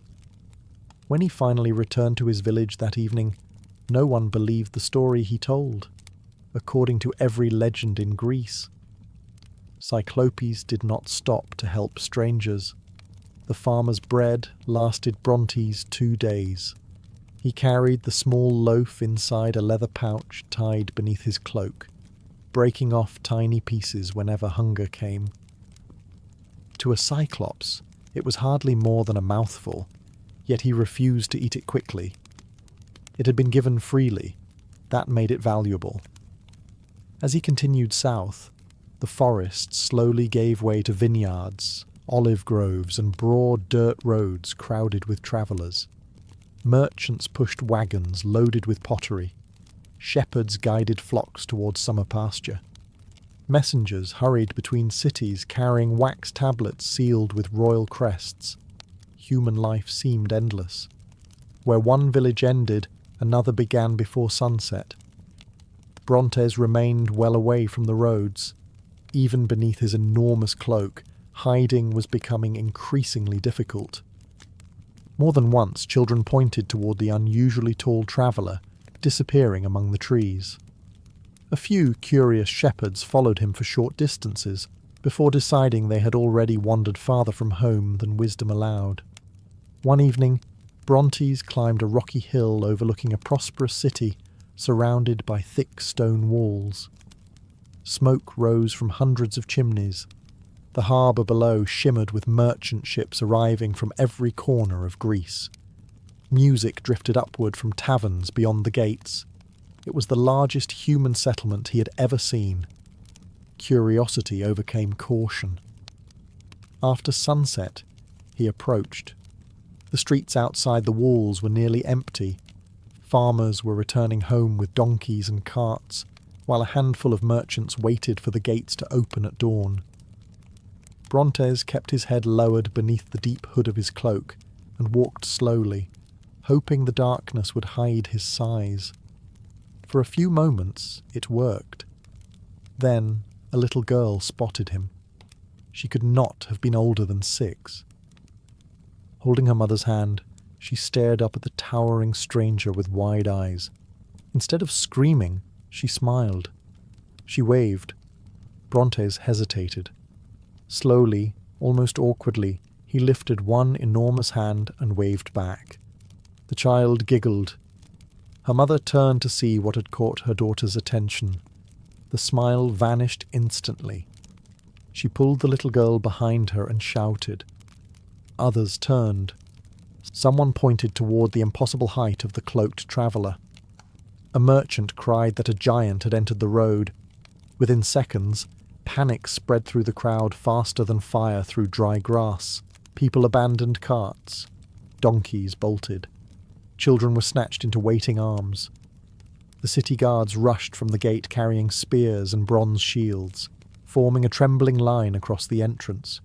When he finally returned to his village that evening, no one believed the story he told, according to every legend in Greece. Cyclopes did not stop to help strangers. The farmer's bread lasted Brontes 2 days. He carried the small loaf inside a leather pouch tied beneath his cloak, breaking off tiny pieces whenever hunger came. To a Cyclops, it was hardly more than a mouthful, yet he refused to eat it quickly. It had been given freely. That made it valuable. As he continued south, the forest slowly gave way to vineyards, olive groves, and broad dirt roads crowded with travellers. Merchants pushed wagons loaded with pottery. Shepherds guided flocks towards summer pasture. Messengers hurried between cities carrying wax tablets sealed with royal crests. Human life seemed endless. Where one village ended, another began before sunset. Brontes remained well away from the roads. Even beneath his enormous cloak, hiding was becoming increasingly difficult. More than once, children pointed toward the unusually tall traveller, disappearing among the trees. A few curious shepherds followed him for short distances, before deciding they had already wandered farther from home than wisdom allowed. One evening, Brontes climbed a rocky hill overlooking a prosperous city, surrounded by thick stone walls. Smoke rose from hundreds of chimneys. The harbour below shimmered with merchant ships arriving from every corner of Greece. Music drifted upward from taverns beyond the gates. It was the largest human settlement he had ever seen. Curiosity overcame caution. After sunset, he approached. The streets outside the walls were nearly empty. Farmers were returning home with donkeys and carts, while a handful of merchants waited for the gates to open at dawn. Brontes kept his head lowered beneath the deep hood of his cloak and walked slowly, hoping the darkness would hide his size. For a few moments it worked. Then a little girl spotted him. She could not have been older than 6. Holding her mother's hand, she stared up at the towering stranger with wide eyes. Instead of screaming, she smiled. She waved. Brontes hesitated. Slowly, almost awkwardly, he lifted one enormous hand and waved back. The child giggled. Her mother turned to see what had caught her daughter's attention. The smile vanished instantly. She pulled the little girl behind her and shouted. Others turned. Someone pointed toward the impossible height of the cloaked traveller. A merchant cried that a giant had entered the road. Within seconds, panic spread through the crowd faster than fire through dry grass. People abandoned carts. Donkeys bolted. Children were snatched into waiting arms. The city guards rushed from the gate carrying spears and bronze shields, forming a trembling line across the entrance.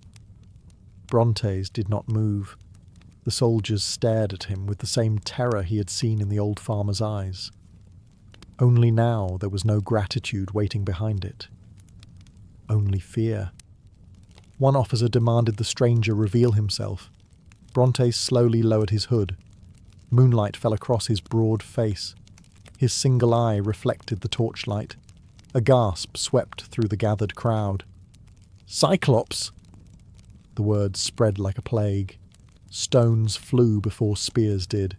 Brontes did not move. The soldiers stared at him with the same terror he had seen in the old farmer's eyes. Only now there was no gratitude waiting behind it. Only fear. One officer demanded the stranger reveal himself. Brontes slowly lowered his hood. Moonlight fell across his broad face. His single eye reflected the torchlight. A gasp swept through the gathered crowd. "Cyclops!" The words spread like a plague. Stones flew before spears did.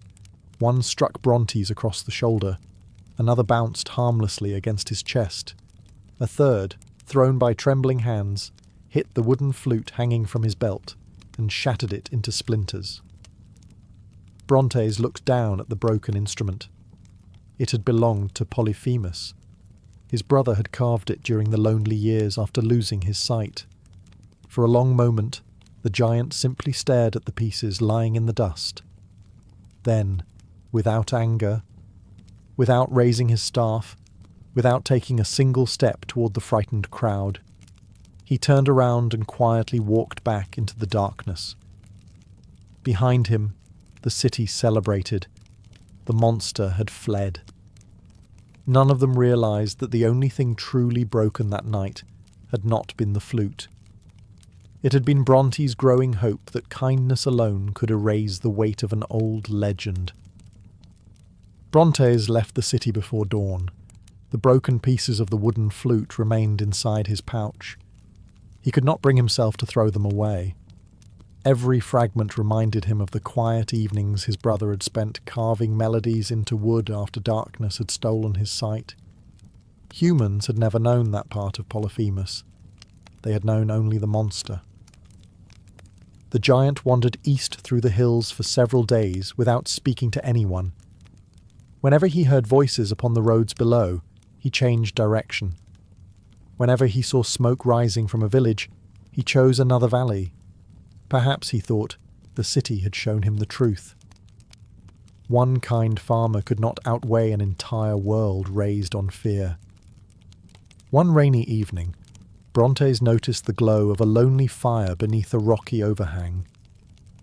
One struck Brontes across the shoulder. Another bounced harmlessly against his chest. A third, thrown by trembling hands, hit the wooden flute hanging from his belt and shattered it into splinters. Brontes looked down at the broken instrument. It had belonged to Polyphemus. His brother had carved it during the lonely years after losing his sight. For a long moment, the giant simply stared at the pieces lying in the dust. Then, without anger, without raising his staff, without taking a single step toward the frightened crowd, he turned around and quietly walked back into the darkness. Behind him, the city celebrated. The monster had fled. None of them realized that the only thing truly broken that night had not been the flute. It had been Brontes' growing hope that kindness alone could erase the weight of an old legend. Brontes left the city before dawn. The broken pieces of the wooden flute remained inside his pouch. He could not bring himself to throw them away. Every fragment reminded him of the quiet evenings his brother had spent carving melodies into wood after darkness had stolen his sight. Humans had never known that part of Polyphemus. They had known only the monster. The giant wandered east through the hills for several days without speaking to anyone. Whenever he heard voices upon the roads below, he changed direction. Whenever he saw smoke rising from a village, he chose another valley. Perhaps, he thought, the city had shown him the truth. One kind farmer could not outweigh an entire world raised on fear. One rainy evening, Brontes noticed the glow of a lonely fire beneath a rocky overhang.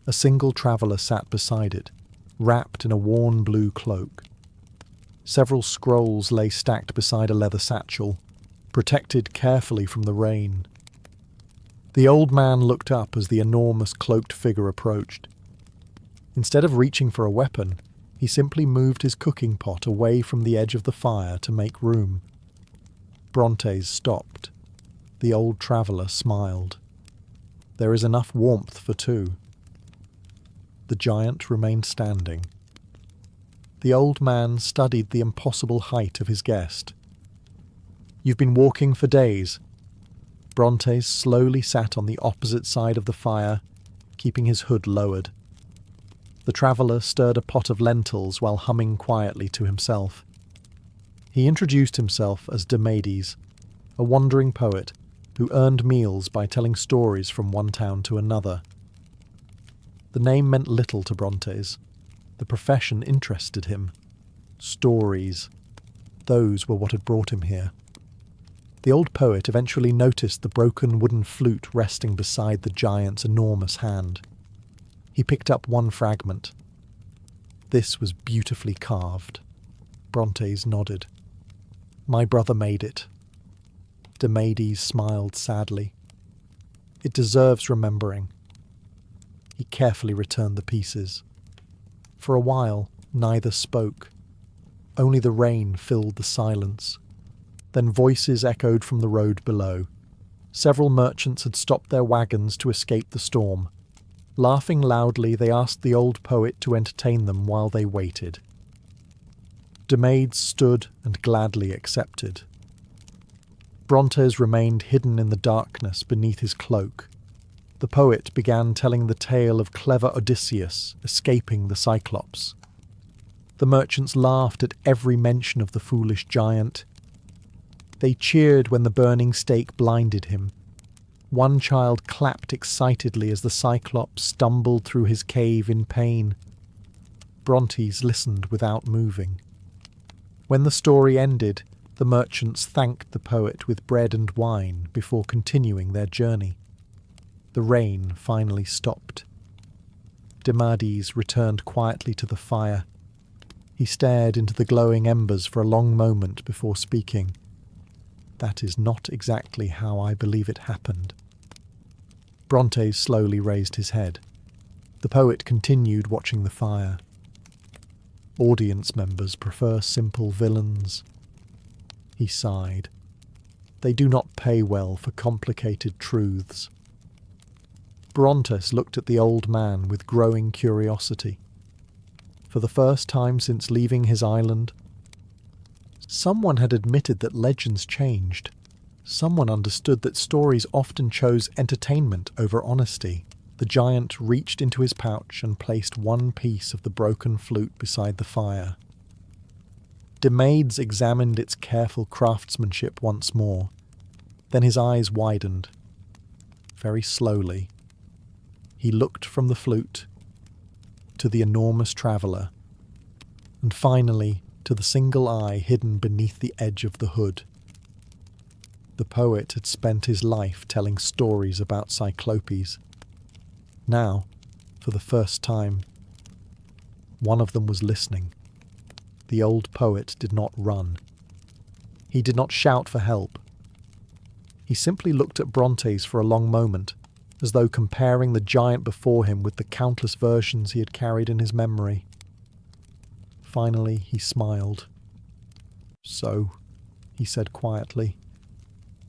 A single traveller sat beside it, wrapped in a worn blue cloak. Several scrolls lay stacked beside a leather satchel, protected carefully from the rain. The old man looked up as the enormous cloaked figure approached. Instead of reaching for a weapon, he simply moved his cooking pot away from the edge of the fire to make room. Brontes stopped. The old traveller smiled. "There is enough warmth for two." The giant remained standing. The old man studied the impossible height of his guest. "You've been walking for days." Brontes slowly sat on the opposite side of the fire, keeping his hood lowered. The traveller stirred a pot of lentils while humming quietly to himself. He introduced himself as Demades, a wandering poet who earned meals by telling stories from one town to another. The name meant little to Brontes. The profession interested him. Stories. Those were what had brought him here. The old poet eventually noticed the broken wooden flute resting beside the giant's enormous hand. He picked up one fragment. This was beautifully carved. Brontes nodded. "My brother made it." Demades smiled sadly. "It deserves remembering." He carefully returned the pieces. For a while, neither spoke. Only the rain filled the silence. Then voices echoed from the road below. Several merchants had stopped their wagons to escape the storm. Laughing loudly, they asked the old poet to entertain them while they waited. Demades stood and gladly accepted. Brontes remained hidden in the darkness beneath his cloak. The poet began telling the tale of clever Odysseus escaping the Cyclops. The merchants laughed at every mention of the foolish giant. They cheered when the burning stake blinded him. One child clapped excitedly as the Cyclops stumbled through his cave in pain. Brontes listened without moving. When the story ended, the merchants thanked the poet with bread and wine before continuing their journey. The rain finally stopped. Demades returned quietly to the fire. He stared into the glowing embers for a long moment before speaking. "That is not exactly how I believe it happened." Brontes slowly raised his head. The poet continued watching the fire. "Audience members prefer simple villains." He sighed. "They do not pay well for complicated truths." Brontes looked at the old man with growing curiosity. For the first time since leaving his island, someone had admitted that legends changed. Someone understood that stories often chose entertainment over honesty. The giant reached into his pouch and placed one piece of the broken flute beside the fire. Demades examined its careful craftsmanship once more. Then his eyes widened. Very slowly, he looked from the flute to the enormous traveller, and finally to the single eye hidden beneath the edge of the hood. The poet had spent his life telling stories about Cyclopes. Now, for the first time, one of them was listening. The old poet did not run. He did not shout for help. He simply looked at Brontes for a long moment, as though comparing the giant before him with the countless versions he had carried in his memory. Finally, he smiled. "So," he said quietly,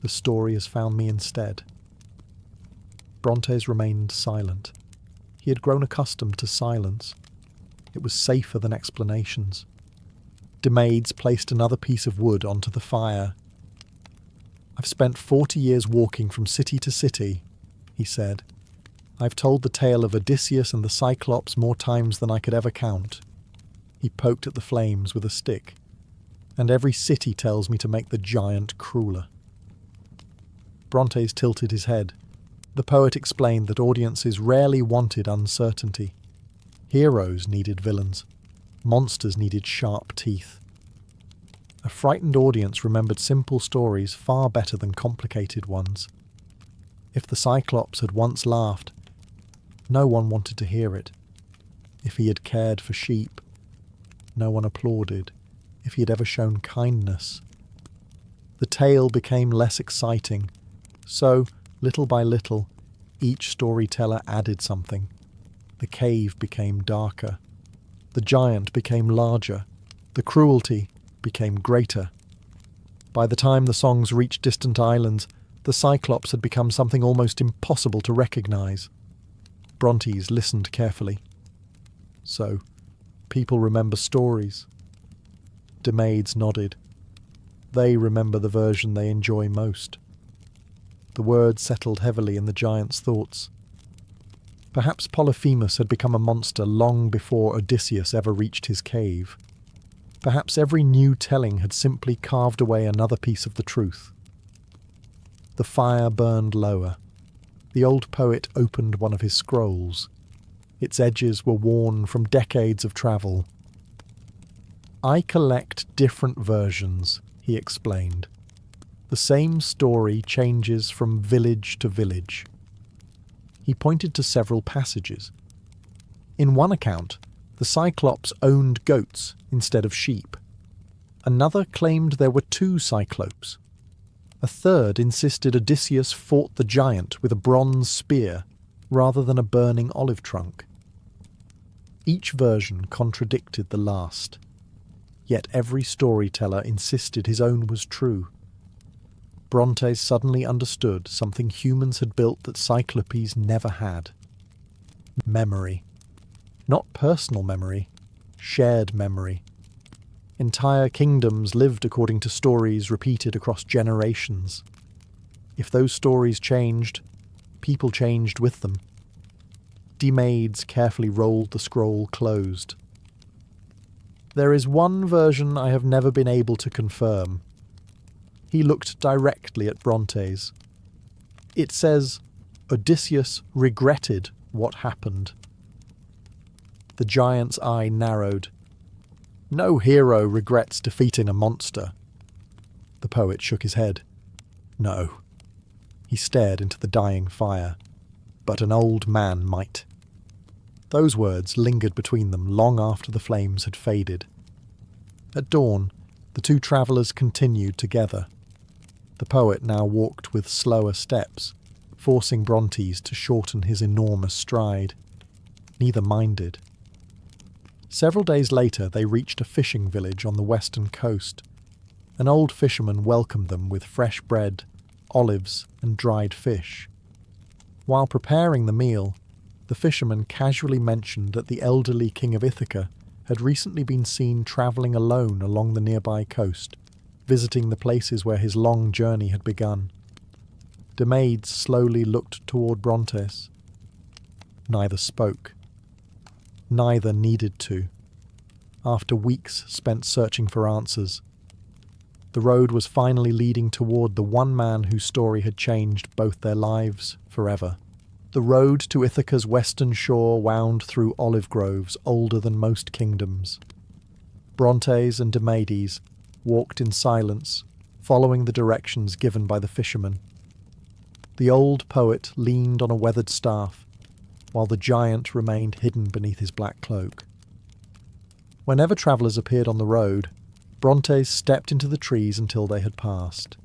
"the story has found me instead." Brontes remained silent. He had grown accustomed to silence. It was safer than explanations. Demades placed another piece of wood onto the fire. "I've spent 40 years walking from city to city," he said. "I've told the tale of Odysseus and the Cyclops more times than I could ever count." He poked at the flames with a stick. "And every city tells me to make the giant crueler." Brontes tilted his head. The poet explained that audiences rarely wanted uncertainty. Heroes needed villains. Monsters needed sharp teeth. A frightened audience remembered simple stories far better than complicated ones. If the Cyclops had once laughed, no one wanted to hear it. If he had cared for sheep, no one applauded. If he had ever shown kindness, the tale became less exciting. So, little by little, each storyteller added something. The cave became darker. The giant became larger. The cruelty became greater. By the time the songs reached distant islands, the Cyclops had become something almost impossible to recognize. Brontes listened carefully. "So, people remember stories." Demades nodded. "They remember the version they enjoy most." The word settled heavily in the giant's thoughts. Perhaps Polyphemus had become a monster long before Odysseus ever reached his cave. Perhaps every new telling had simply carved away another piece of the truth. The fire burned lower. The old poet opened one of his scrolls. Its edges were worn from decades of travel. "I collect different versions," he explained. "The same story changes from village to village." He pointed to several passages. In one account, the Cyclops owned goats instead of sheep. Another claimed there were 2 Cyclopes. A third insisted Odysseus fought the giant with a bronze spear rather than a burning olive trunk. Each version contradicted the last. Yet every storyteller insisted his own was true. Brontes suddenly understood something humans had built that Cyclopes never had. Memory. Not personal memory, shared memory. Entire kingdoms lived according to stories repeated across generations. If those stories changed, people changed with them. Demades carefully rolled the scroll closed. There is one version I have never been able to confirm. He looked directly at Brontes. It says, Odysseus regretted what happened. The giant's eye narrowed. No hero regrets defeating a monster. The poet shook his head. No. He stared into the dying fire. But an old man might. Those words lingered between them long after the flames had faded. At dawn, the two travellers continued together. The poet now walked with slower steps, forcing Brontes to shorten his enormous stride. Neither minded. Several days later they reached a fishing village on the western coast. An old fisherman welcomed them with fresh bread, olives and dried fish. While preparing the meal, the fisherman casually mentioned that the elderly king of Ithaca had recently been seen travelling alone along the nearby coast, visiting the places where his long journey had begun. Demades slowly looked toward Brontes. Neither spoke. Neither needed to. After weeks spent searching for answers, the road was finally leading toward the one man whose story had changed both their lives forever. The road to Ithaca's western shore wound through olive groves older than most kingdoms. Brontes and Demades walked in silence, following the directions given by the fisherman. The old poet leaned on a weathered staff, while the giant remained hidden beneath his black cloak. Whenever travellers appeared on the road, Brontes stepped into the trees until they had passed.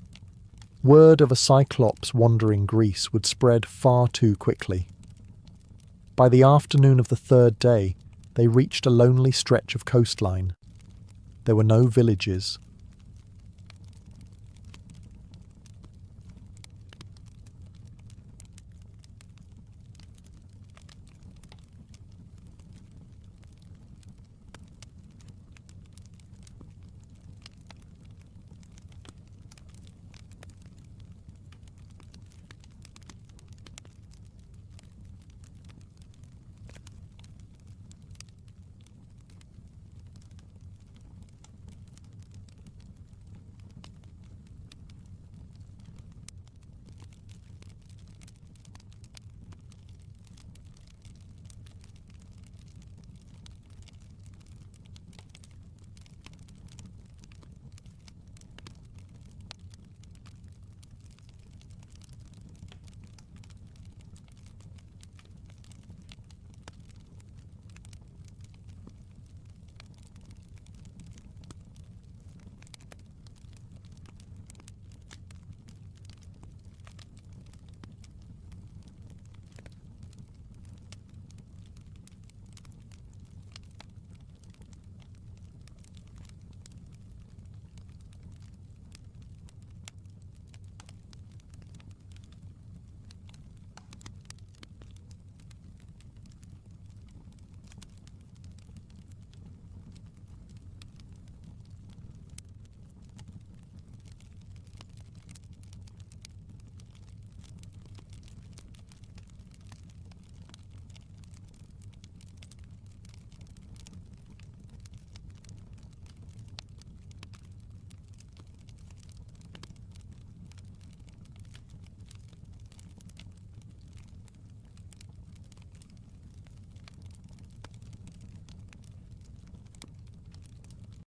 Word of a Cyclops wandering Greece would spread far too quickly. By the afternoon of the third day, they reached a lonely stretch of coastline. There were no villages,